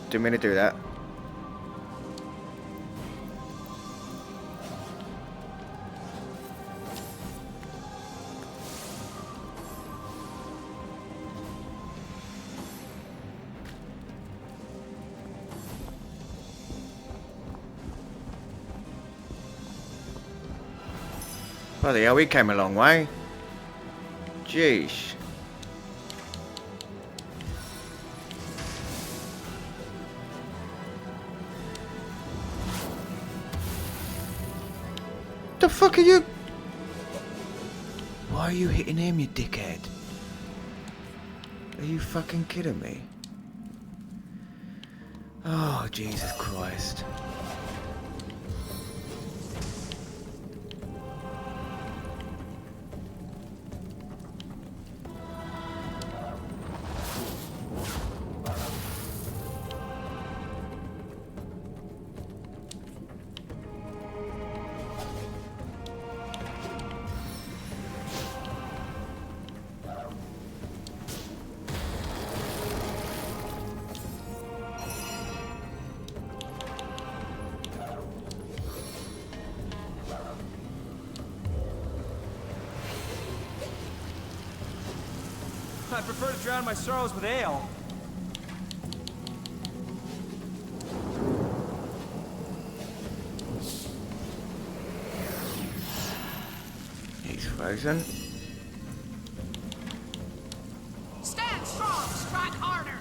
Speaker 1: Didn't mean to do that. Bloody hell, we came a long way. Jeez. The fuck are you? Why are you hitting him, you dickhead? Are you fucking kidding me? Oh, Jesus Christ.
Speaker 9: I prefer to drown my sorrows with ale.
Speaker 1: explosion.
Speaker 15: Stand strong, strike harder.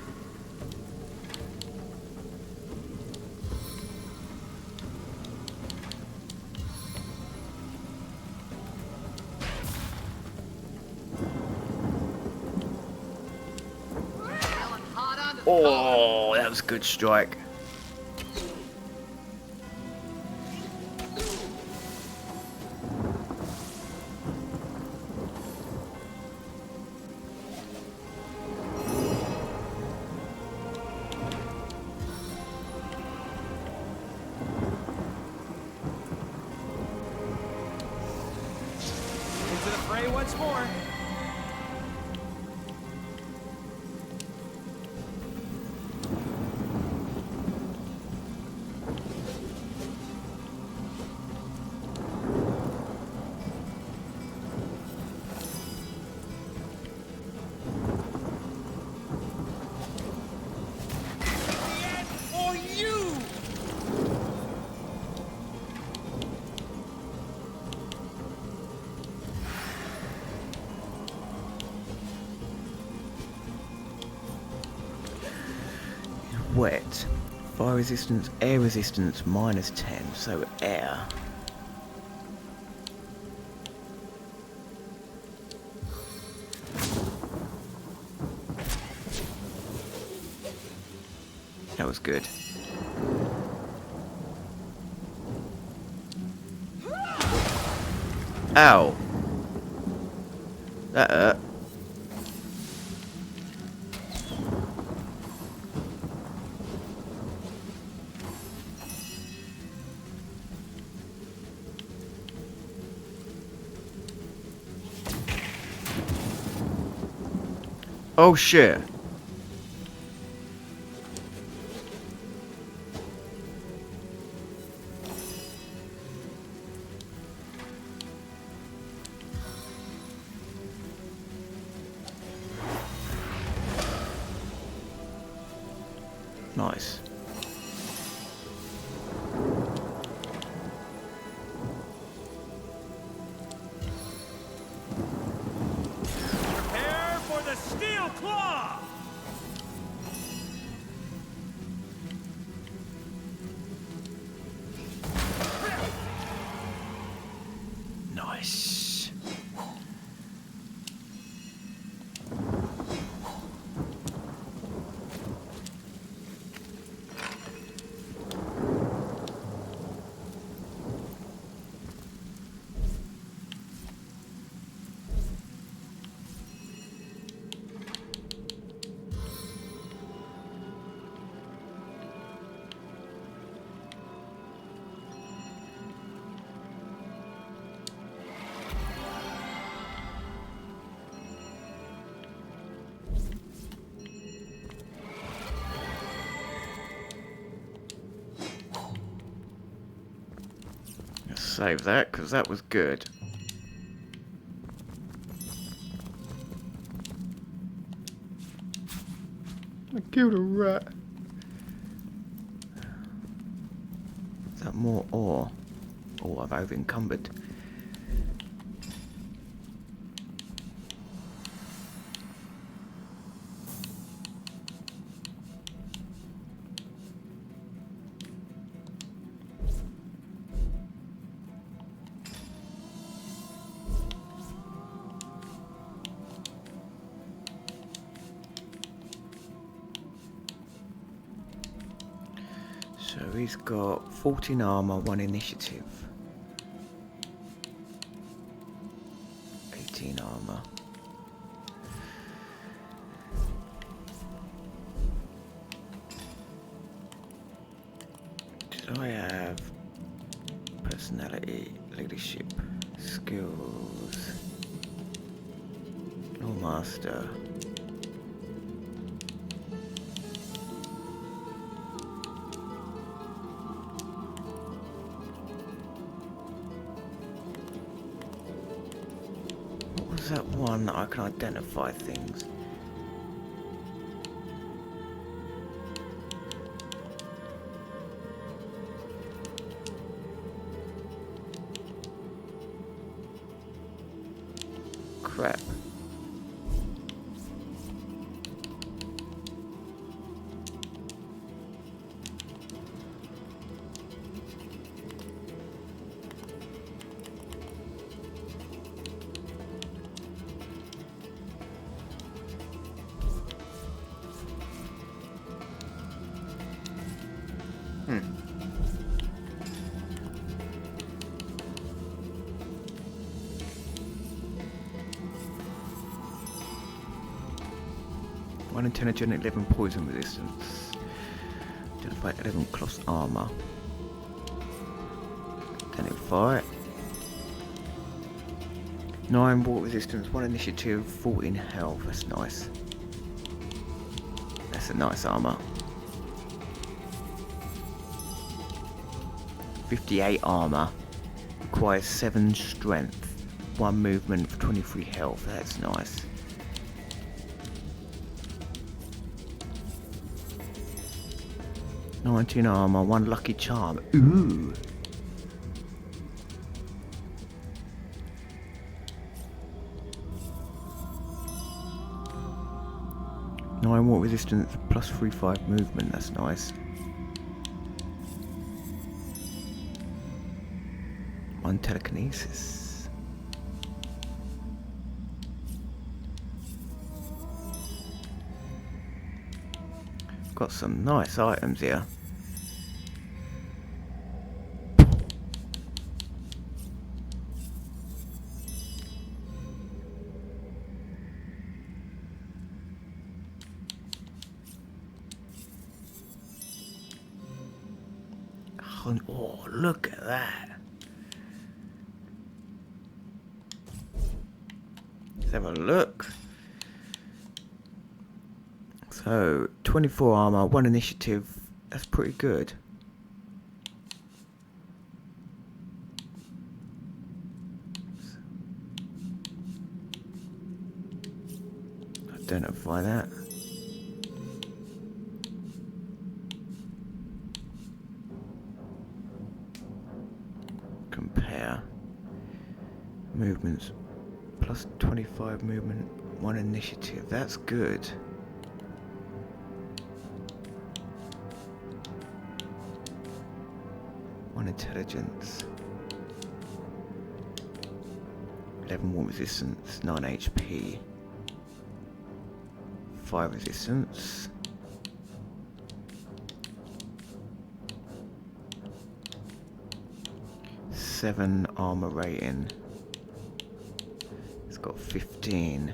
Speaker 1: Oh, that was a good strike.
Speaker 9: Into the fray once more.
Speaker 5: For you!
Speaker 1: Wet. Fire resistance, air resistance, -10, so air. That was good. Ow! That hurt. Oh shit. Nice.
Speaker 5: Prepare for the steel claw!
Speaker 1: Nice. Let's save that, because that was good. I killed a rat. Is that more ore? Oh, I've over encumbered. So he's got 14 armor, 1 initiative. 18 armor. Did I have personality, leadership, skills, no master? What was that one that I can identify things? 1 intelligent, 11 poison resistance. Identify 11 cloth armor. Identify 9 water resistance, 1 initiative, 14 health. That's nice. That's a nice armor. 58 armor. Requires 7 strength. 1 movement for 23 health. That's nice. $19 armor, 1 lucky charm. Ooh. Nine water resistance, plus 3/5 movement. That's nice. 1 telekinesis. Got some nice items here. Oh, look at that. Let's have a look. So, 24 armor, 1 initiative. That's pretty good. Identify that. Compare. Movements. Plus 25 movement, 1 initiative. That's good. One intelligence. 11 warm resistance, 9 HP. 5 resistance. Seven armor rating. It's got 15.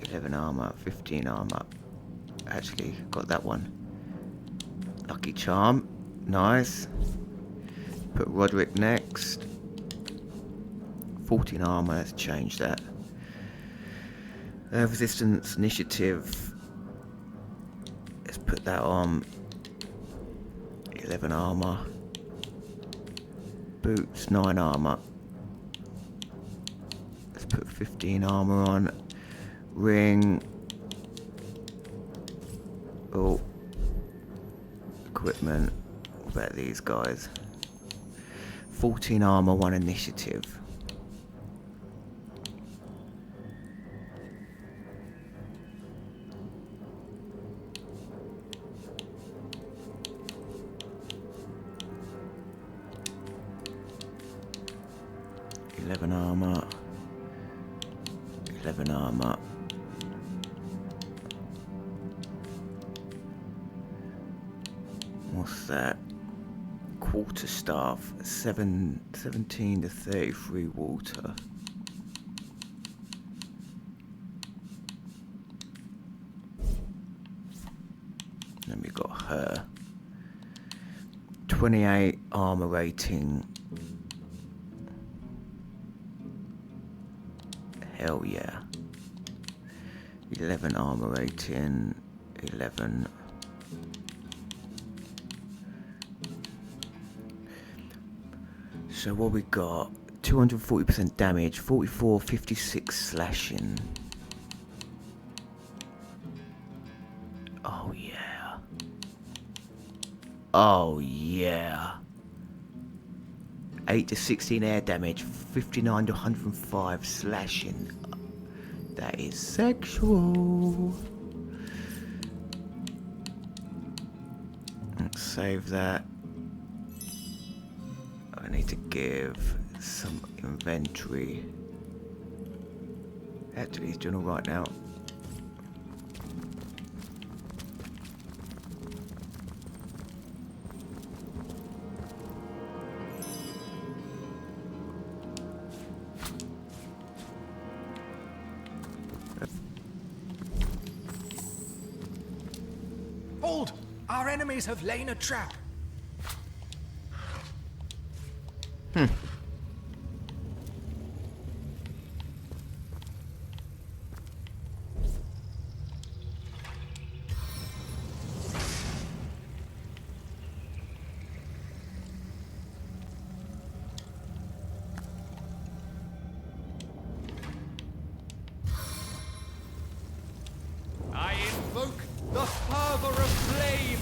Speaker 1: 11 armor, 15 armor. Actually, got that one. Lucky charm. Nice. Put Roderick next. 14 armor, let's change that. Resistance, initiative. Let's put that on. 11 armor. Boots, 9 armor. Let's put 15 armor on. Ring. Oh. Equipment. What about these guys? 14 armor, 1 initiative. Armor. 11 armor. What's that? Quarter staff. 17 to 33 water. Then we got her. 28 armor rating. Hell yeah. 11 armor rating. 11. So what we got? 240% damage. 44, 56 slashing. Oh yeah. Oh yeah. 8 to 16 air damage, 59 to 105 slashing. That is sexual. Let's save that. I need to give some inventory. Actually, he's doing alright now.
Speaker 14: Our enemies have lain a trap.
Speaker 11: I invoke the fervor of flame!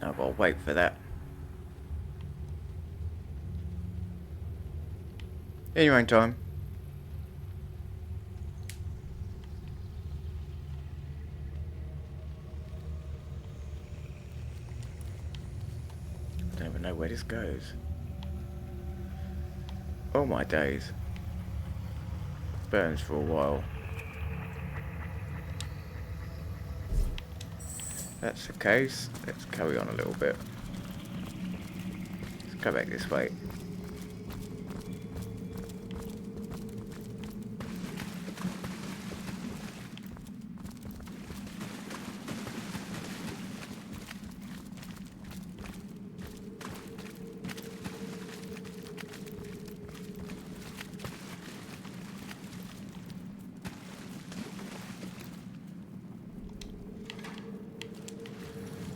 Speaker 1: I've got to wait for that. In your own time. I don't even know where this goes. Oh my days. Burns for a while. That's the case. Let's carry on a little bit. Let's go back this way.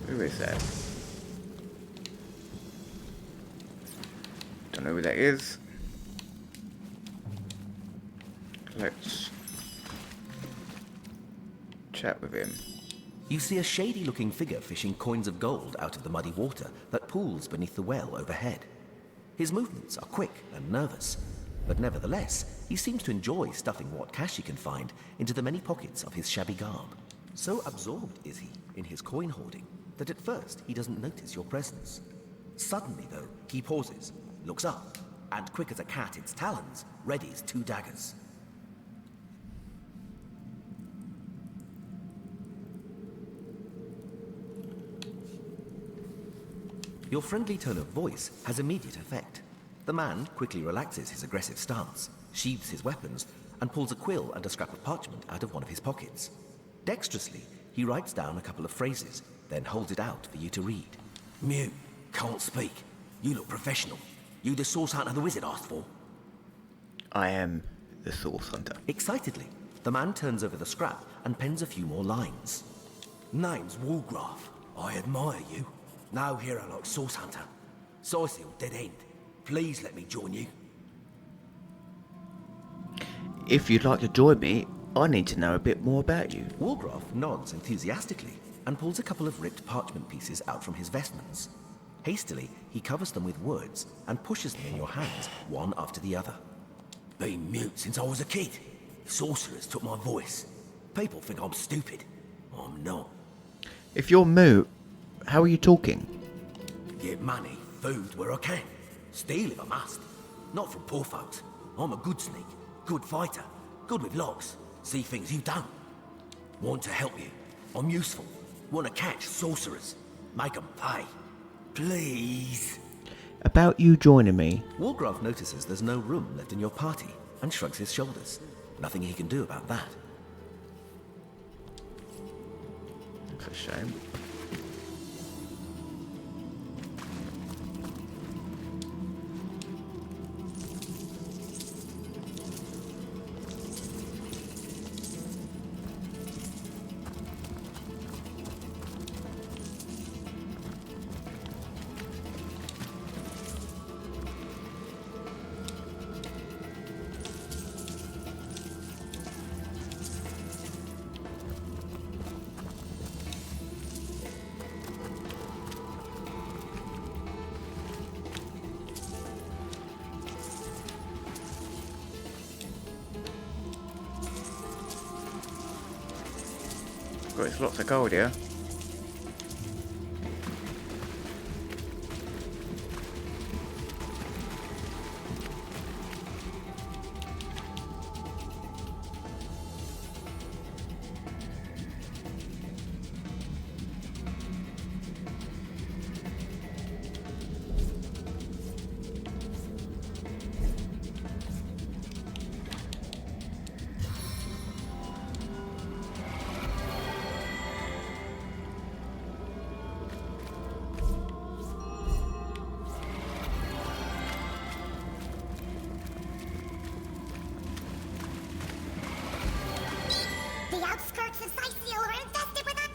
Speaker 1: Who is that? Don't know who that is. Let's chat with him.
Speaker 22: You see a shady-looking figure fishing coins of gold out of the muddy water that pools beneath the well overhead. His movements are quick and nervous, but nevertheless, he seems to enjoy stuffing what cash he can find into the many pockets of his shabby garb. So absorbed is he in his coin hoarding that at first he doesn't notice your presence. Suddenly, though, he pauses, looks up, and quick as a cat its talons, readies 2 daggers. Your friendly tone of voice has immediate effect. The man quickly relaxes his aggressive stance, sheathes his weapons, and pulls a quill and a scrap of parchment out of one of his pockets. Dexterously, he writes down a couple of phrases, then holds it out for you to read. Mute, can't speak. You look professional. You the source hunter the wizard asked for?
Speaker 1: I am the source hunter.
Speaker 22: Excitedly, the man turns over the scrap and pens a few more lines. Name's Walgraf. I admire you. No hero like source hunter. Sisil, dead end. Please let me join you.
Speaker 1: If you'd like to join me, I need to know a bit more about you.
Speaker 22: Walgraf nods enthusiastically and pulls a couple of ripped parchment pieces out from his vestments. Hastily, he covers them with words and pushes them in your hands, one after the other. Been mute since I was a kid. Sorcerers took my voice. People think I'm stupid. I'm not.
Speaker 1: If you're mute, how are you talking?
Speaker 22: Get money, food where I can. Steal if I must. Not from poor folks. I'm a good sneak, good fighter, good with locks. See things you don't. Want to help you. I'm useful. Want to catch sorcerers. Make 'em pay. Please.
Speaker 1: About you joining me.
Speaker 22: Walgraf notices there's no room left in your party and shrugs his shoulders. Nothing he can do about that.
Speaker 1: That's a shame. Got lots of gold here.
Speaker 10: my seal are infested with a...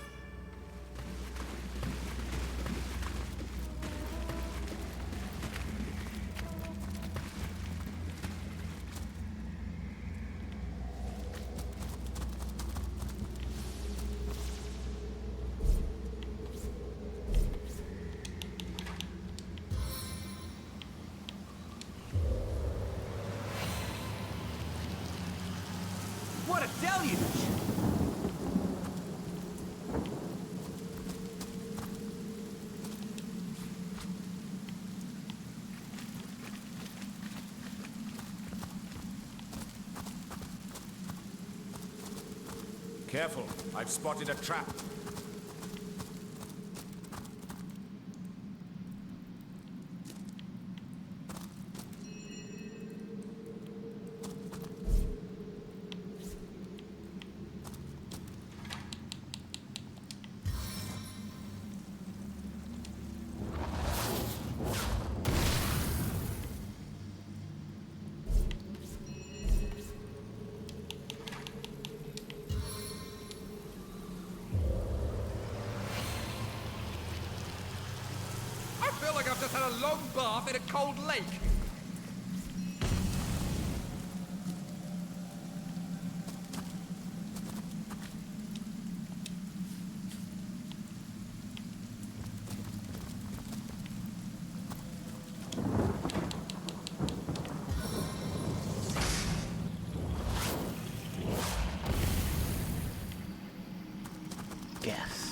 Speaker 17: What a deluge!
Speaker 12: Careful, I've spotted a trap.
Speaker 11: I feel like I've just had a long bath in a cold lake.
Speaker 1: Yes.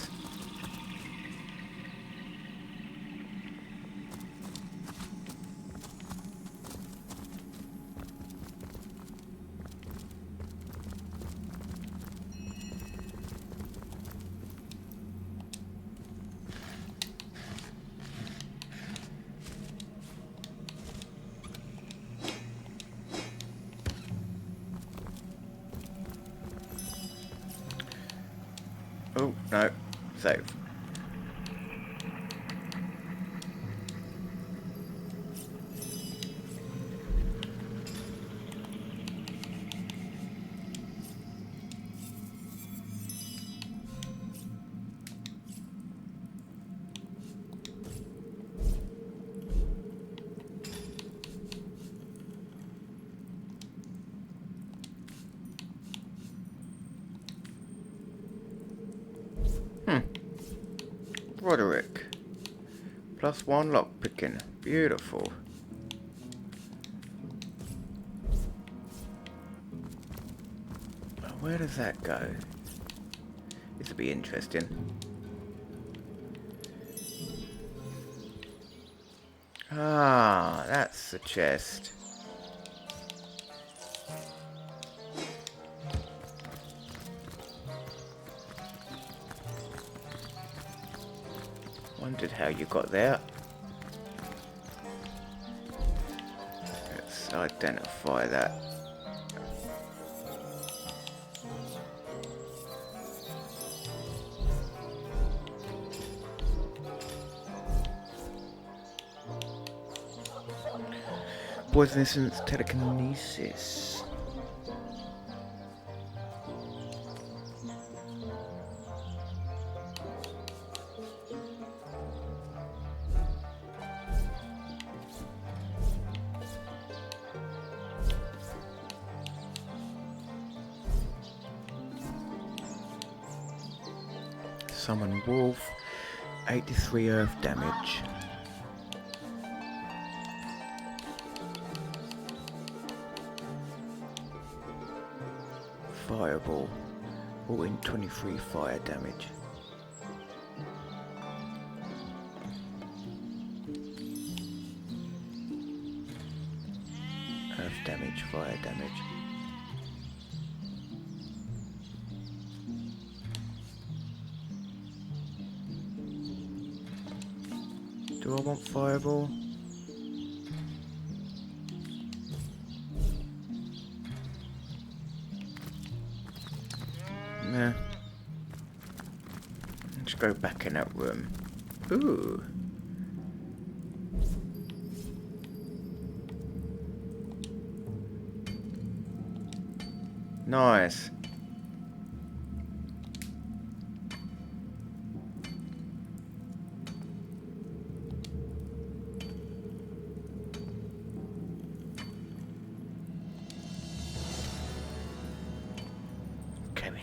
Speaker 1: Oh, no. Save. Roderick. +1 lockpicking. Beautiful. Where does that go? This will be interesting. Ah, that's the chest. Wondered how you got there. Let's identify that. Poison essence telekinesis. Summon wolf, 83 earth damage. Fireball, all in 23 fire damage. Earth damage, fire damage. Do I want fireball? Nah. Let's go back in that room. Ooh. Nice.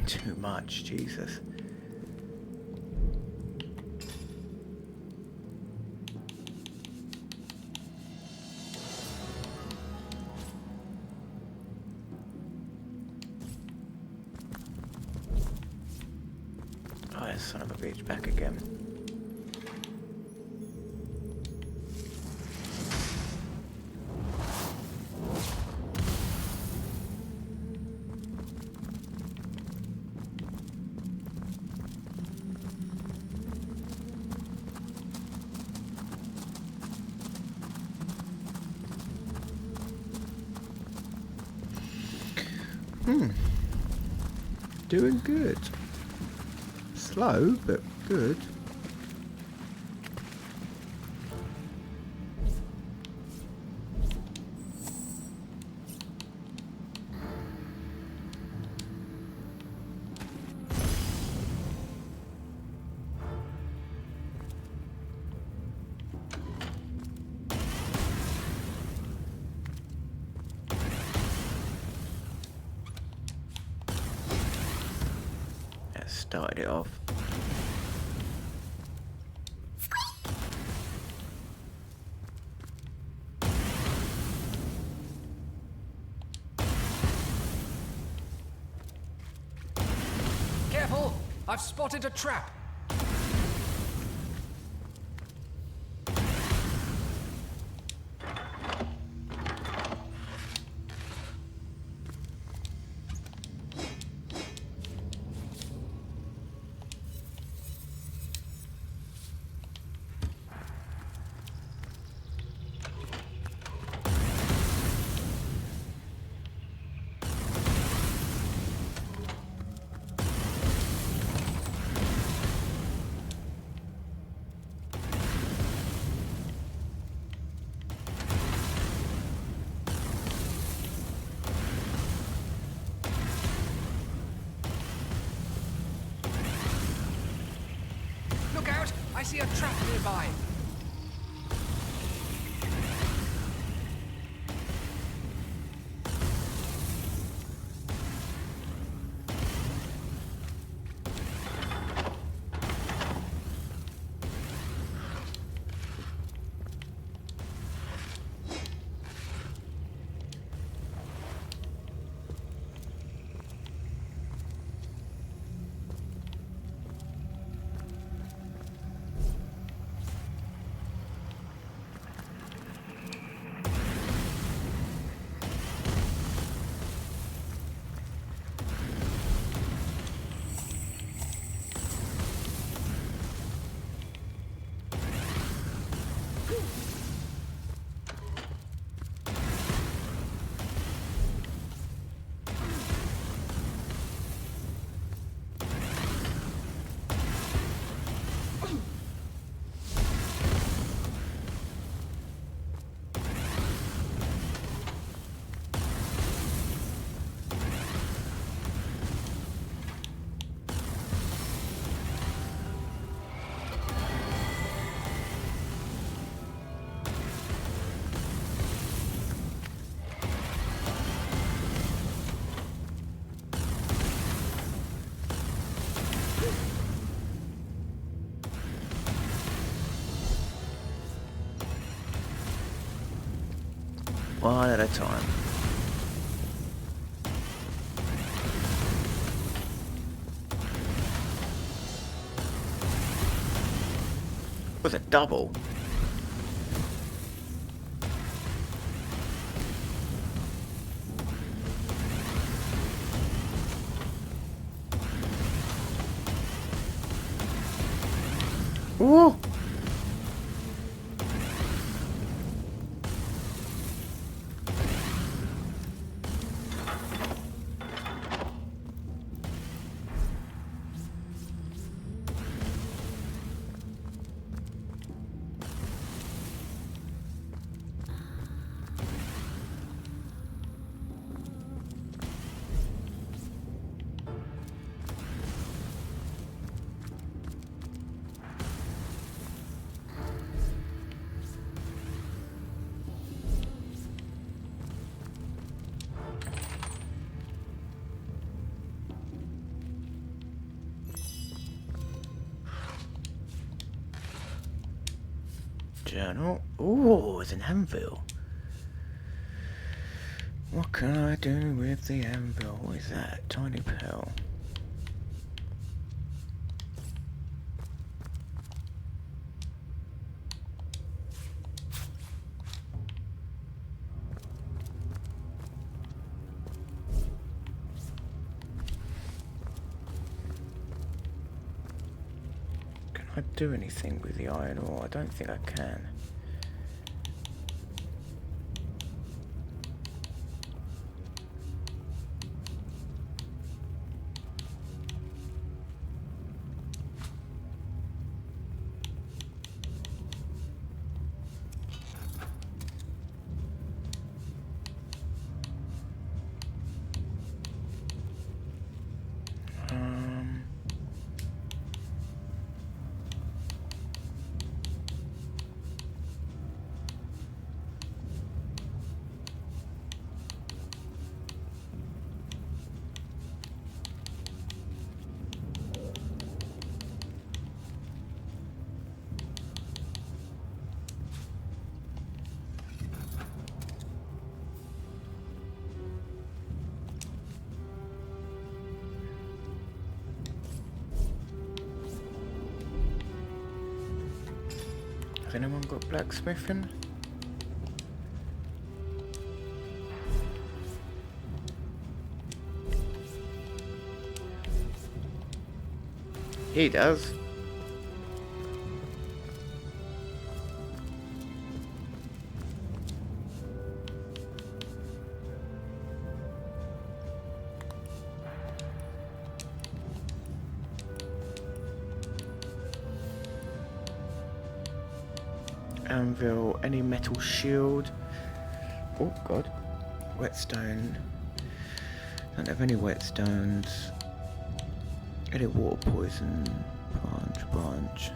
Speaker 1: Too much, Jesus. Oh, that son of a bitch, back again. Doing good. Slow, but good. Started it off.
Speaker 14: Careful! I've spotted a trap. Look out! I see a trap nearby.
Speaker 1: One at a time. Was a double. Whoa. journal. Oh, it's an anvil. What can I do with the anvil? What is that? Tiny pearl. Can I do anything with the iron ore? I don't think I can. Has anyone got blacksmithing? He does. Anvil, any metal shield. Oh god. Whetstone. Don't have any whetstones. Any water poison. Branch.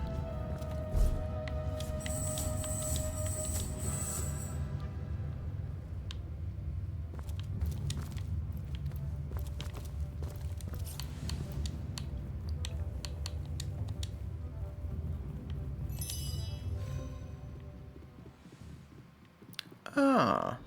Speaker 1: Ah.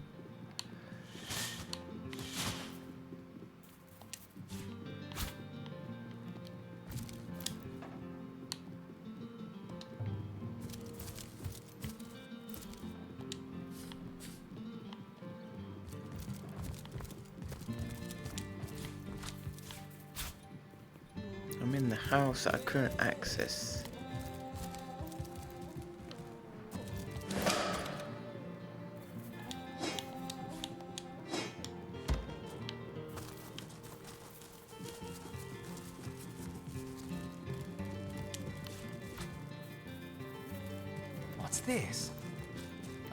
Speaker 1: I'm in the house that I couldn't access.
Speaker 14: What's this?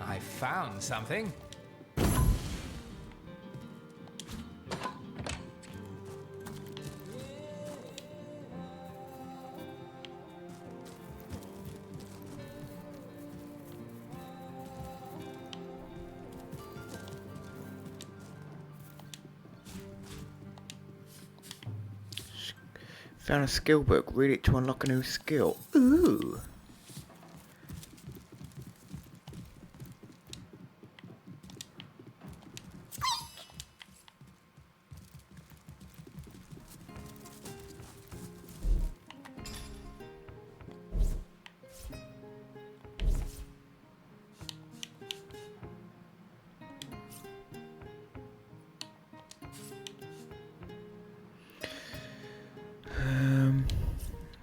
Speaker 14: I found something.
Speaker 1: Found a skill book. Read it to unlock a new skill. Ooh.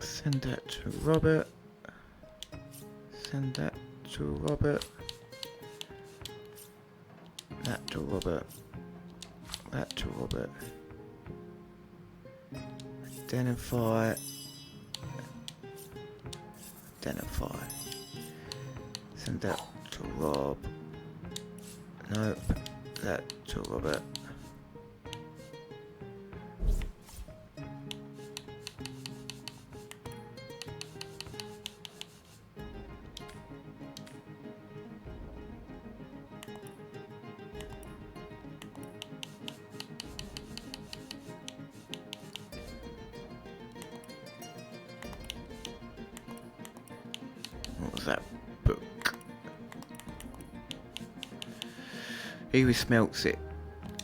Speaker 1: Send that to Robert. Send that to Robert. That to Robert. That to Robert. Identify. Send that to Rob. Nope. That to Robert. What was that book? He Who Smelts It,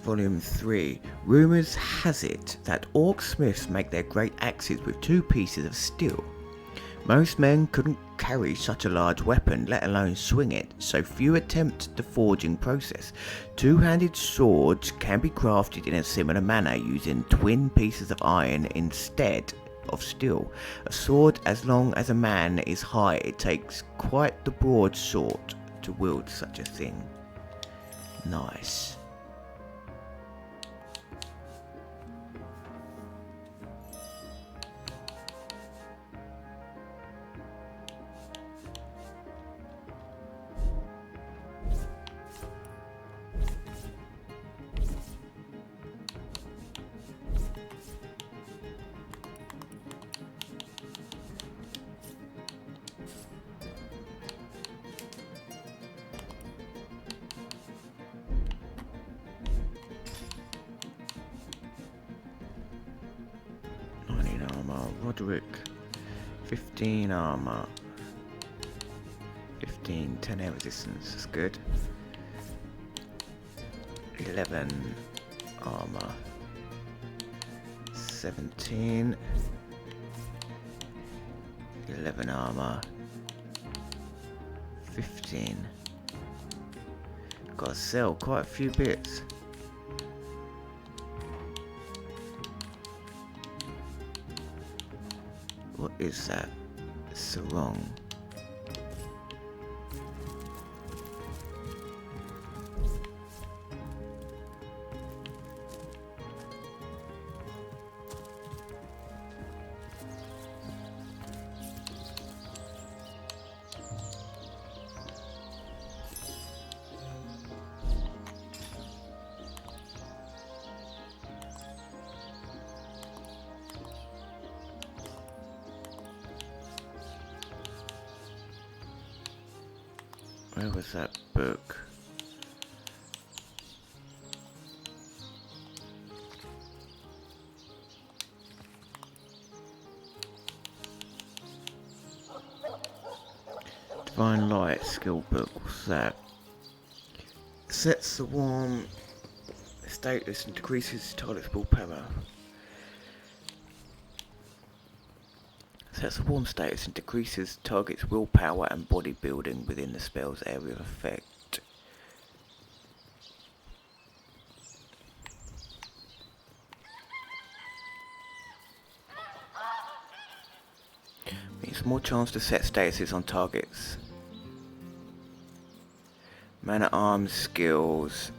Speaker 1: Volume 3. Rumours has it that orc smiths make their great axes with 2 pieces of steel. Most men couldn't carry such a large weapon, let alone swing it, so few attempt the forging process. 2-handed swords can be crafted in a similar manner using twin pieces of iron instead of steel. A sword as long as a man is high, it takes quite the broad sword to wield such a thing. Nice. Roderick, 15 armor, 10 air resistance, that's good. 11 armor, 17, 11 armor, 15. Gotta sell quite a few bits. What is that? Sarong. Where was that book? Divine Light skill book, what's that? Sets the warm status and decreases target's willpower. Sets the warm status and decreases target's willpower and bodybuilding within the spell's area of effect. Means more chance to set statuses on targets. Man at Arms skills.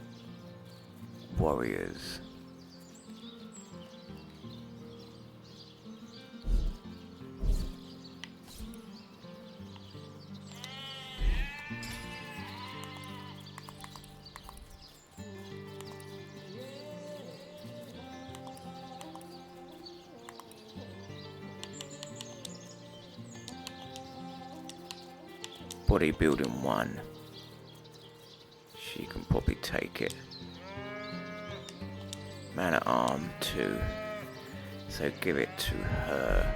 Speaker 1: Warriors. Bodybuilding 1. She can probably take it. Man at Arm 2. So give it to her.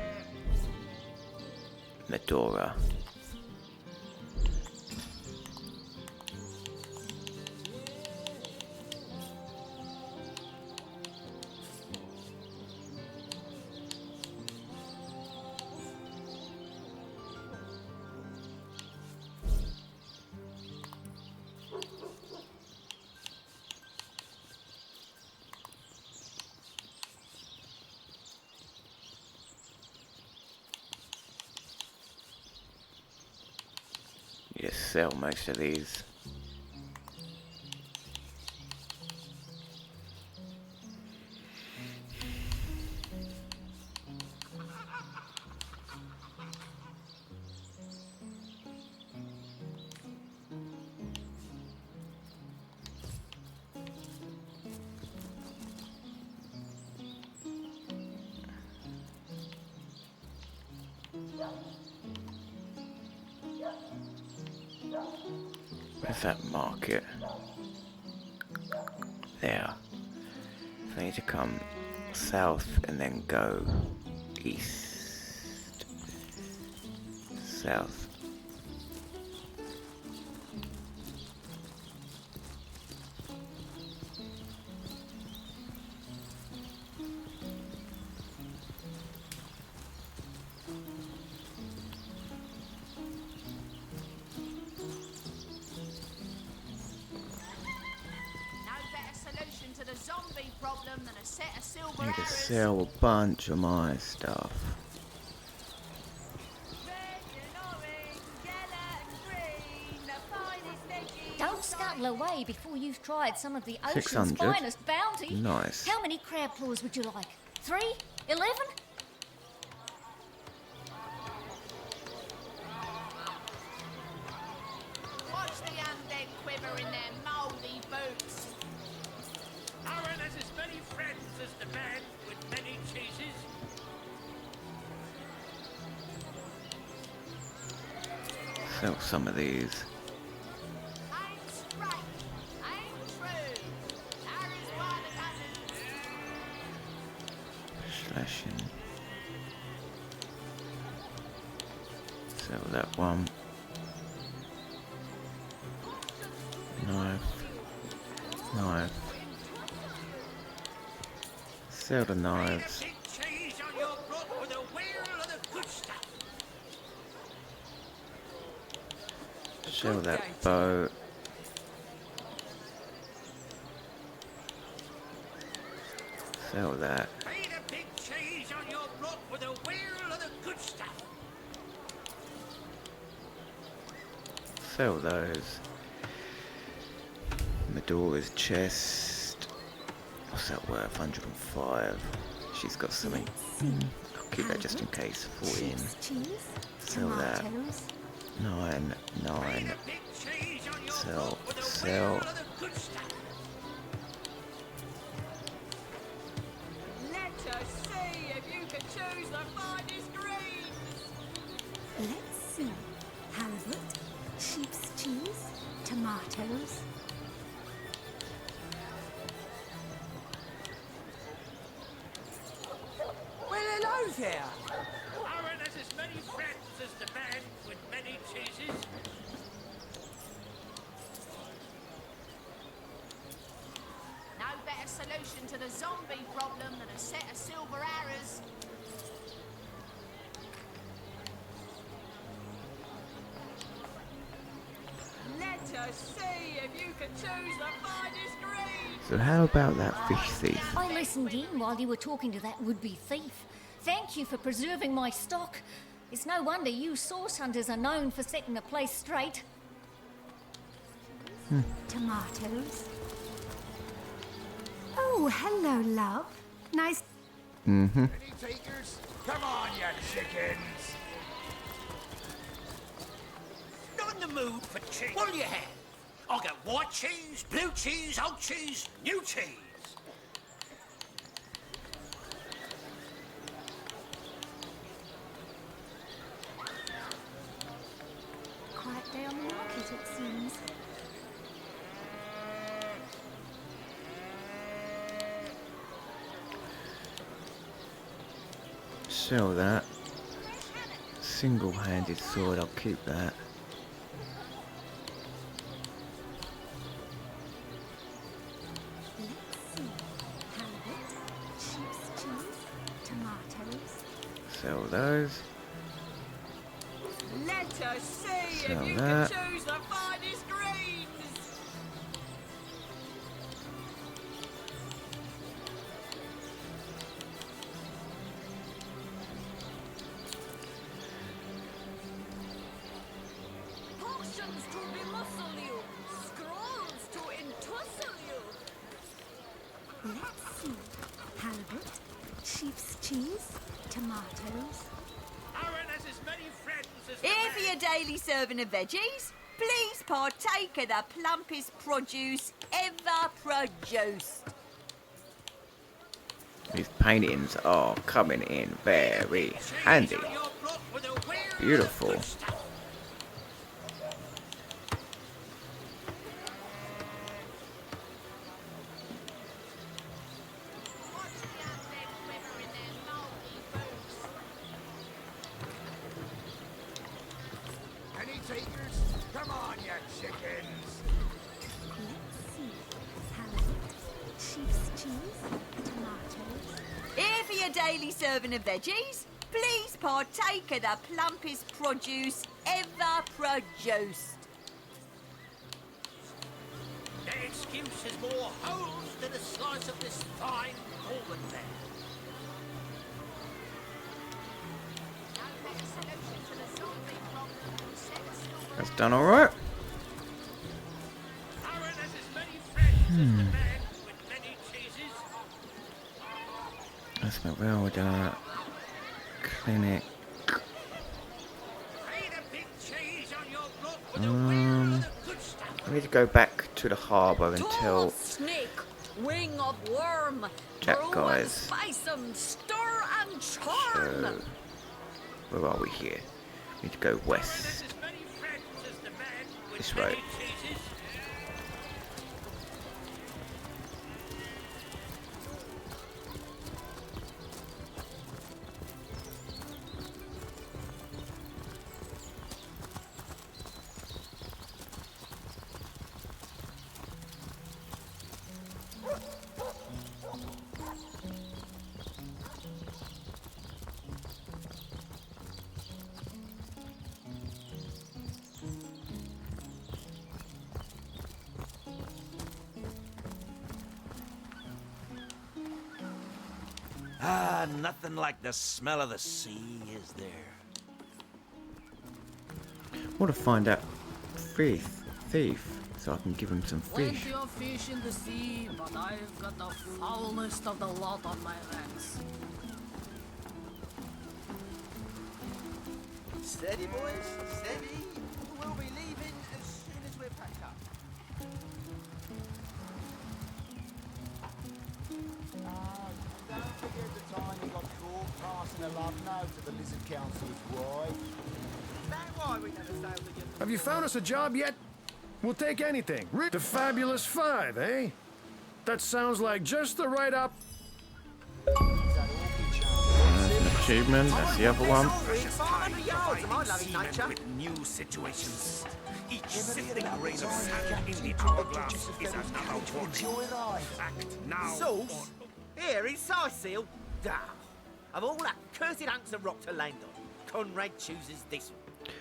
Speaker 1: Medora. Just sell most of these. Where's that market? There. So I need to come south and then go east. South.
Speaker 10: problem than a set of silver
Speaker 1: Need to
Speaker 10: arrows.
Speaker 1: sell a bunch of my stuff.
Speaker 4: Don't scuttle away before you've tried some of the ocean's
Speaker 1: 600.
Speaker 4: finest bounty.
Speaker 1: Nice.
Speaker 4: How many crab claws would you like? 3? 11?
Speaker 10: Watch the undead quiver in their mouldy boots.
Speaker 20: Aaron has as many friends as the man with many cheeses.
Speaker 1: Sell some of these.
Speaker 10: I'm straight. I'm true. Arrows by the dozen.
Speaker 1: Slashing. Sell that one. Knife. Knife. Sell the knives.
Speaker 20: Cheese on your blood with a wheel of the good stuff.
Speaker 1: Sell that bow. Sell that.
Speaker 20: Eat a big cheese on your blood with a wheel of the good stuff.
Speaker 1: Sell those. Medora's chest. What's that worth? 105. She's got something. I'll keep that just in case. 14. Sell that. 9. 9. Sell. Sell.
Speaker 10: Let us see if you can choose the finest greens.
Speaker 15: Let's see. Halibut, sheep's cheese, tomatoes.
Speaker 19: Well, hello there.
Speaker 20: Aaron has as many friends as the man with many cheeses.
Speaker 10: No better solution to the zombie problem than a set of silver arrows. Let us see if you can choose the finest greens.
Speaker 1: So how about that fish thief?
Speaker 4: I listened in while you were talking to that would-be thief. Thank you for preserving my stock. It's no wonder you source hunters are known for setting a place straight.
Speaker 15: Tomatoes. Oh, hello, love. Nice.
Speaker 1: Mm-hmm.
Speaker 20: Any takers? Come on, you chickens. Not in the mood for cheese. What'll you have? I'll get white cheese, blue cheese, old cheese, new cheese.
Speaker 15: Quiet day on the market, it seems.
Speaker 1: Sell that. Single-handed sword, I'll keep that.
Speaker 15: Let's see. Halibut, sheep's cheese, tomatoes.
Speaker 1: Sell those.
Speaker 10: Let us see
Speaker 1: Sell
Speaker 10: if you
Speaker 1: that.
Speaker 10: can choose the finest greens.
Speaker 7: Potions to bemuscle you, scrolls to entussle you.
Speaker 15: Let's see. Halibut, sheep's cheese, tomatoes.
Speaker 20: Aaron has as many friends as
Speaker 18: Here for your daily serving of veggies. Please partake of the plumpest produce ever produced.
Speaker 1: These paintings are coming in very handy. Beautiful.
Speaker 20: Any takers? Come on, you chickens.
Speaker 15: Let's see. Halibut, sheep's cheese, tomatoes.
Speaker 18: Here for your daily serving of veggies. Please partake of the plumpest produce ever produced.
Speaker 20: That excuse has more holes than a slide. size of this fine golden bear.
Speaker 1: That's done alright. That's not well done. Clinic. I need to go back to the harbour and tell
Speaker 7: Snake, wing of worm,
Speaker 1: Jack
Speaker 7: brew
Speaker 1: guys.
Speaker 7: and spice 'em, stir and churn.
Speaker 1: So, where are we here? We need to go west. This way.
Speaker 2: Ah, nothing like the smell of the sea, is there?
Speaker 1: I want to find that thief, so I can give him some fish.
Speaker 15: Plenty of fish in the sea, but I've got the foulest of the lot on my hands.
Speaker 5: Steady, boys, steady. We'll be leaving as soon as we're packed up. Don't forget the time you got caught passing a love note to the Lizard Council's wife. Is that why we never sailed again?
Speaker 6: Have you found us a job yet? We'll take anything. The Fabulous Five, eh? That sounds like just the right up.
Speaker 1: That's an achievement. That's the other one.
Speaker 20: With new situations. Each sifting grain of sand in the hourglass is another warning. Act now.
Speaker 5: Sauce? Here, inside seal. Damn. Of all that cursed hunks of rock to land on, Conrad chooses this one.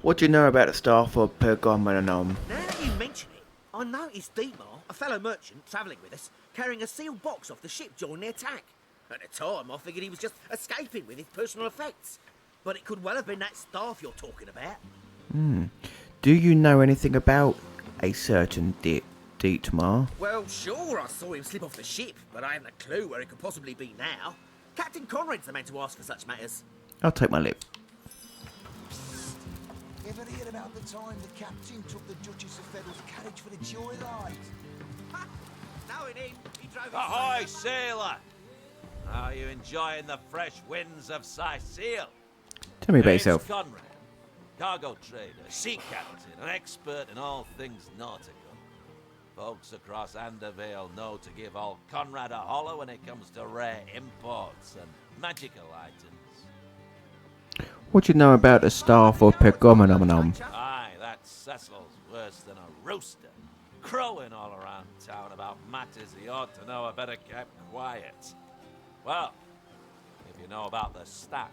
Speaker 1: What do you know about the staff of Pergamon?
Speaker 5: Now that you mention it, I noticed Dietmar, a fellow merchant travelling with us, carrying a sealed box off the ship during the attack. At the time, I figured he was just escaping with his personal effects. But it could well have been that staff you're talking about.
Speaker 1: Do you know anything about a certain Dietmar?
Speaker 5: Well, sure, I saw him slip off the ship, but I haven't a clue where he could possibly be now. Captain Conrad's the man to ask for such matters.
Speaker 1: I'll take my lip.
Speaker 16: Ever hear about the time the captain took the Duchess of Feddle's carriage for the joyride?
Speaker 5: No, he drove his
Speaker 2: Ahoy, sailor! Are you enjoying the fresh winds of Sicile?
Speaker 1: Tell me about
Speaker 2: Name's
Speaker 1: yourself.
Speaker 2: Conrad, cargo trader, sea captain, an expert in all things nautical. Folks across Andervale know to give old Conrad a holler when it comes to rare imports and magical items.
Speaker 1: What do you know about the staff of Pergamon?
Speaker 2: Aye, that Cecil's worse than a rooster, crowing all around town about matters he ought to know are better kept quiet. Well, if you know about the staff,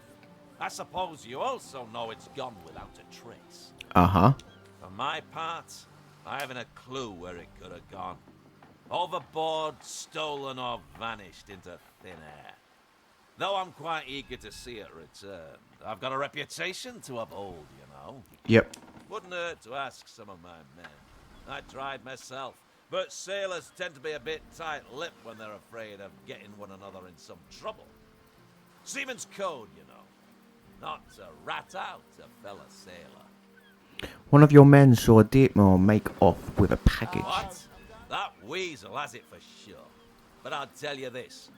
Speaker 2: I suppose you also know it's gone without a trace.
Speaker 1: Uh-huh.
Speaker 2: For my part, I haven't a clue where it could have gone. Overboard, stolen, or vanished into thin air. Though I'm quite eager to see it return. I've got a reputation to uphold, you know.
Speaker 1: Yep.
Speaker 2: Wouldn't hurt to ask some of my men. I tried myself, but sailors tend to be a bit tight-lipped when they're afraid of getting one another in some trouble. Seaman's code, you know. Not to rat out a fellow sailor.
Speaker 1: One of your men saw Dietmar make off with a package.
Speaker 2: What? That weasel has it for sure. But I'll tell you this.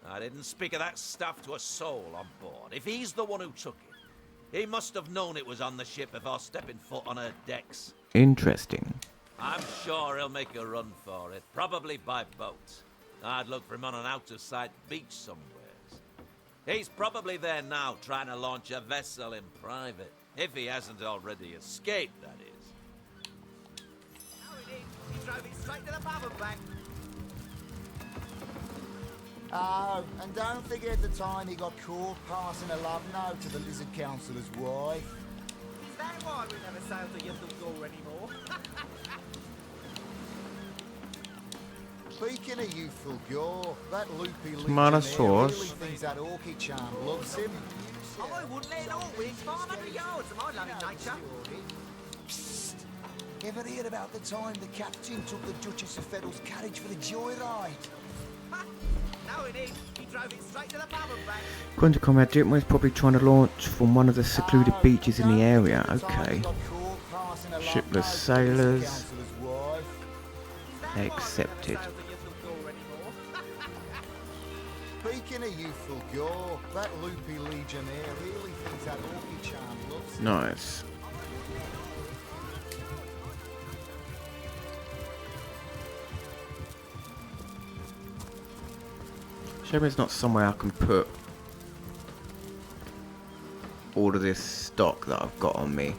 Speaker 2: I didn't speak of that stuff to a soul on board. If he's the one who took it, he must have known it was on the ship before stepping foot on her decks.
Speaker 1: Interesting.
Speaker 2: I'm sure he'll make a run for it, probably by boat. I'd look for him on an out-of-sight beach somewhere. He's probably there now, trying to launch a vessel in private. If he hasn't already escaped, that is.
Speaker 5: He drove it straight to the pub and back.
Speaker 16: Oh, and don't forget the time he got caught passing a love note to the Lizard Councilor's wife.
Speaker 5: Is that why we never sailed to Yundle Gore anymore?
Speaker 16: Speaking of youthful gore, that loopy
Speaker 1: Monosaurus.
Speaker 16: really thinks that orchid charm loves him.
Speaker 5: I wouldn't let it all win 500 yards of my loving nature.
Speaker 16: Psst. Ever hear about the time the captain took the Duchess of Federal's carriage for the joyride?
Speaker 5: No, it is. He drove it straight to the pub and back.
Speaker 1: According to Comrade Ditman is probably trying to launch from one of the secluded beaches in the area. Okay. Shipless sailors. Accepted.
Speaker 16: Speaking of youthful gore, that loopy legionnaire really thinks that orchid charm loves him.
Speaker 1: Nice. Shame there's not somewhere I can put all of this stock that I've got on me.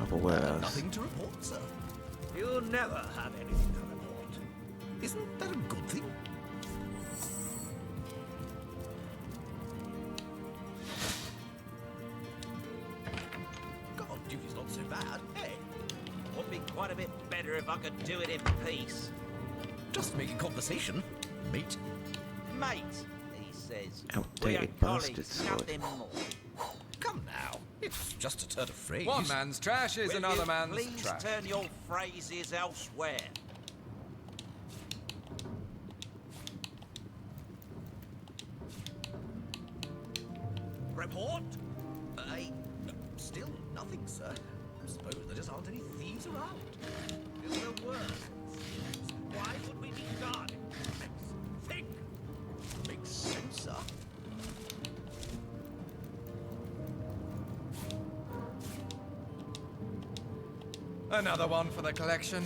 Speaker 1: Otherwise,
Speaker 3: Nothing to report, sir.
Speaker 5: You'll never have anything to report.
Speaker 3: Isn't that a good thing? God, duty's not so bad. Hey,
Speaker 2: Would be quite a bit better if I could do it in peace.
Speaker 3: just making conversation, mate.
Speaker 2: Mate, he says.
Speaker 1: Outdated
Speaker 2: we are
Speaker 1: bastard
Speaker 2: colleagues,
Speaker 1: sword.
Speaker 2: nothing more.
Speaker 3: Come now, it's just a turn of phrase.
Speaker 11: One man's trash is
Speaker 2: Will
Speaker 11: another
Speaker 2: you
Speaker 11: man's
Speaker 2: please
Speaker 11: trash.
Speaker 2: turn your phrases elsewhere.
Speaker 3: Report? Still nothing, sir. Suppose there just aren't any thieves around.
Speaker 5: It's the worst. Why would we be guarded? Think.
Speaker 3: Makes sense, sir.
Speaker 14: Another one for the collection.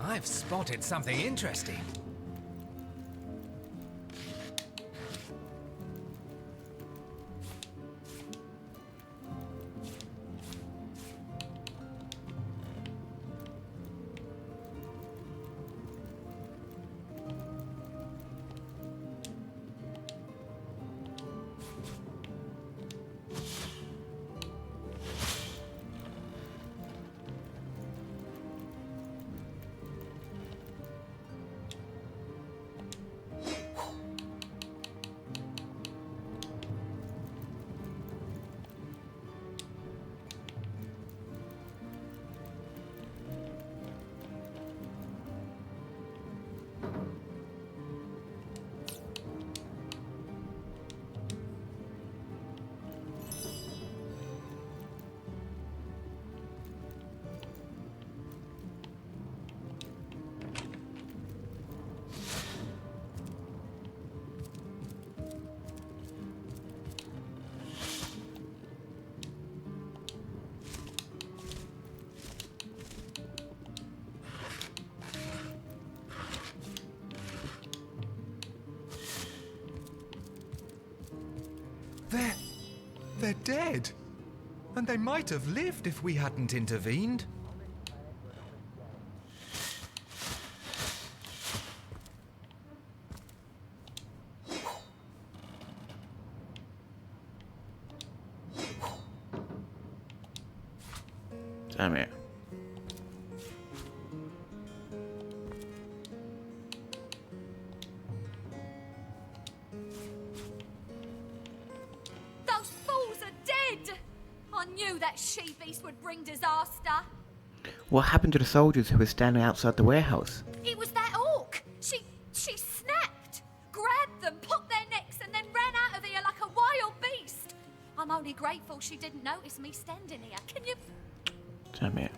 Speaker 14: I've spotted something interesting. They're dead. And they might have lived if we hadn't intervened.
Speaker 1: Damn it.
Speaker 7: Those fools are dead! I knew that she-beast would bring disaster.
Speaker 1: What happened to the soldiers who were standing outside the warehouse?
Speaker 7: It was that orc. She snapped, grabbed them, popped their necks, and then ran out of here like a wild beast. I'm only grateful she didn't notice me standing here. Can you...
Speaker 1: Damn it.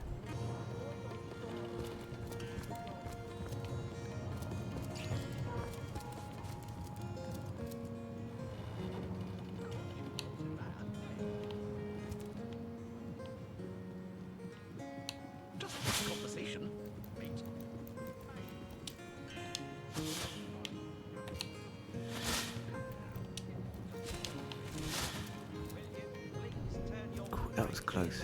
Speaker 3: Just conversation, mate.
Speaker 1: That was close.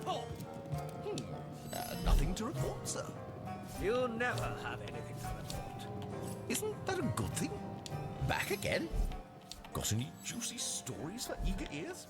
Speaker 5: report?
Speaker 13: Nothing to report, sir.
Speaker 5: You never have anything to report.
Speaker 13: Isn't that a good thing? Back again? Got any juicy stories for eager ears?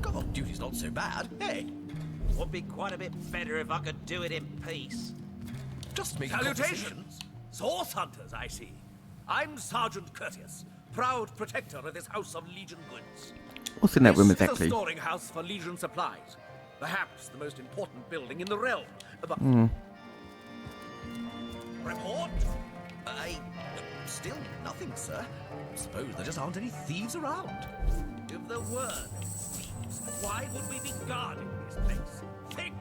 Speaker 13: God, duty's not so bad, hey?
Speaker 2: Would be quite a bit better if I could do it in peace.
Speaker 13: Just make
Speaker 5: Salutations! Source hunters, I see. I'm Sergeant Curtius, proud protector of this house of Legion goods.
Speaker 1: What's in that room
Speaker 5: This is
Speaker 1: exactly?
Speaker 5: a storing house for Legion supplies. Perhaps the most important building in the realm. But report?
Speaker 13: Still nothing, sir. Suppose there just aren't any thieves around.
Speaker 5: If there were thieves, why would we be guarding this place? Think!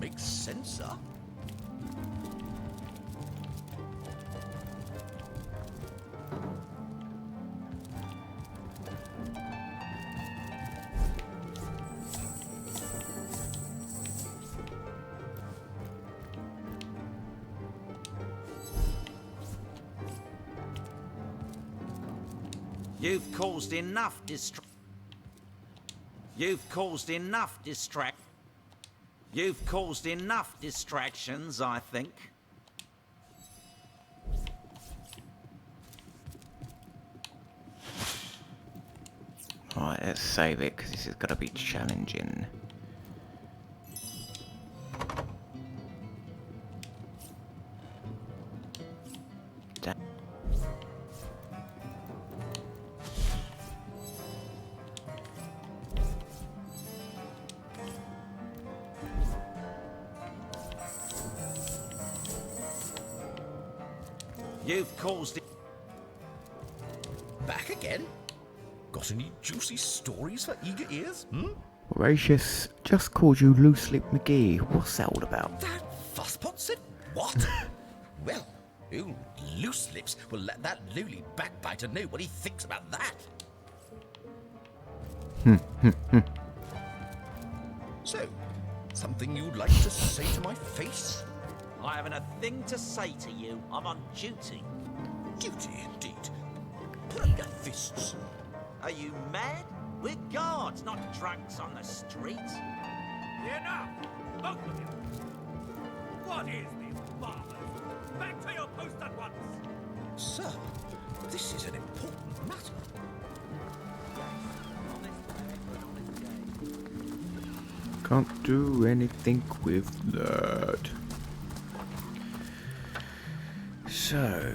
Speaker 13: Makes sense, sir.
Speaker 2: You've caused enough You've caused enough distractions, I think.
Speaker 1: Alright, let's save it, because this is going to be challenging.
Speaker 2: You've caused it.
Speaker 13: Back again? Got any juicy stories for eager ears?
Speaker 1: Horatius just called you Loose Lip McGee. What's that all about?
Speaker 13: That fusspot said what? Well, old Loose Lips will let that lowly backbiter know what he thinks about that. So, something you'd like to say to my face?
Speaker 2: I haven't a thing to say to you. I'm on duty.
Speaker 13: Duty, indeed. Put up your fists.
Speaker 2: Are you mad? We're guards, not drunks on the street.
Speaker 5: Enough! Both of you! What is this, barbers? Back to your post at once!
Speaker 13: Sir, this is an important matter.
Speaker 1: Can't do anything with that. So,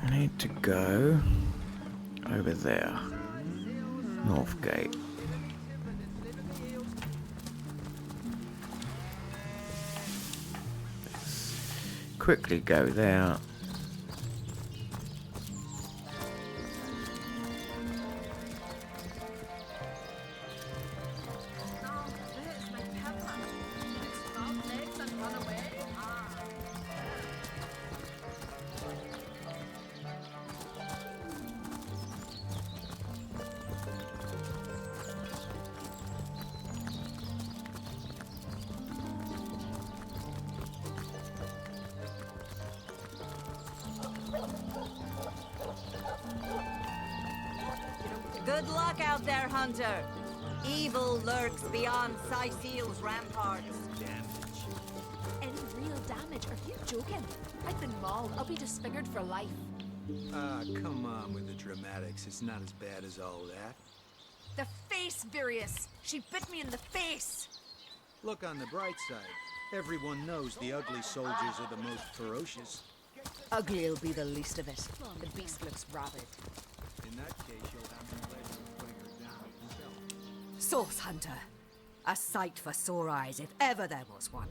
Speaker 1: I need to go over there. North Gate. Let's quickly go there.
Speaker 18: Good luck out there, Hunter. Evil lurks beyond Syceel's ramparts.
Speaker 5: Damn
Speaker 8: joking. I've been mauled. I'll be disfigured for life.
Speaker 5: Ah, come on with the dramatics. It's not as bad as all that.
Speaker 18: The face, Virius! She bit me in the face!
Speaker 5: Look on the bright side. Everyone knows the ugly soldiers are the most ferocious.
Speaker 8: Ugly'll be the least of it. The beast looks rabid.
Speaker 5: In that case, you'll have the pleasure of putting her down yourself.
Speaker 21: Source Hunter. A sight for sore eyes, if ever there was one.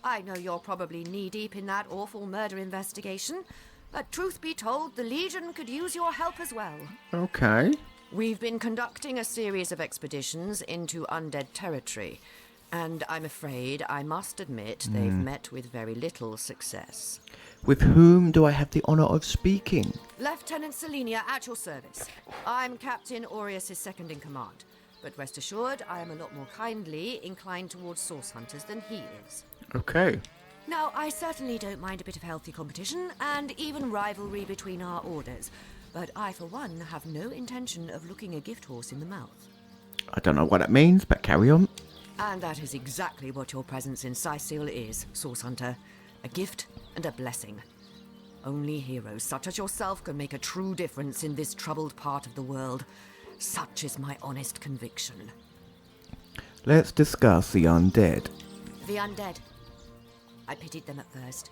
Speaker 21: I know you're probably knee-deep in that awful murder investigation, but truth be told, the Legion could use your help as well.
Speaker 1: Okay.
Speaker 21: We've been conducting a series of expeditions into undead territory, and I'm afraid I must admit they've met with very little success.
Speaker 1: With whom do I have the honour of speaking?
Speaker 21: Lieutenant Selenia, at your service. I'm Captain Aureus' second in command, but rest assured I am a lot more kindly inclined towards source hunters than he is.
Speaker 1: Okay.
Speaker 21: Now, I certainly don't mind a bit of healthy competition, and even rivalry between our orders, but I, for one, have no intention of looking a gift horse in the mouth.
Speaker 1: I don't know what that means, but carry on.
Speaker 21: And that is exactly what your presence in Sicil is, Source Hunter. A gift and a blessing. Only heroes such as yourself can make a true difference in this troubled part of the world. Such is my honest conviction.
Speaker 1: Let's discuss the undead.
Speaker 21: The undead. I pitied them at first.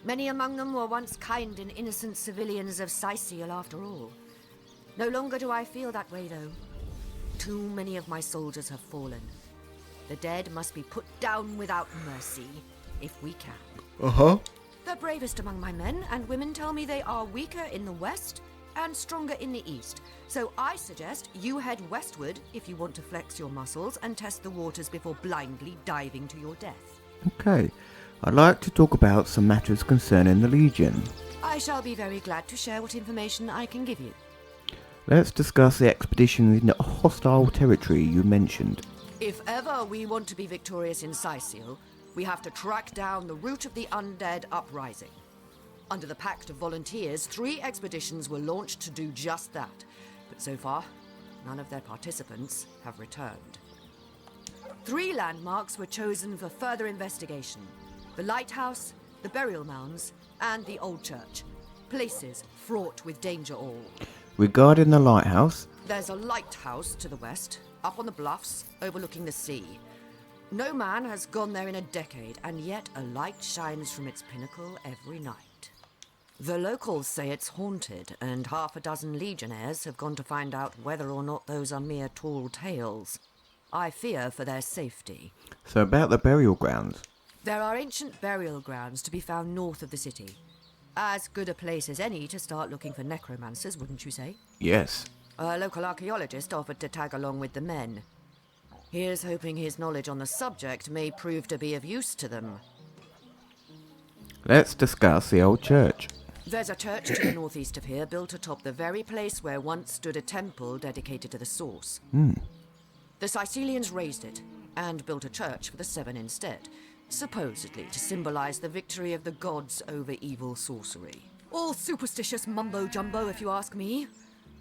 Speaker 21: Many among them were once kind and innocent civilians of Sicil after all. No longer do I feel that way, though. Too many of my soldiers have fallen. The dead must be put down without mercy, if we can.
Speaker 1: Uh-huh.
Speaker 21: The bravest among my men and women tell me they are weaker in the west and stronger in the east. So I suggest you head westward if you want to flex your muscles and test the waters before blindly diving to your death.
Speaker 1: Okay. I'd like to talk about some matters concerning the Legion.
Speaker 21: I shall be very glad to share what information I can give you.
Speaker 1: Let's discuss the expedition in hostile territory you mentioned.
Speaker 21: If ever we want to be victorious in Sicil, we have to track down the root of the undead uprising. Under the Pact of Volunteers, 3 expeditions were launched to do just that. But so far, none of their participants have returned. 3 landmarks were chosen for further investigation. The lighthouse, the burial mounds, and the old church. Places fraught with danger all.
Speaker 1: Regarding the lighthouse,
Speaker 21: There's a lighthouse to the west, up on the bluffs, overlooking the sea. No man has gone there in a decade, and yet a light shines from its pinnacle every night. The locals say it's haunted, and half a dozen legionnaires have gone to find out whether or not those are mere tall tales. I fear for their safety.
Speaker 1: so about the burial grounds.
Speaker 21: There are ancient burial grounds to be found north of the city. As good a place as any to start looking for necromancers, wouldn't you say?
Speaker 1: Yes.
Speaker 21: A local archaeologist offered to tag along with the men. Here's hoping his knowledge on the subject may prove to be of use to them.
Speaker 1: Let's discuss the old church.
Speaker 21: There's a church to the northeast of here, built atop the very place where once stood a temple dedicated to the source. The Sicilians razed it, and built a church for the 7 instead, supposedly to symbolize the victory of the gods over evil sorcery. All superstitious mumbo-jumbo, if you ask me.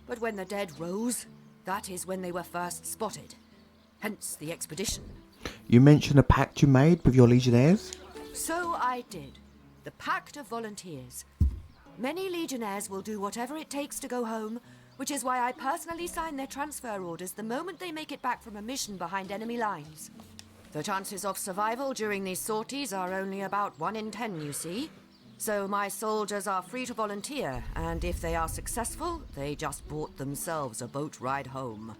Speaker 21: But when the dead rose, that is when they were first spotted. Hence the expedition.
Speaker 1: You mentioned a pact you made with your legionnaires?
Speaker 21: So I did. The Pact of Volunteers. Many legionnaires will do whatever it takes to go home, which is why I personally sign their transfer orders the moment they make it back from a mission behind enemy lines. The chances of survival during these sorties are only about 1 in 10, you see. So my soldiers are free to volunteer, and if they are successful, they just bought themselves a boat ride home.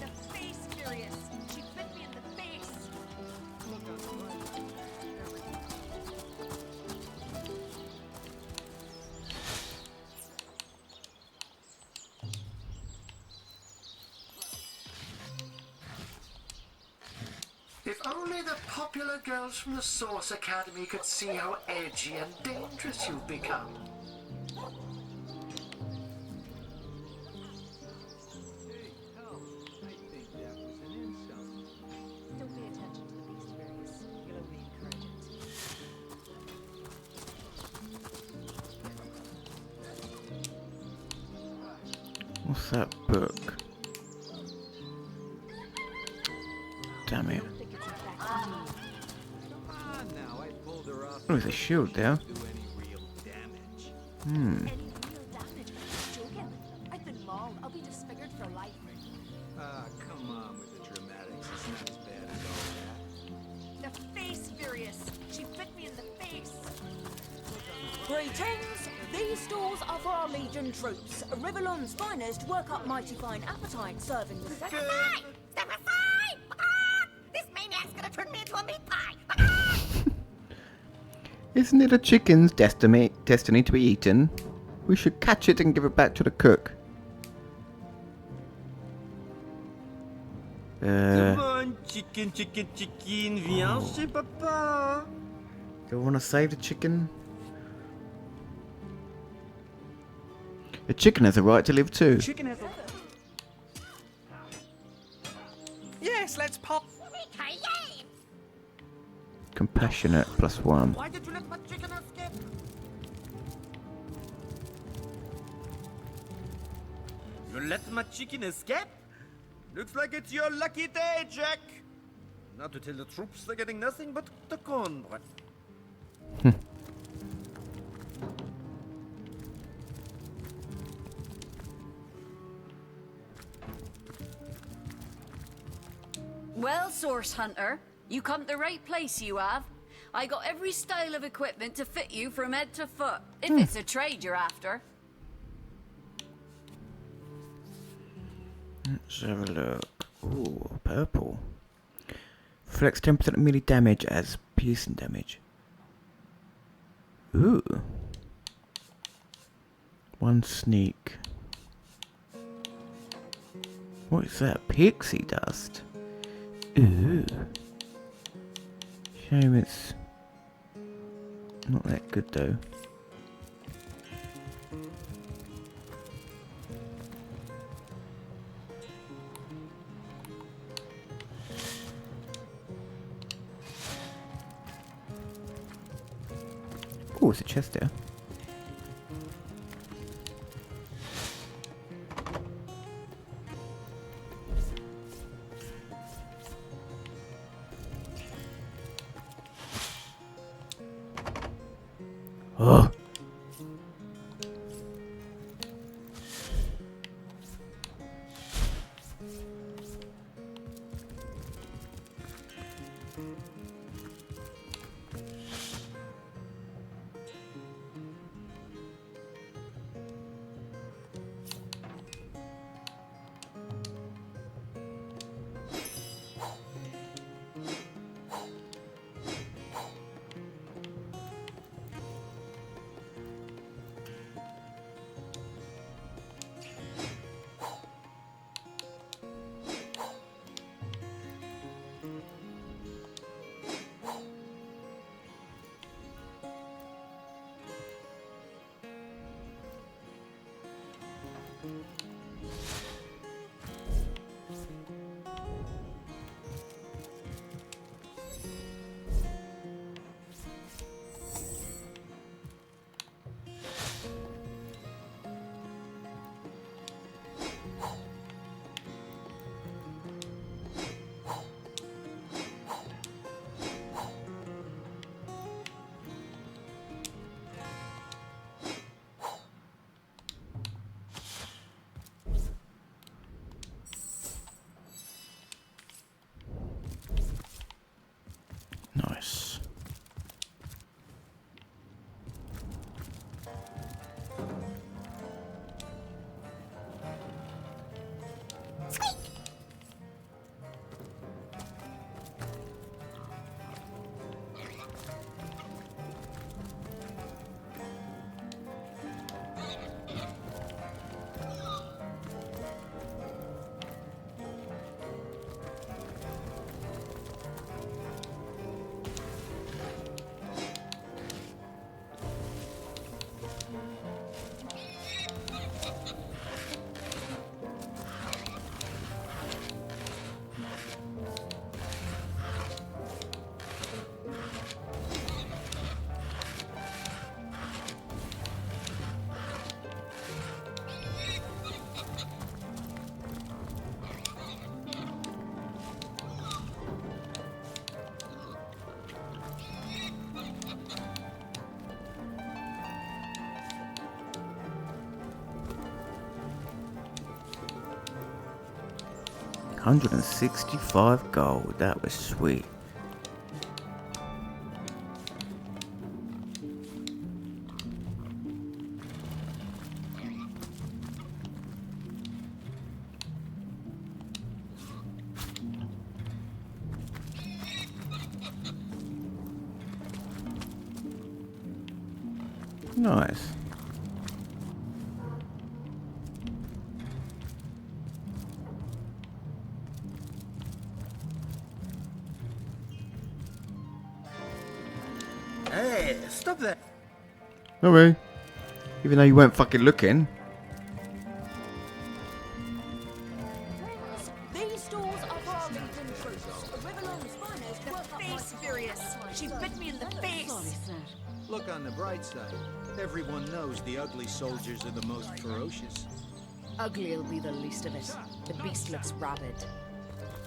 Speaker 18: The face, Virius! She bit me in the face!
Speaker 6: If only the popular girls from the Source Academy could see how edgy and dangerous you've become.
Speaker 8: Don't pay attention to the beast, Virius. You'll only encourage it.
Speaker 1: What's that book? Damn it. Oh, there's a shield there. Hmm.
Speaker 9: I've been mauled. I'll be disfigured for life.
Speaker 5: Come on with the dramatics. It's not as bad as all that.
Speaker 9: The face furious. She bit me in the face.
Speaker 22: Greetings! These stalls are for our Legion troops. Rivellon's finest work up mighty fine appetite serving the
Speaker 10: Step aside! Step aside! This maniac's gonna turn me into a meat pie!
Speaker 1: Isn't it a chicken's destiny to be eaten? We should catch it and give it back to the cook.
Speaker 23: Come on, chicken, chicken, chicken, viens chez papa.
Speaker 1: Do we want to save the chicken? The chicken has a right to live too.
Speaker 14: Chicken has a... Yes, let's pop.
Speaker 1: Compassionate +1.
Speaker 23: Why did you let my chicken escape? You let my chicken escape? Looks like it's your lucky day, Jack. Now to tell the troops they're getting nothing but the cornbread.
Speaker 7: Well, Source Hunter, you come to the right place, you have. I got every style of equipment to fit you from head to foot, if it's a trade you're after.
Speaker 1: Let's have a look. Ooh, purple. Flex 10% of melee damage as piercing damage. Ooh. 1 sneak. What is that? Pixie dust. Ooh. Shame it's not that good though. Oh, it's a chest there. Oh. 165 gold. That was sweet. Nice.
Speaker 5: Hey, stop there.
Speaker 1: Alright. Even though you weren't fucking looking.
Speaker 22: These stores are for our Legion troops. Rivellon's finest work up
Speaker 18: Face furious. She bit me in the face.
Speaker 22: Sorry, sir.
Speaker 12: Look on the bright side. Everyone knows the ugly soldiers are the most ferocious.
Speaker 8: Ugly'll be the least of it. The beast looks rabid.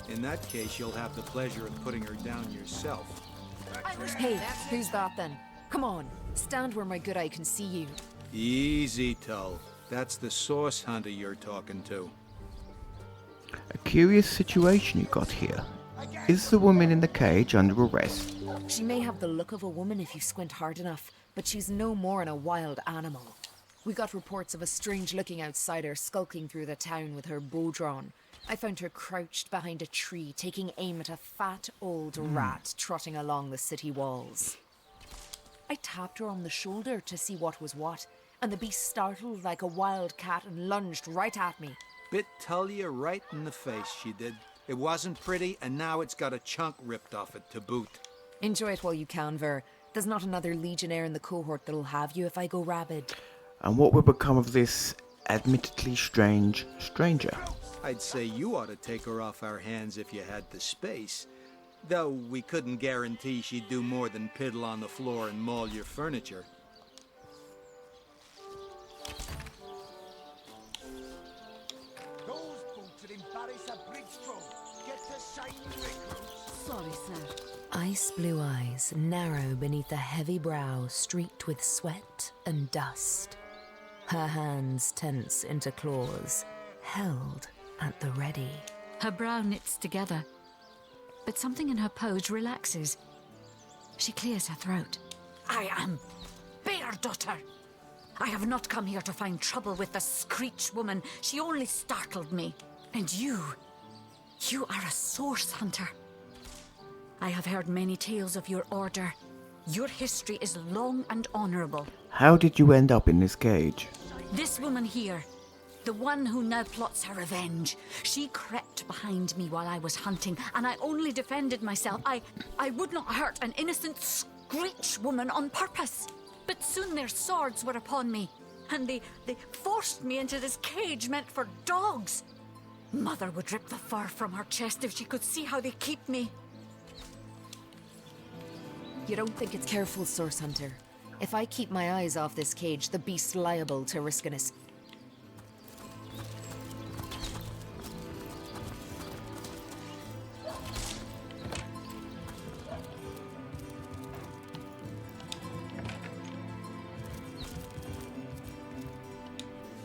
Speaker 12: In that case, you'll have the pleasure of putting her down yourself.
Speaker 21: Hey, who's that then? Come on, stand where my good eye can see you.
Speaker 12: Easy, Tull. That's the source hunter you're talking to.
Speaker 1: A curious situation you got here. Is the woman in the cage under arrest?
Speaker 21: She may have the look of a woman if you squint hard enough, but she's no more than a wild animal. We got reports of a strange-looking outsider skulking through the town with her bow drawn. I found her crouched behind a tree, taking aim at a fat old rat trotting along the city walls. I tapped her on the shoulder to see what was what, and the beast startled like a wild cat and lunged right at me.
Speaker 12: Bit Tullia right in the face, she did. It wasn't pretty, and now it's got a chunk ripped off it to boot.
Speaker 21: Enjoy it while you can, Ver. There's not another legionnaire in the cohort that'll have you if I go rabid.
Speaker 1: And what will become of this admittedly strange stranger?
Speaker 12: I'd say you ought to take her off our hands if you had the space. Though we couldn't guarantee she'd do more than piddle on the floor and maul your furniture.
Speaker 16: Those boots would embarrass a bridge troll. Get to shiny recruits.
Speaker 22: Sorry, sir.
Speaker 21: Ice blue eyes narrow beneath a heavy brow streaked with sweat and dust. Her hands tense into claws, held at the ready.
Speaker 7: Her brow knits together, but something in her pose relaxes. She clears her throat. I am Bear Daughter. I have not come here to find trouble with the Screech woman. She only startled me. And you are a source hunter. I have heard many tales of your order. Your history is long and honorable.
Speaker 1: How did you end up in this cage?
Speaker 7: This woman here, the one who now plots her revenge, she crept behind me while I was hunting, and I only defended myself. I would not hurt an innocent Screech woman on purpose. But soon their swords were upon me, and they forced me into this cage meant for dogs. Mother would rip the fur from her chest if she could see how they keep me.
Speaker 21: You don't think it's careful, Source Hunter? If I keep my eyes off this cage, the beast's liable to risk an escape.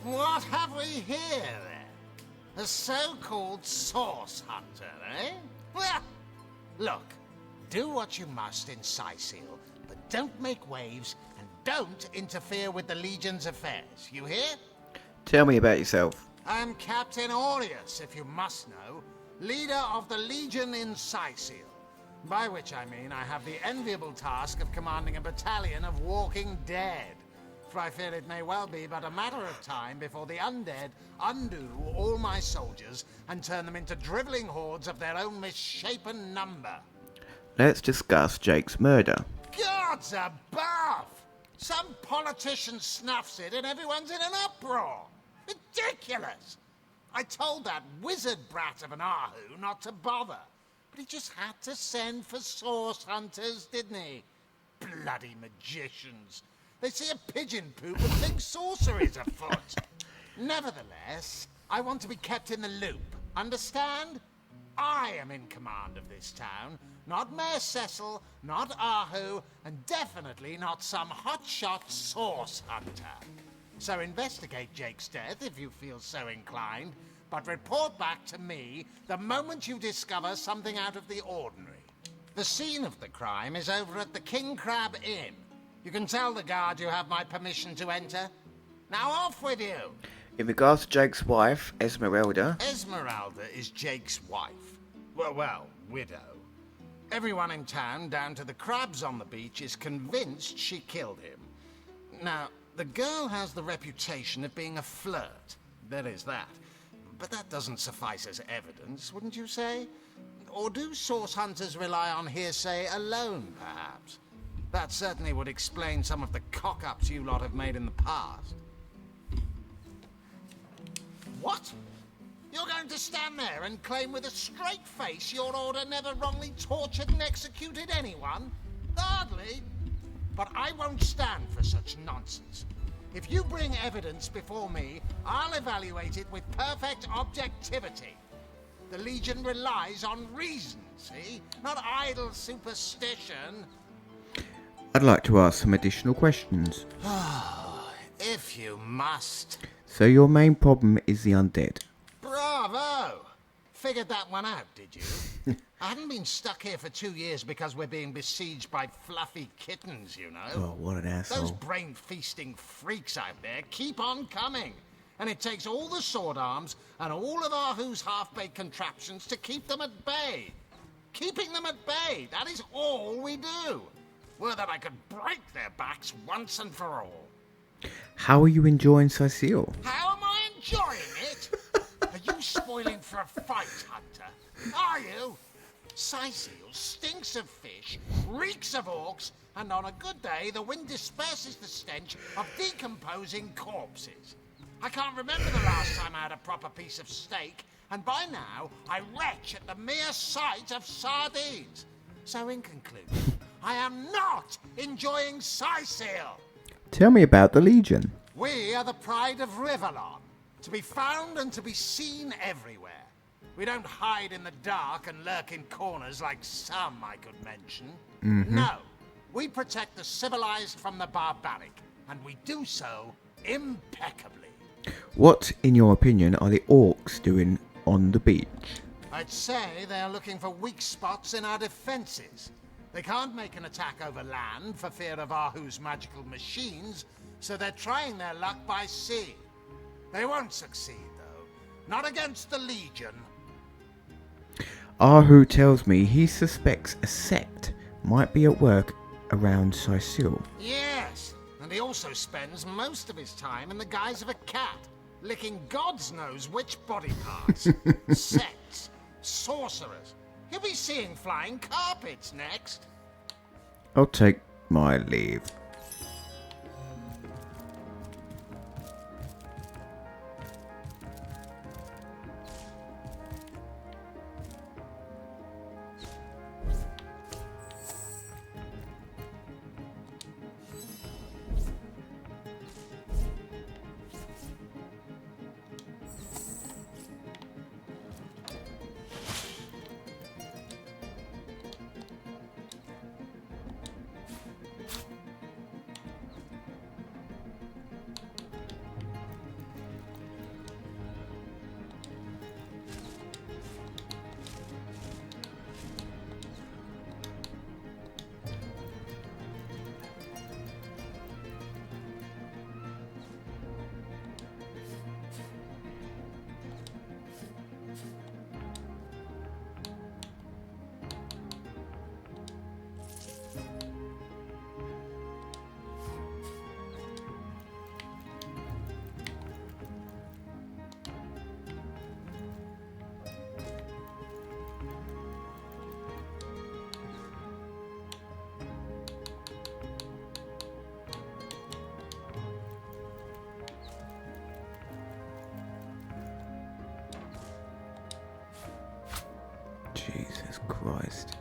Speaker 3: What have we here, then? A so-called source hunter, eh? Well, look, do what you must in Sicil, but don't make waves and don't interfere with the Legion's affairs, you hear?
Speaker 1: Tell me about yourself.
Speaker 3: I'm Captain Aureus, if you must know, leader of the Legion in Sicil. By which I mean I have the enviable task of commanding a battalion of walking dead. For I fear it may well be but a matter of time before the undead undo all my soldiers and turn them into drivelling hordes of their own misshapen number.
Speaker 1: Let's discuss Jake's murder.
Speaker 3: Gods above! Some politician snuffs it and everyone's in an uproar. Ridiculous! I told that wizard brat of an Ahu not to bother. But he just had to send for source hunters, didn't he? Bloody magicians. They see a pigeon poop and think sorcery's afoot. Nevertheless, I want to be kept in the loop. Understand? I am in command of this town, not Mayor Cecil, not Ahu, and definitely not some hotshot source hunter. So investigate Jake's death if you feel so inclined, but report back to me the moment you discover something out of the ordinary. The scene of the crime is over at the King Crab Inn. You can tell the guard you have my permission to enter. Now off with you!
Speaker 1: In regards to Jake's wife, Esmeralda.
Speaker 3: Esmeralda is Jake's wife. Well, widow. Everyone in town, down to the crabs on the beach, is convinced she killed him. Now, the girl has the reputation of being a flirt. There is that. But that doesn't suffice as evidence, wouldn't you say? Or do source hunters rely on hearsay alone, perhaps? That certainly would explain some of the cock-ups you lot have made in the past. What? You're going to stand there and claim with a straight face your order never wrongly tortured and executed anyone? Hardly. But I won't stand for such nonsense. If you bring evidence before me, I'll evaluate it with perfect objectivity. The Legion relies on reason, see? Not idle superstition.
Speaker 1: I'd like to ask some additional questions.
Speaker 3: If you must.
Speaker 1: So your main problem is the undead.
Speaker 3: Bravo! Figured that one out, did you? I haven't been stuck here for 2 years because we're being besieged by fluffy kittens, you know.
Speaker 1: Oh, what an asshole.
Speaker 3: Those brain-feasting freaks out there keep on coming. And it takes all the sword arms and all of Ahu's half-baked contraptions to keep them at bay. Keeping them at bay, that is all we do. Were that I could break their backs once and for all.
Speaker 1: How are you enjoying Cecile?
Speaker 3: How am I enjoying it? Are you spoiling for a fight, Hunter? Are you? Cecile stinks of fish, reeks of orcs, and on a good day, the wind disperses the stench of decomposing corpses. I can't remember the last time I had a proper piece of steak, and by now, I retch at the mere sight of sardines. So in conclusion, I am not enjoying Cecile.
Speaker 1: Tell me about the Legion.
Speaker 3: We are the pride of Rivellon, to be found and to be seen everywhere. We don't hide in the dark and lurk in corners like some I could mention. No, we protect the civilized from the barbaric, and we do so impeccably.
Speaker 1: What, in your opinion, are the orcs doing on the beach?
Speaker 3: I'd say they are looking for weak spots in our defenses. They can't make an attack over land for fear of Ahu's magical machines, so they're trying their luck by sea. They won't succeed, though. Not against the Legion.
Speaker 1: Ahu tells me he suspects a sect might be at work around Cecile.
Speaker 3: Yes, and he also spends most of his time in the guise of a cat, licking God's knows which body parts. Sects, sorcerers. He'll be seeing flying carpets next.
Speaker 1: I'll take my leave. Jesus Christ.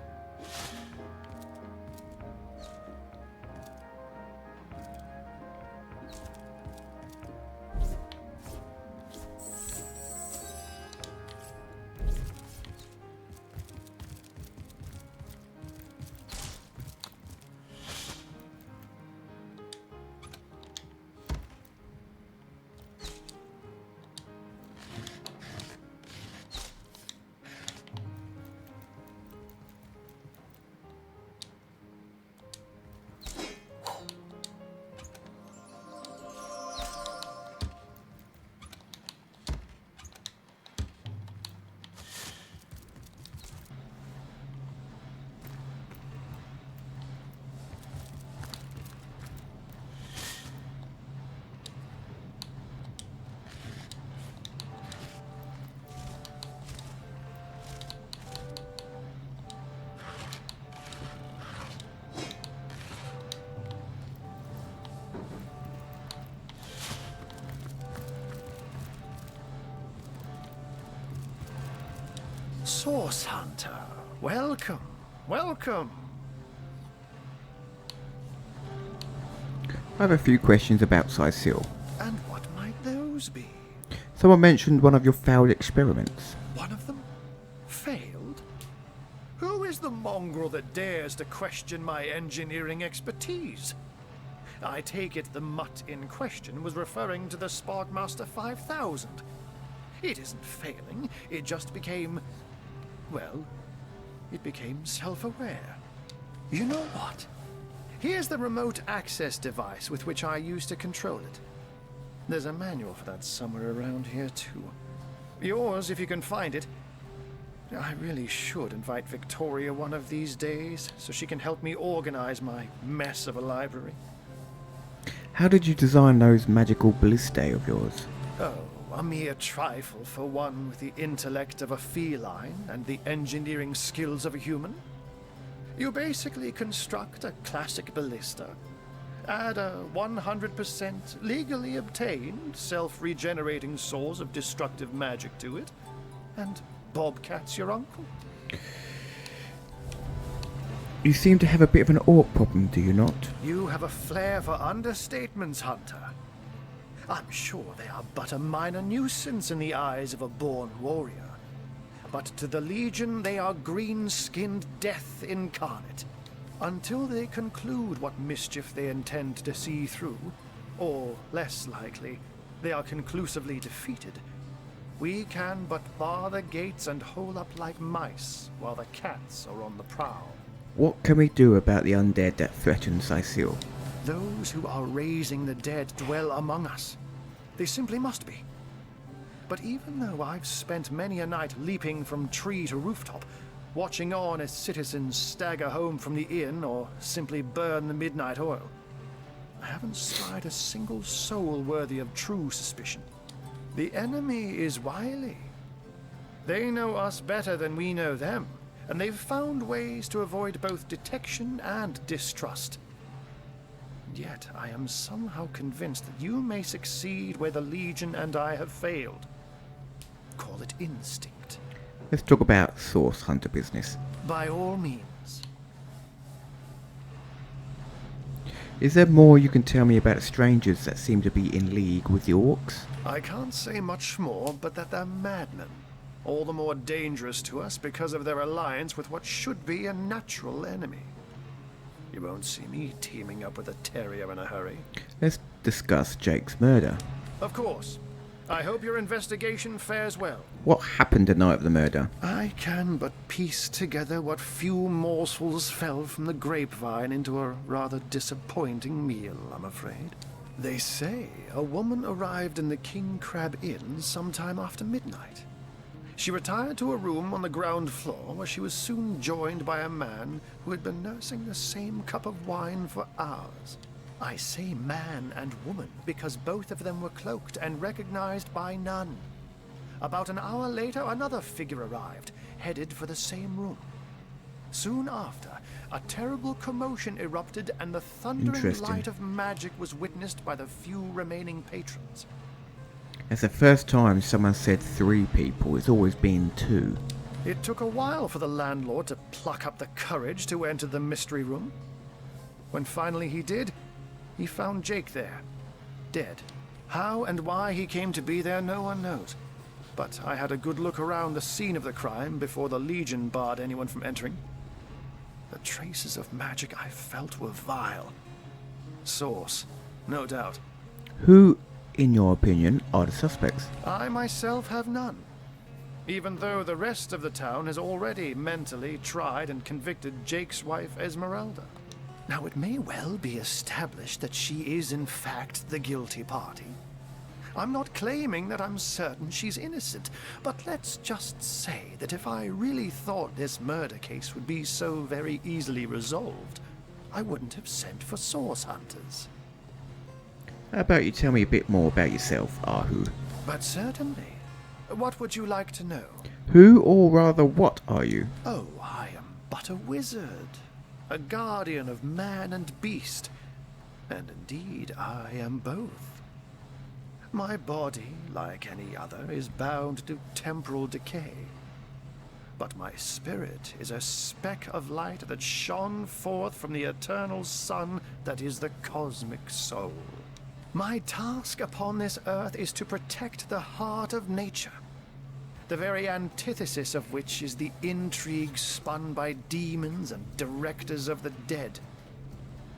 Speaker 6: Source Hunter. Welcome. Welcome.
Speaker 1: I have a few questions about Cecile.
Speaker 6: And what might those be?
Speaker 1: Someone mentioned one of your failed experiments.
Speaker 6: One of them failed? Who is the mongrel that dares to question my engineering expertise? I take it the mutt in question was referring to the Sparkmaster 5000. It isn't failing, it just became... well, it became self-aware. You know what? Here's the remote access device with which I used to control it. There's a manual for that somewhere around here, too. Yours, if you can find it. I really should invite Victoria one of these days, so she can help me organize my mess of a library.
Speaker 1: How did you design those magical ballistae of yours?
Speaker 6: Oh, a mere trifle for one with the intellect of a feline and the engineering skills of a human. You basically construct a classic ballista, add a 100% legally obtained self-regenerating source of destructive magic to it, and Bobcat's your uncle.
Speaker 1: You seem to have a bit of an orc problem, do you not?
Speaker 6: You have a flair for understatements, Hunter. I'm sure they are but a minor nuisance in the eyes of a born warrior. But to the Legion, they are green-skinned death incarnate. Until they conclude what mischief they intend to see through, or, less likely, they are conclusively defeated, we can but bar the gates and hole up like mice while the cats are on the prowl.
Speaker 1: What can we do about the undead that threaten Cecile?
Speaker 6: Those who are raising the dead dwell among us. They simply must be. But even though I've spent many a night leaping from tree to rooftop, watching on as citizens stagger home from the inn or simply burn the midnight oil, I haven't spied a single soul worthy of true suspicion. The enemy is wily. They know us better than we know them, and they've found ways to avoid both detection and distrust. Yet I am somehow convinced that you may succeed where the Legion and I have failed. Call it instinct.
Speaker 1: Let's talk about Source Hunter business.
Speaker 6: By all means.
Speaker 1: Is there more you can tell me about strangers that seem to be in league with the orcs?
Speaker 6: I can't say much more, but that they're madmen. All the more dangerous to us because of their alliance with what should be a natural enemy. You won't see me teaming up with a terrier in a hurry.
Speaker 1: Let's discuss Jake's murder.
Speaker 6: Of course. I hope your investigation fares well.
Speaker 1: What happened the night of the murder?
Speaker 6: I can but piece together what few morsels fell from the grapevine into a rather disappointing meal, I'm afraid. They say a woman arrived in the King Crab Inn sometime after midnight. She retired to a room on the ground floor where she was soon joined by a man who had been nursing the same cup of wine for hours. I say man and woman because both of them were cloaked and recognized by none. About an hour later, another figure arrived, headed for the same room. Soon after, a terrible commotion erupted and the thundering light of magic was witnessed by the few remaining patrons.
Speaker 1: It's the first time someone said 3 people. It's always been 2.
Speaker 6: It took a while for the landlord to pluck up the courage to enter the mystery room. When finally he did, he found Jake there, dead. How and why he came to be there, no one knows. But I had a good look around the scene of the crime before the Legion barred anyone from entering. The traces of magic I felt were vile. Source, no doubt.
Speaker 1: Who, in your opinion, are the suspects?
Speaker 6: I myself have none. Even though the rest of the town has already mentally tried and convicted Jake's wife, Esmeralda. Now, it may well be established that she is in fact the guilty party. I'm not claiming that I'm certain she's innocent, but let's just say that if I really thought this murder case would be so very easily resolved, I wouldn't have sent for source hunters.
Speaker 1: How about you tell me a bit more about yourself, Ahu?
Speaker 6: But certainly. What would you like to know?
Speaker 1: Who, or rather what, are you?
Speaker 6: Oh, I am but a wizard. A guardian of man and beast. And indeed, I am both. My body, like any other, is bound to temporal decay. but my spirit is a speck of light that shone forth from the eternal sun that is the cosmic soul. My task upon this earth is to protect the heart of nature, the very antithesis of which is the intrigue spun by demons and directors of the dead.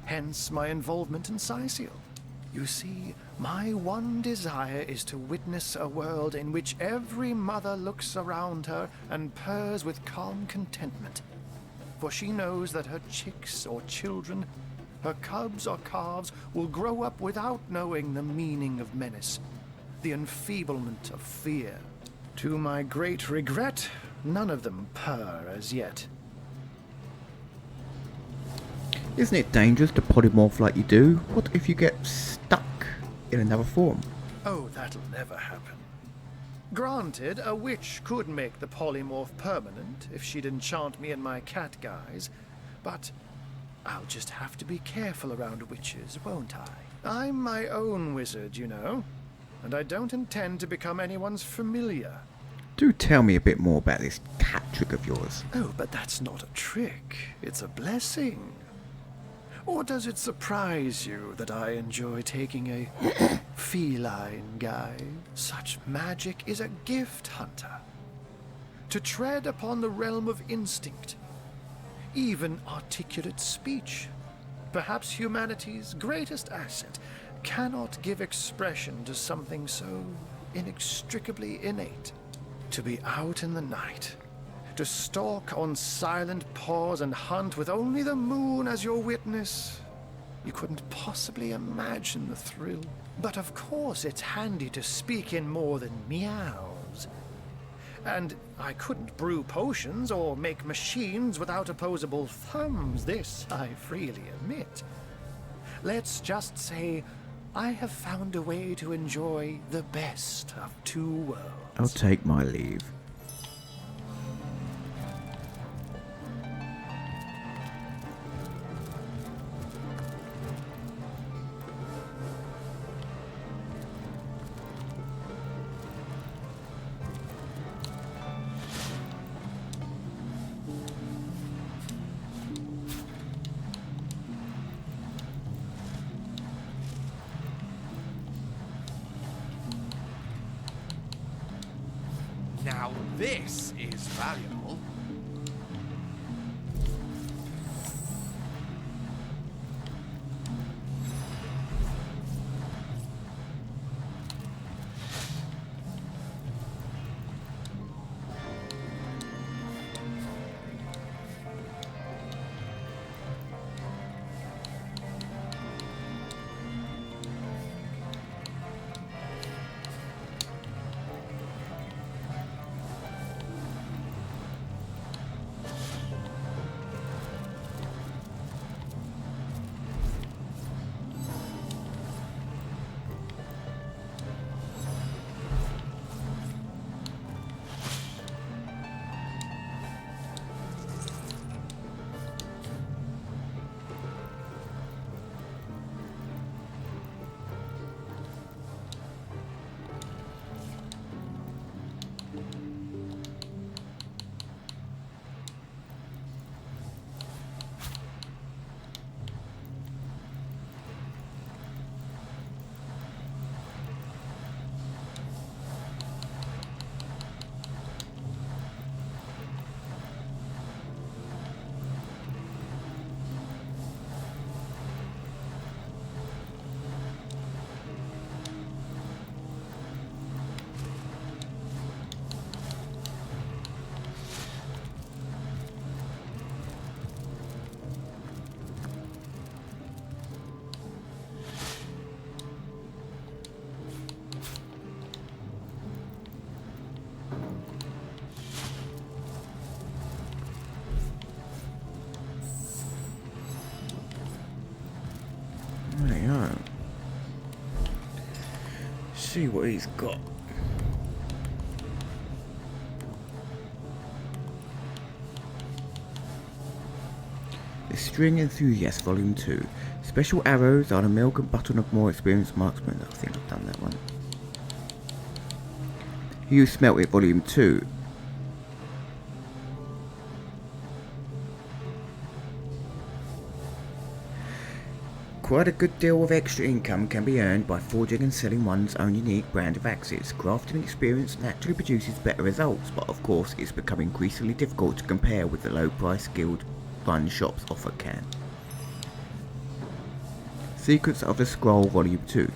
Speaker 6: Hence my involvement in Sicil. You see, my one desire is to witness a world in which every mother looks around her and purrs with calm contentment, for she knows that her chicks or children, her cubs or calves, will grow up without knowing the meaning of menace, the enfeeblement of fear. To my great regret, none of them purr as yet.
Speaker 1: Isn't it dangerous to polymorph like you do? What if you get stuck in another form?
Speaker 6: Oh, that'll never happen. Granted, a witch could make the polymorph permanent if she'd enchant me in my cat guise, but I'll just have to be careful around witches, won't I? I'm my own wizard, you know, and I don't intend to become anyone's familiar.
Speaker 1: Do tell me a bit more about this cat trick of yours.
Speaker 6: Oh, but that's not a trick. It's a blessing. Or does it surprise you that I enjoy taking a feline guise? Such magic is a gift, Hunter. To tread upon the realm of instinct, even articulate speech, perhaps humanity's greatest asset, cannot give expression to something so inextricably innate. To be out in the night, to stalk on silent paws and hunt with only the moon as your witness. You couldn't possibly imagine the thrill. But of course it's handy to speak in more than meows. And I couldn't brew potions or make machines without opposable thumbs, this I freely admit. Let's just say I have found a way to enjoy the best of two worlds.
Speaker 1: I'll take my leave.
Speaker 11: Now this is valuable.
Speaker 1: See what he's got. The String Enthusiast Volume 2. Special arrows are the milk and button of more experienced marksmen. I think I've done that one. You Smelt It Volume 2. Quite a good deal of extra income can be earned by forging and selling one's own unique brand of axes. Crafting experience naturally produces better results, but of course it's become increasingly difficult to compare with the low-priced guild-run shops offer can. Secrets of the Scroll Volume 2.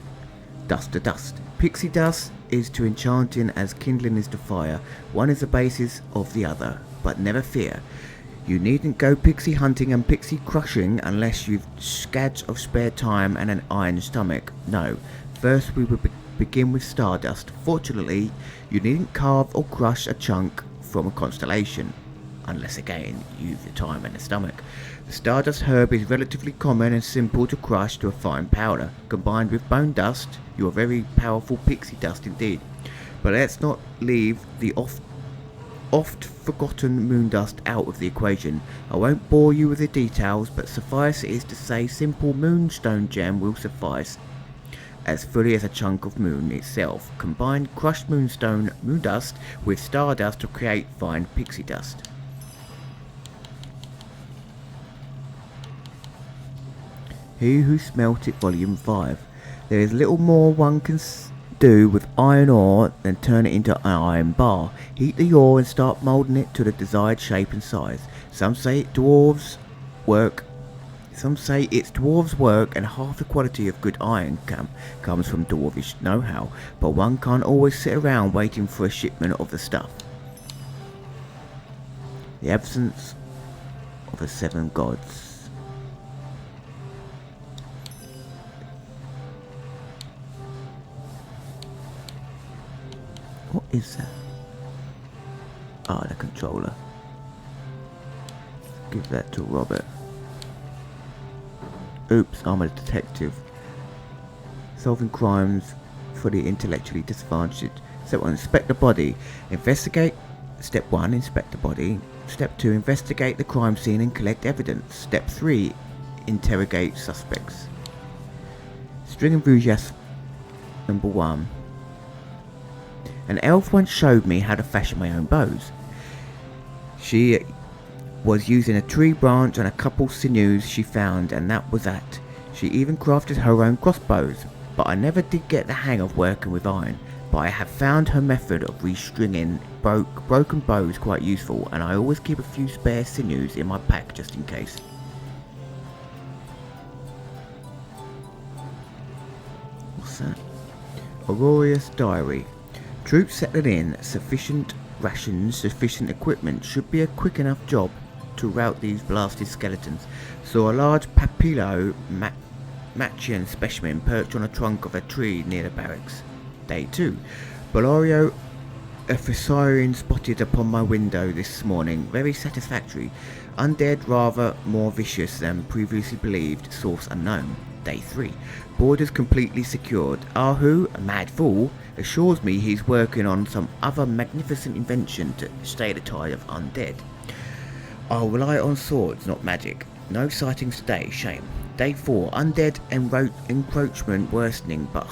Speaker 1: Dust to Dust. Pixie dust is to enchanting as kindling is to fire. One is the basis of the other, but never fear. You needn't go pixie hunting and pixie crushing unless you've scads of spare time and an iron stomach. No, first we will begin with stardust. Fortunately, you needn't carve or crush a chunk from a constellation, unless again you've the time and the stomach. The stardust herb is relatively common and simple to crush to a fine powder. Combined with bone dust, you are very powerful pixie dust indeed. But let's not leave the oft forgotten moon dust out of the equation. I won't bore you with the details, but suffice it is to say simple moonstone gem will suffice as fully as a chunk of moon itself. Combine crushed moon dust with stardust to create fine pixie dust. He Who Smelt It Volume 5. There is little more one can do with iron ore than turn it into an iron bar. Heat the ore and start moulding it to the desired shape and size. Some say it's dwarves' work and half the quality of good iron comes from dwarvish know-how, but one can't always sit around waiting for a shipment of the stuff. The Absence of the Seven Gods. What is that? Ah, the controller. Give that to Robert. Oops, I'm a detective. Solving crimes for the intellectually disadvantaged. Step 1, inspect the body. Investigate. Step 1, inspect the body. Step 2, investigate the crime scene and collect evidence. Step 3, interrogate suspects. String enthusiast number 1. An elf once showed me how to fashion my own bows. She was using a tree branch and a couple sinews she found, and that was that. She even crafted her own crossbows, but I never did get the hang of working with iron. But I have found her method of restringing broken bows quite useful, and I always keep a few spare sinews in my pack just in case. What's that? Auroria's Diary. Troops settling in, sufficient rations, sufficient equipment. Should be a quick enough job to rout these blasted skeletons. Saw a large Papilio Machian specimen perched on a trunk of a tree near the barracks. Day 2. Bolorio Ephesarian spotted upon my window this morning. Very satisfactory. Undead, rather more vicious than previously believed. Source unknown. Day 3. Borders completely secured. Ahu, a mad fool, assures me he's working on some other magnificent invention to stay the tide of undead. I'll rely on swords, not magic. No sightings today, shame. Day 4. Undead encroachment worsening, but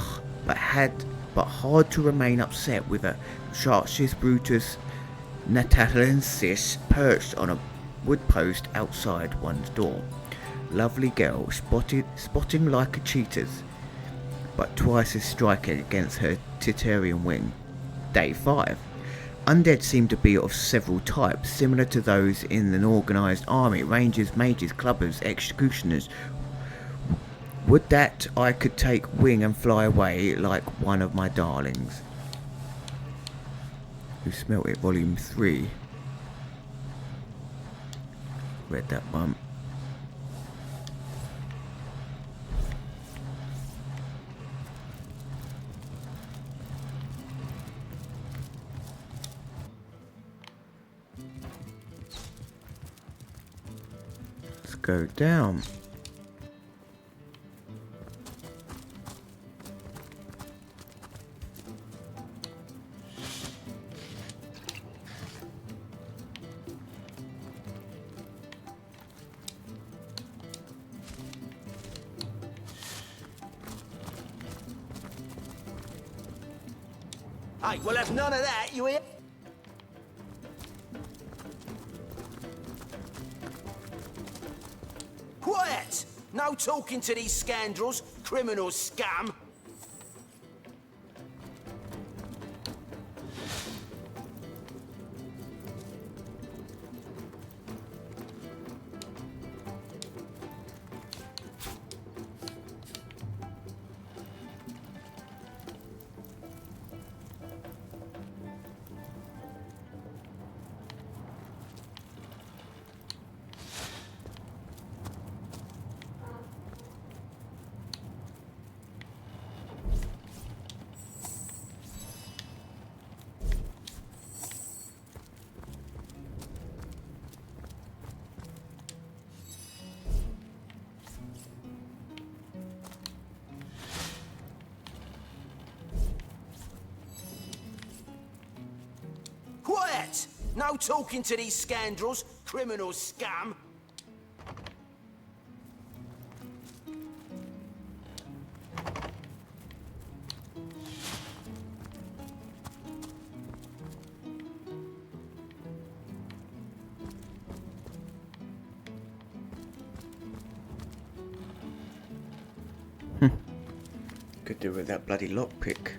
Speaker 1: hard to remain upset with a Chartius Brutus Natalensis perched on a wood post outside one's door. Lovely girl, spotting like a cheetah's, but twice as striking against her Titarian wing. Day 5. Undead seem to be of several types, similar to those in an organised army. Rangers, mages, clubbers, executioners. Would that I could take wing and fly away like one of my darlings. Who Smelt It, Volume 3. Read that one. Let's go down.
Speaker 23: Hey, well, that's none of that, you hear? Quiet!
Speaker 4: No talking to these scoundrels, criminal scum. Quiet! No talking to these scoundrels, criminal scum.
Speaker 1: Could do with that bloody lockpick.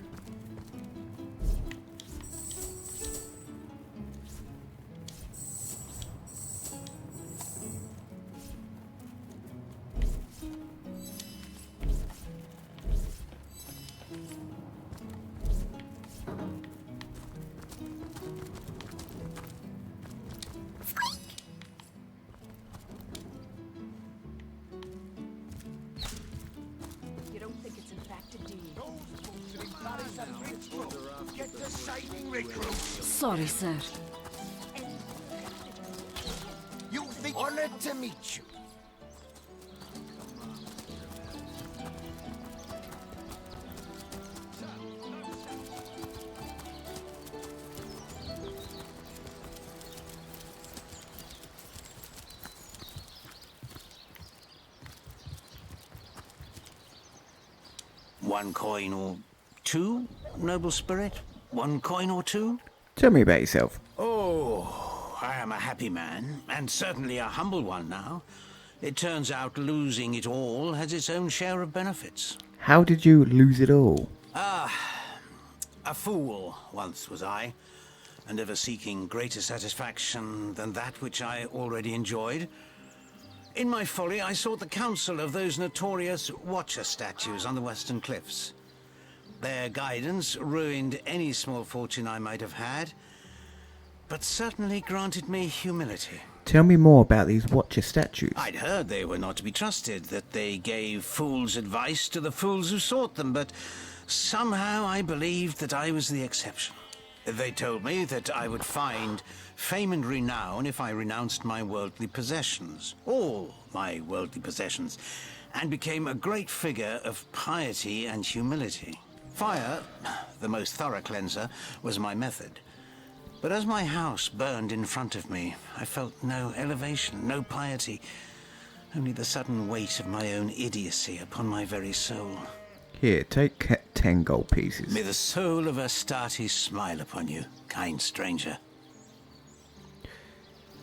Speaker 22: You don't think it's infected, do you?
Speaker 16: Get the saving recruits.
Speaker 15: Sorry, sir.
Speaker 16: You think honored to meet you.
Speaker 20: One coin or two, noble spirit? One coin or two?
Speaker 1: Tell me about yourself.
Speaker 20: Oh, I am a happy man, and certainly a humble one now. It turns out losing it all has its own share of benefits.
Speaker 1: How did you lose it all?
Speaker 20: A fool once was I, and ever seeking greater satisfaction than that which I already enjoyed. In my folly, I sought the counsel of those notorious Watcher statues on the western cliffs. Their guidance ruined any small fortune I might have had, but certainly granted me humility.
Speaker 1: Tell me more about these Watcher statues.
Speaker 20: I'd heard they were not to be trusted, that they gave fools advice to the fools who sought them, but somehow I believed that I was the exception. They told me that I would find fame and renown if I renounced my worldly possessions, all my worldly possessions, and became a great figure of piety and humility. Fire, the most thorough cleanser, was my method. But as my house burned in front of me, I felt no elevation, no piety, only the sudden weight of my own idiocy upon my very soul.
Speaker 1: Here, take 10 gold pieces.
Speaker 20: May the soul of Astarte smile upon you, kind stranger.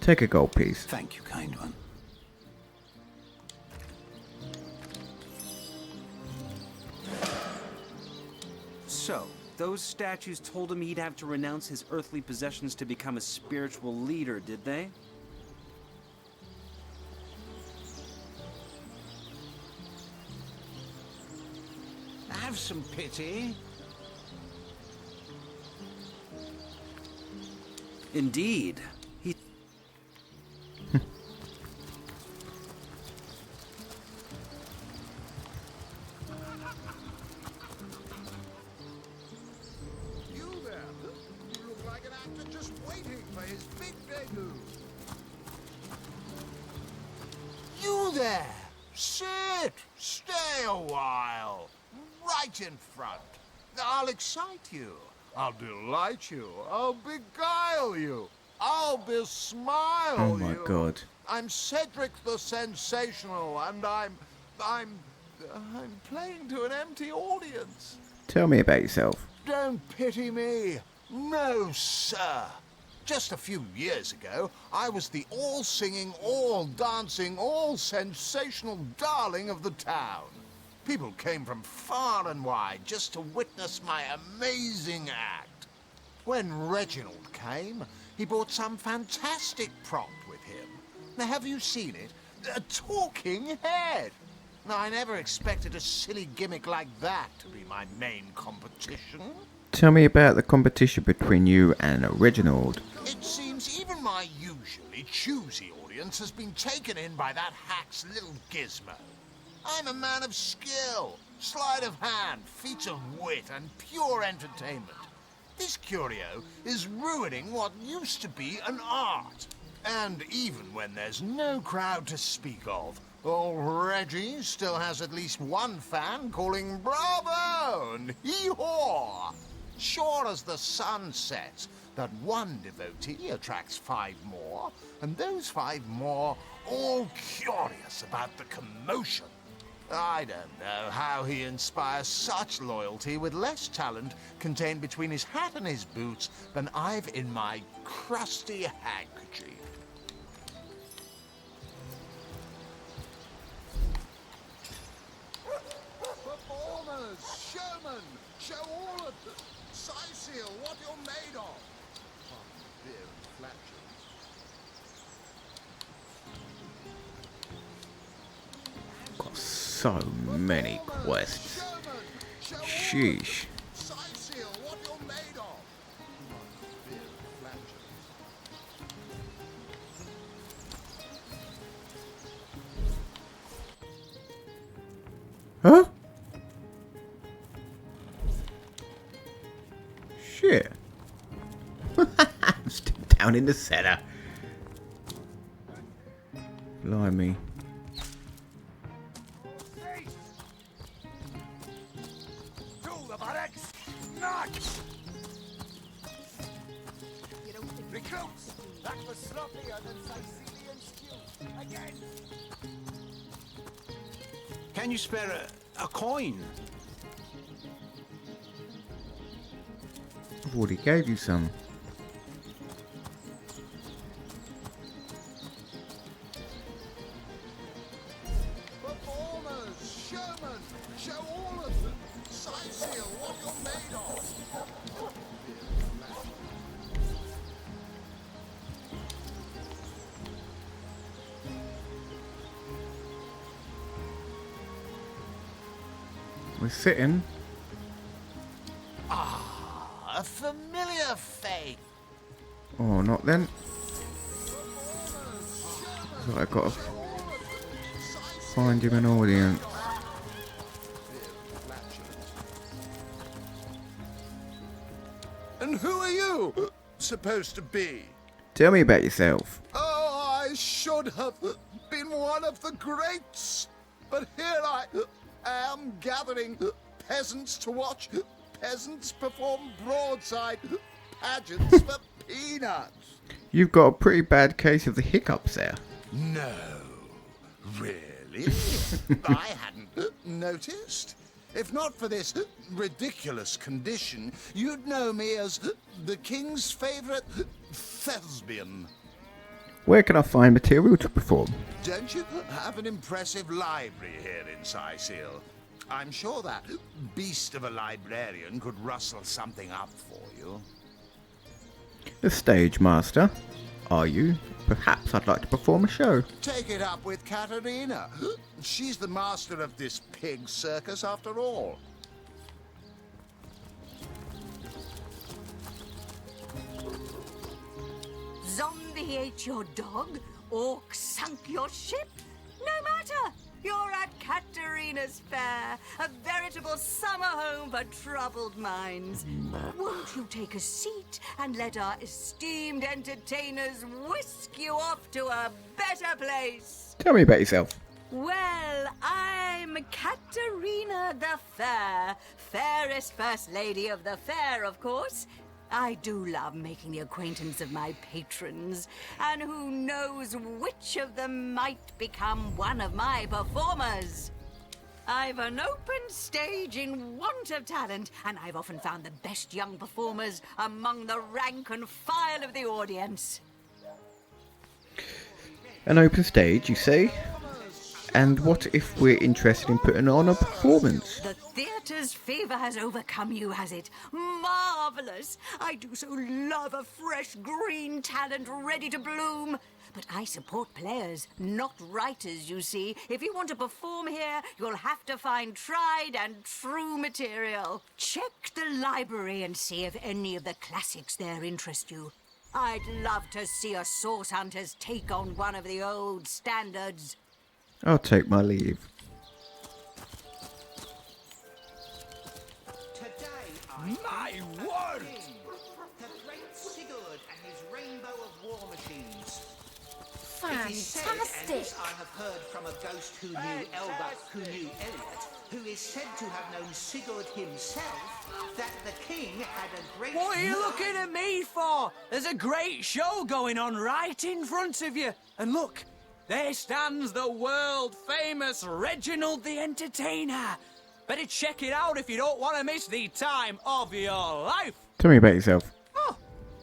Speaker 1: Take a gold piece.
Speaker 20: Thank you, kind one.
Speaker 17: So, those statues told him he'd have to renounce his earthly possessions to become a spiritual leader, did they?
Speaker 20: Have some pity.
Speaker 17: Indeed.
Speaker 3: You there? You look like an actor just waiting for his big debut. You there? Sit! Stay a while. Right in front. I'll excite you. I'll delight you. I'll beguile you. I'll besmile you.
Speaker 1: Oh my god.
Speaker 3: I'm Cedric the Sensational, and I'm playing to an empty audience.
Speaker 1: Tell me about yourself.
Speaker 3: Don't pity me. No, sir. Just a few years ago, I was the all-singing, all-dancing, all-sensational darling of the town. People came from far and wide just to witness my amazing act. When Reginald came, he brought some fantastic prop with him. Now, have you seen it? A talking head! Now, I never expected a silly gimmick like that to be my main competition.
Speaker 1: Tell me about the competition between you and Reginald.
Speaker 3: It seems even my usually choosy audience has been taken in by that hack's little gizmo. I'm a man of skill, sleight of hand, feats of wit, and pure entertainment. This curio is ruining what used to be an art. And even when there's no crowd to speak of, old Reggie still has at least one fan calling bravo and hee-haw. Sure as the sun sets, that one devotee attracts 5 more, and those 5 more all curious about the commotion. I don't know how he inspires such loyalty with less talent contained between his hat and his boots than I've in my crusty handkerchief. Performers, showmen, show all of them. Seal what you're made of. Beer and flatulence.
Speaker 1: Got so many quests. Sheesh.
Speaker 3: Seal what you're made of. Beer and
Speaker 1: flatulence. Huh? Shit. I'm still down in the cellar. Blimey.
Speaker 3: To the barracks! Nuts! Recruits! That was sloppier than Sicilian stew. Again!
Speaker 17: Can you spare a coin?
Speaker 1: I've already gave you some.
Speaker 3: Performers, showmen, show all of them. Seal what you're made of.
Speaker 1: We're sitting.
Speaker 3: A familiar face.
Speaker 1: Oh, not then. So I gotta find him an audience.
Speaker 3: And who are you supposed to be?
Speaker 1: Tell me about yourself.
Speaker 3: Oh, I should have been one of the greats. But here I am gathering peasants to watch peasants perform broadside pageants for peanuts.
Speaker 1: You've got a pretty bad case of the hiccups there.
Speaker 3: No, really? I hadn't noticed. If not for this ridiculous condition, you'd know me as the king's favorite thespian.
Speaker 1: Where can I find material to perform?
Speaker 3: Don't you have an impressive library here in Sicile? I'm sure that beast of a librarian could rustle something up for you.
Speaker 1: The stage master. Are you? Perhaps I'd like to perform a show.
Speaker 3: Take it up with Katerina. She's the master of this pig circus after all.
Speaker 18: Zombie ate your dog? Orc sunk your ship? No matter! You're at Katerina's Fair, a veritable summer home for troubled minds. Won't you take a seat and let our esteemed entertainers whisk you off to a better place?
Speaker 1: Tell me about yourself.
Speaker 18: Well, I'm Katerina the Fair, fairest first lady of the fair, of course. I do love making the acquaintance of my patrons, and who knows which of them might become one of my performers. I've an open stage in want of talent, and I've often found the best young performers among the rank and file of the audience.
Speaker 1: An open stage, you say? And what if we're interested in putting on a performance?
Speaker 18: The theatre's fever has overcome you, has it? Marvelous! I do so love a fresh green talent ready to bloom. But I support players, not writers, you see. If you want to perform here, you'll have to find tried and true material. Check the library and see if any of the classics there interest you. I'd love to see a Source Hunters take on one of the old standards.
Speaker 1: I'll take my leave.
Speaker 4: My word! The great Sigurd and his rainbow of war machines. It is said, and this I have heard from a ghost who knew Elbach, who knew Elliot, who is said to have known Sigurd himself, that the king had a great...
Speaker 2: What are you looking at me for? There's a great show going on right in front of you. And look, there stands the world-famous Reginald the Entertainer. Better check it out if you don't want to miss the time of your life.
Speaker 1: Tell me about yourself.
Speaker 2: Oh,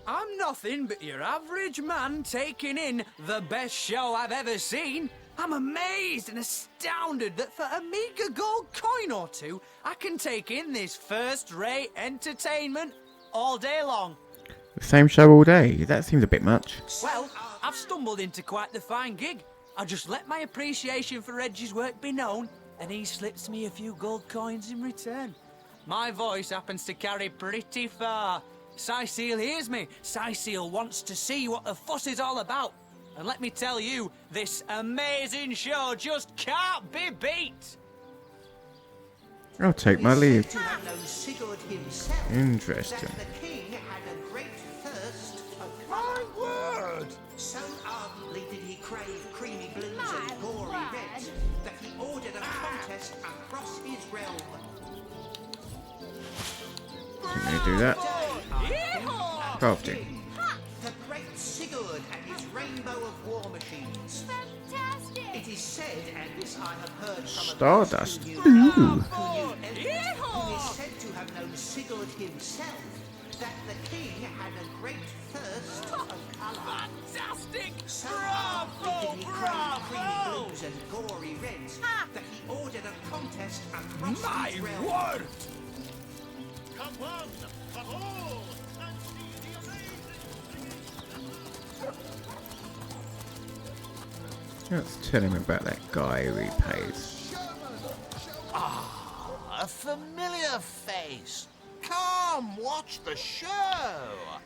Speaker 2: I'm nothing but your average man taking in the best show I've ever seen. I'm amazed and astounded that for a meager gold coin or two, I can take in this first-rate entertainment all day long.
Speaker 1: The same show all day? That seems a bit much.
Speaker 2: Well, I've stumbled into quite the fine gig. I just let my appreciation for Reggie's work be known, and he slips me a few gold coins in return. My voice happens to carry pretty far. Cecile hears me. Cecile wants to see what the fuss is all about. And let me tell you, this amazing show just can't be beat.
Speaker 1: I'll take my leave.
Speaker 4: To have known Sigurd himself,
Speaker 1: Interesting.
Speaker 4: that the king had a great thirst for my word! So ardently did he crave creamy blues and gory reds that he ordered a contest across his realm.
Speaker 1: Let me do that. Crafting.
Speaker 4: The great Sigurd and his rainbow of war machines. Fantastic! It is said, and this I have heard from
Speaker 1: Stardust.
Speaker 4: a
Speaker 1: Ooh.
Speaker 4: who is said to have known Sigurd himself, that the king had a great thirst for colour.
Speaker 2: Fantastic!
Speaker 4: So did he crave creamy blues and gory reds that he ordered a contest across his realm.
Speaker 2: My word!
Speaker 3: Come one, come all, and see the amazing...
Speaker 1: Let's tell him about that guy who he pays.
Speaker 3: Ah, a familiar face. Come, watch the show.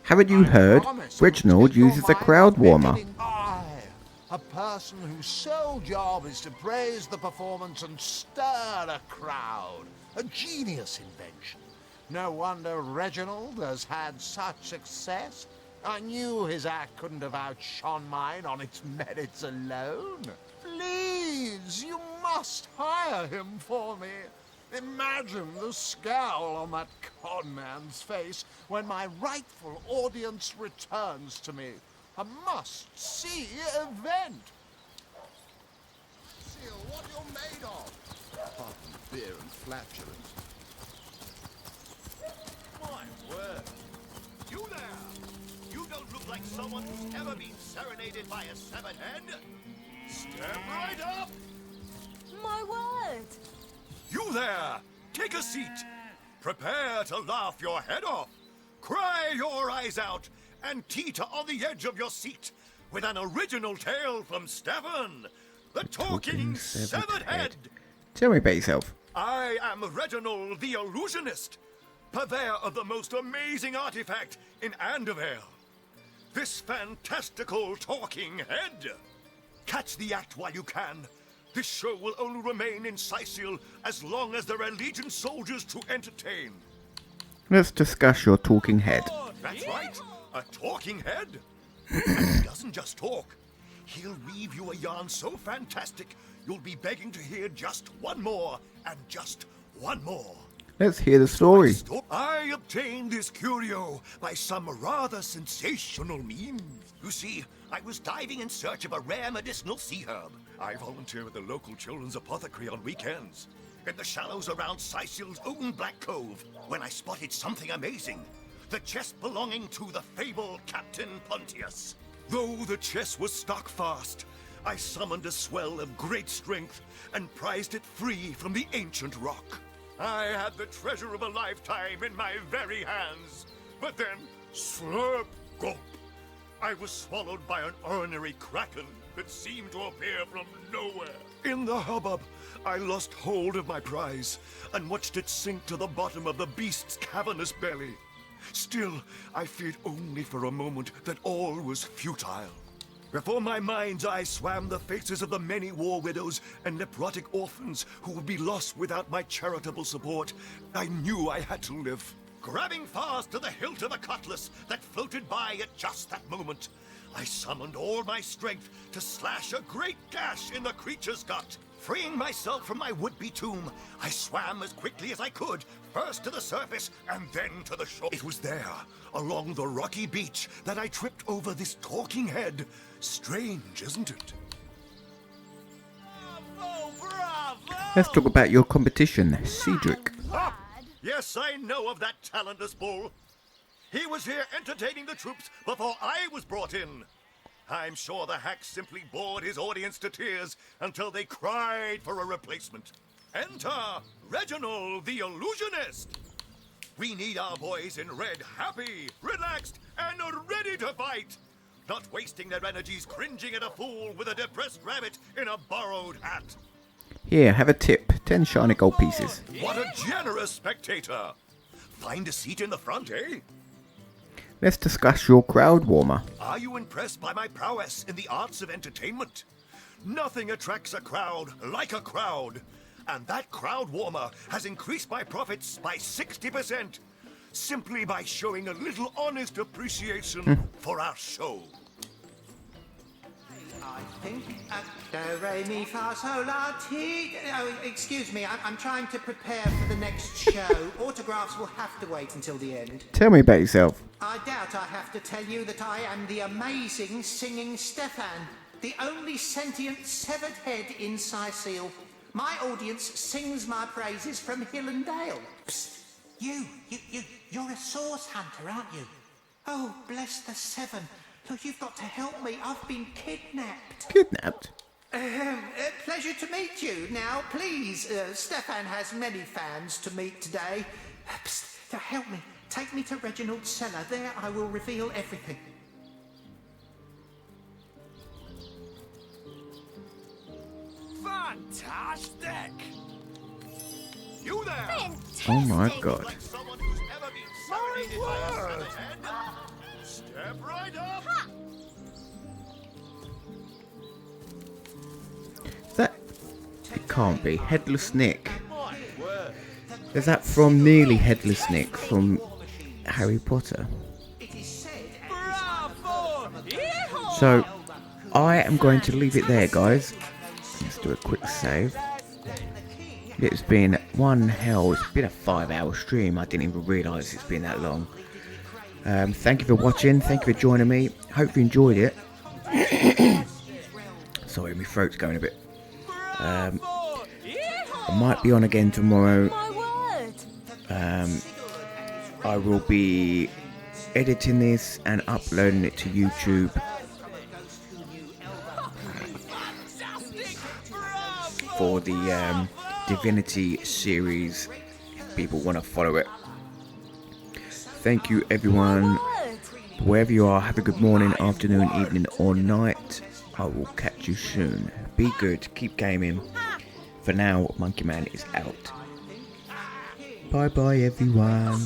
Speaker 1: Haven't you heard? Reginald uses a crowd warmer.
Speaker 3: I, a person whose sole job is to praise the performance and stir a crowd. A genius invention. No wonder Reginald has had such success. I knew his act couldn't have outshone mine on its merits alone. Please, you must hire him for me. Imagine the scowl on that conman's face when my rightful audience returns to me. A must-see event.
Speaker 16: Seal, what you're made of? Apart from beer and flatulence.
Speaker 3: My word. You there! You don't look like someone who's ever been serenaded by a severed head. Step right up!
Speaker 9: My word!
Speaker 3: You there! Take a seat! Prepare to laugh your head off, cry your eyes out, and teeter on the edge of your seat with an original tale from Stefan, the Talking Severed Head.
Speaker 1: Tell me about yourself.
Speaker 3: I am Reginald the Illusionist, purveyor of the most amazing artifact in Andevale. This fantastical talking head. Catch the act while you can. This show will only remain in Sicil as long as there are Legion soldiers to entertain.
Speaker 1: Let's discuss your talking head.
Speaker 3: That's right, a talking head. And he doesn't just talk. He'll weave you a yarn so fantastic, you'll be begging to hear just one more, and just one more.
Speaker 1: Let's hear the story.
Speaker 3: I obtained this curio by some rather sensational means. You see, I was diving in search of a rare medicinal sea herb. I volunteer at the local children's apothecary on weekends.
Speaker 10: in the shallows around Sicil's own Black Cove when I spotted something amazing. The chest belonging to the fabled Captain Pontius. Though the chest was stuck fast, I summoned a swell of great strength and prized it free from the ancient rock. I had the treasure of a lifetime in my very hands. But then, slurp, gulp, I was swallowed by an ornery kraken that seemed to appear from nowhere. In the hubbub, I lost hold of my prize and watched it sink to the bottom of the beast's cavernous belly. Still, I feared only for a moment that all was futile. Before my mind's eye swam the faces of the many war widows and necrotic orphans who would be lost without my charitable support. I knew I had to live. Grabbing fast to the hilt of a cutlass that floated by at just that moment, I summoned all my strength to slash a great gash in the creature's gut. Freeing myself from my would-be tomb, I swam as quickly as I could, first to the surface and then to the shore. It was there, along the rocky beach, that I tripped over this talking head. Strange, isn't it?
Speaker 1: Let's talk about your competition, Cedric.
Speaker 10: Ah, yes, I know of that talentless bull. He was here entertaining the troops before I was brought in. I'm sure the hack simply bored his audience to tears until they cried for a replacement. Enter Reginald the Illusionist. We need our boys in red happy, relaxed, and ready to fight. Not wasting their energies cringing at a fool with a depressed rabbit in a borrowed hat.
Speaker 1: Here, have a tip. 10 shiny gold pieces.
Speaker 10: What a generous spectator. Find a seat in the front, eh?
Speaker 1: Let's discuss your crowd warmer.
Speaker 10: Are you impressed by my prowess in the arts of entertainment? Nothing attracts a crowd like a crowd. And that crowd warmer has increased my profits by 60%. Simply by showing a little honest appreciation for our show.
Speaker 4: I think do, re, mi, fa, sol, la, ti. Oh, excuse me, I'm trying to prepare for the next show. Autographs will have to wait until the end.
Speaker 1: Tell me about yourself.
Speaker 4: I doubt I have to tell you that I am the amazing singing Stefan, the only sentient severed head in Sicile. My audience sings my praises from hill and dale. Psst. You're a source hunter, aren't you? Oh, bless the seven. Look, you've got to help me. I've been kidnapped.
Speaker 1: Kidnapped?
Speaker 4: Pleasure to meet you. Now, please, Stefan has many fans to meet today. Psst, now help me. Take me to Reginald's cellar. There I will reveal everything.
Speaker 23: Fantastic!
Speaker 10: You there!
Speaker 9: Fantastic!
Speaker 1: Oh my god.
Speaker 10: Like someone who's ever been serenaded by a feathered head. Step right up!
Speaker 1: That... It can't be. Headless Nick. Is that from Nearly Headless Nick from Harry Potter? So, I am going to leave it there, guys. Let's do a quick save. It's been one hell. It's been a 5-hour stream. I didn't even realise it's been that long. Thank you for watching. Thank you for joining me. Hope you enjoyed it. Sorry, my throat's going a bit. I might be on again tomorrow. I will be editing this and uploading it to YouTube. For the Divinity series, if people want to follow it. Thank you, everyone. Wherever you are, have a good morning, afternoon, evening, or night. I will catch you soon. Be good, keep gaming. For now, Monkey Man is out. Bye bye, everyone.